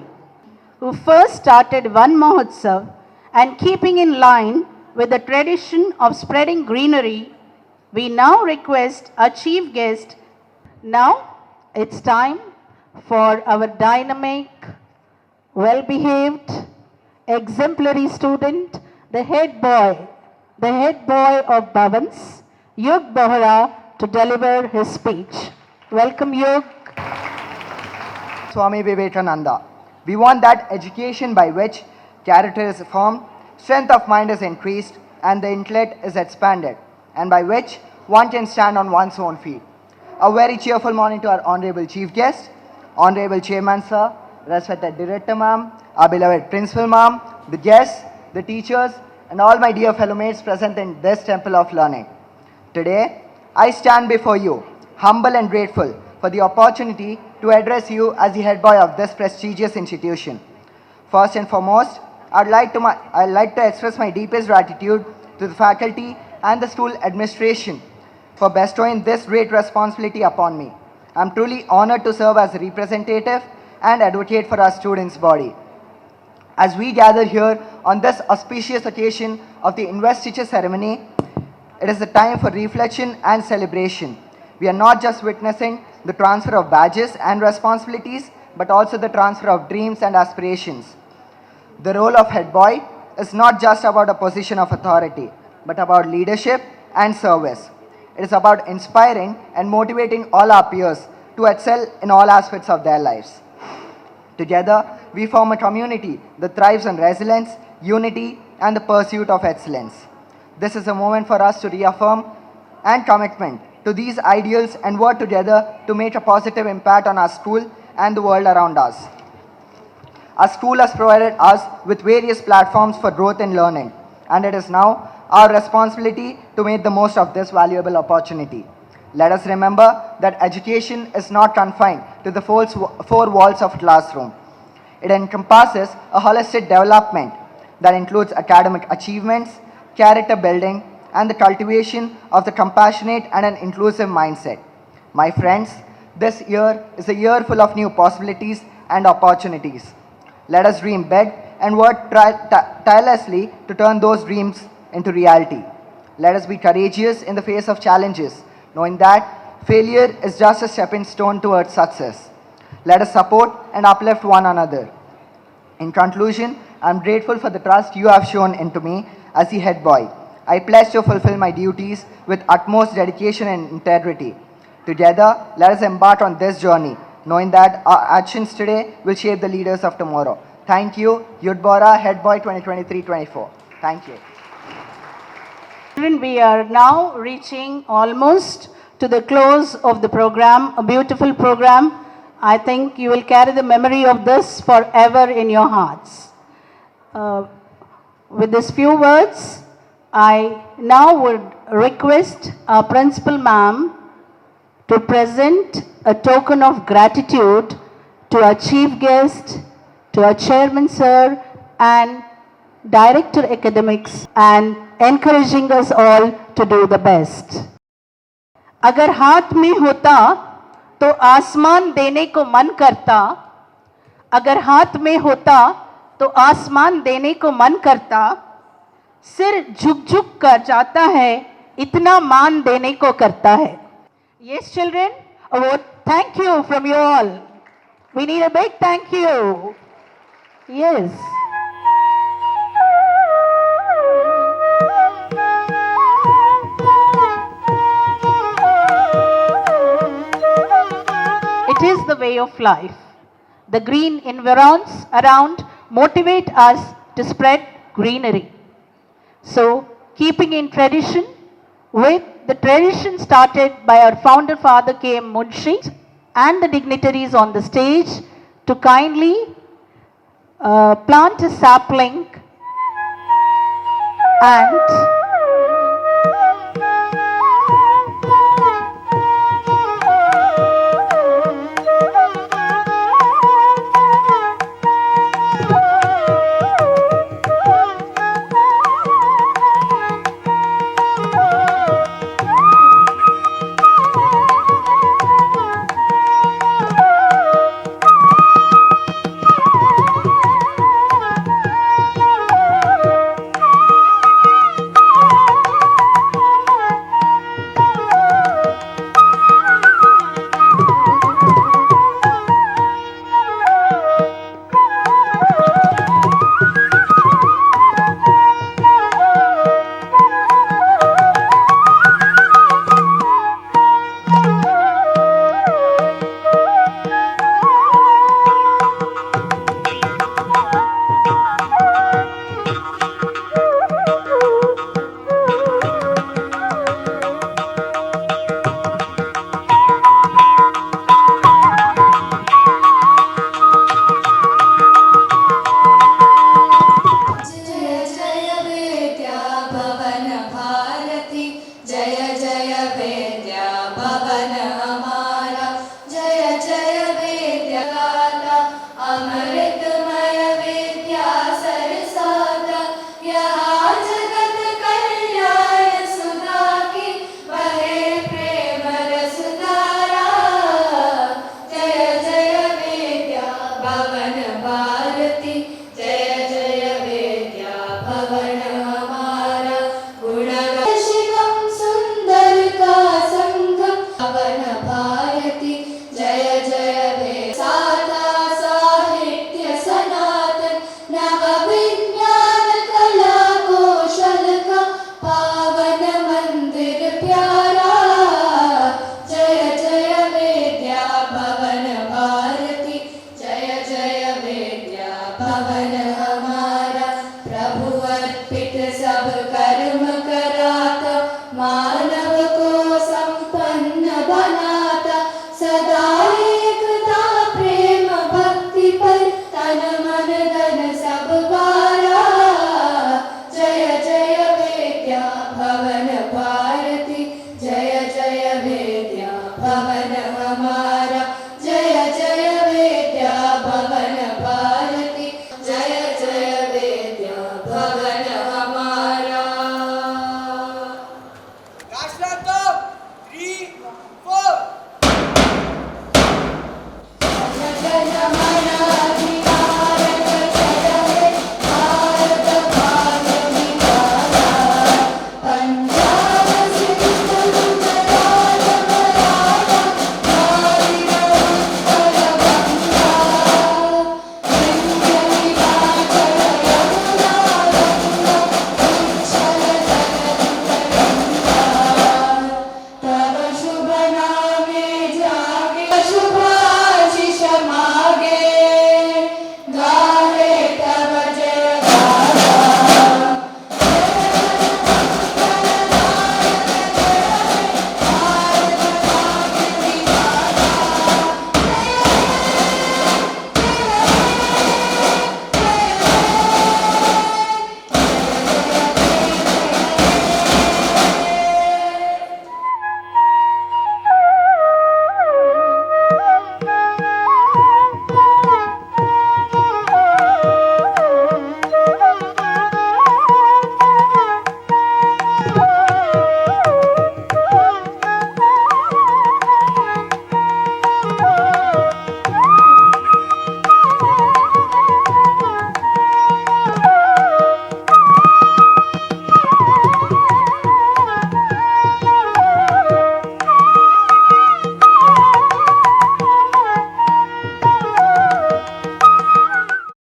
Who first started Van Mahotsav, and keeping in line with the tradition of spreading greenery, we now request our chief guest. Now, it's time for our dynamic, well-behaved, exemplary student, the head boy of Bhavans, Yug Bohra, to deliver his speech. Welcome, Yug. Swami Vivekananda. We want that education by which character is formed, strength of mind is increased and the intellect is expanded, and by which one can stand on one's own feet. A very cheerful morning to our Honorable Chief Guest, Honorable Chairman Sir, respected Director Ma'am, our beloved Principal Ma'am, the guests, the teachers, and all my dear fellow mates present in this temple of learning. Today, I stand before you, humble and grateful for the opportunity to address you as the head boy of this prestigious institution. First and foremost, I'd like to express my deepest gratitude to the faculty and the school administration for bestowing this great responsibility upon me. I'm truly honored to serve as a representative and advocate for our students' body. As we gather here on this auspicious occasion of the investiture ceremony, it is a time for reflection and celebration. We are not just witnessing the transfer of badges and responsibilities, but also the transfer of dreams and aspirations. The role of head boy is not just about a position of authority, but about leadership and service. It is about inspiring and motivating all our peers to excel in all aspects of their lives. Together, we form a community that thrives on resilience, unity, and the pursuit of excellence. This is a moment for us to reaffirm and commitment to these ideals and work together to make a positive impact on our school and the world around us. Our school has provided us with various platforms for growth and learning, and it is now our responsibility to make the most of this valuable opportunity. Let us remember that education is not confined to the four walls of classroom. It encompasses a holistic development that includes academic achievements, character building, and the cultivation of the compassionate and an inclusive mindset. My friends, this year is a year full of new possibilities and opportunities. Let us dream big and work tirelessly to turn those dreams into reality. Let us be courageous in the face of challenges, knowing that failure is just a stepping stone towards success. Let us support and uplift one another. In conclusion, I am grateful for the trust you have shown into me as the head boy. I pledge to fulfill my duties with utmost dedication and integrity. Together, let us embark on this journey, knowing that our actions today will shape the leaders of tomorrow. Thank you, Yud Bora, Head Boy 2023-24. Thank you. Children, we are now reaching almost to the close of the program, a beautiful program. I think you will carry the memory of this forever in your hearts. With these few words, I now would request our Principal Ma'am to present a token of gratitude to our Chief Guest, to our Chairman Sir and Director Academics, and encouraging us all to do the best. अगर हाथ में होता तो आसमान देने को मन करता, अगर हाथ में होता तो आसमान देने को मन करता, सिर झुक झुक कर जाता है, इतना मान देने को करता है. Yes, children, thank you from you all. We need a big thank you. Yes. It is the way of life. The green environs around motivate us to spread greenery. So, keeping in tradition with the tradition started by our founder father K.M. Munshi and the dignitaries on the stage to kindly plant a sapling and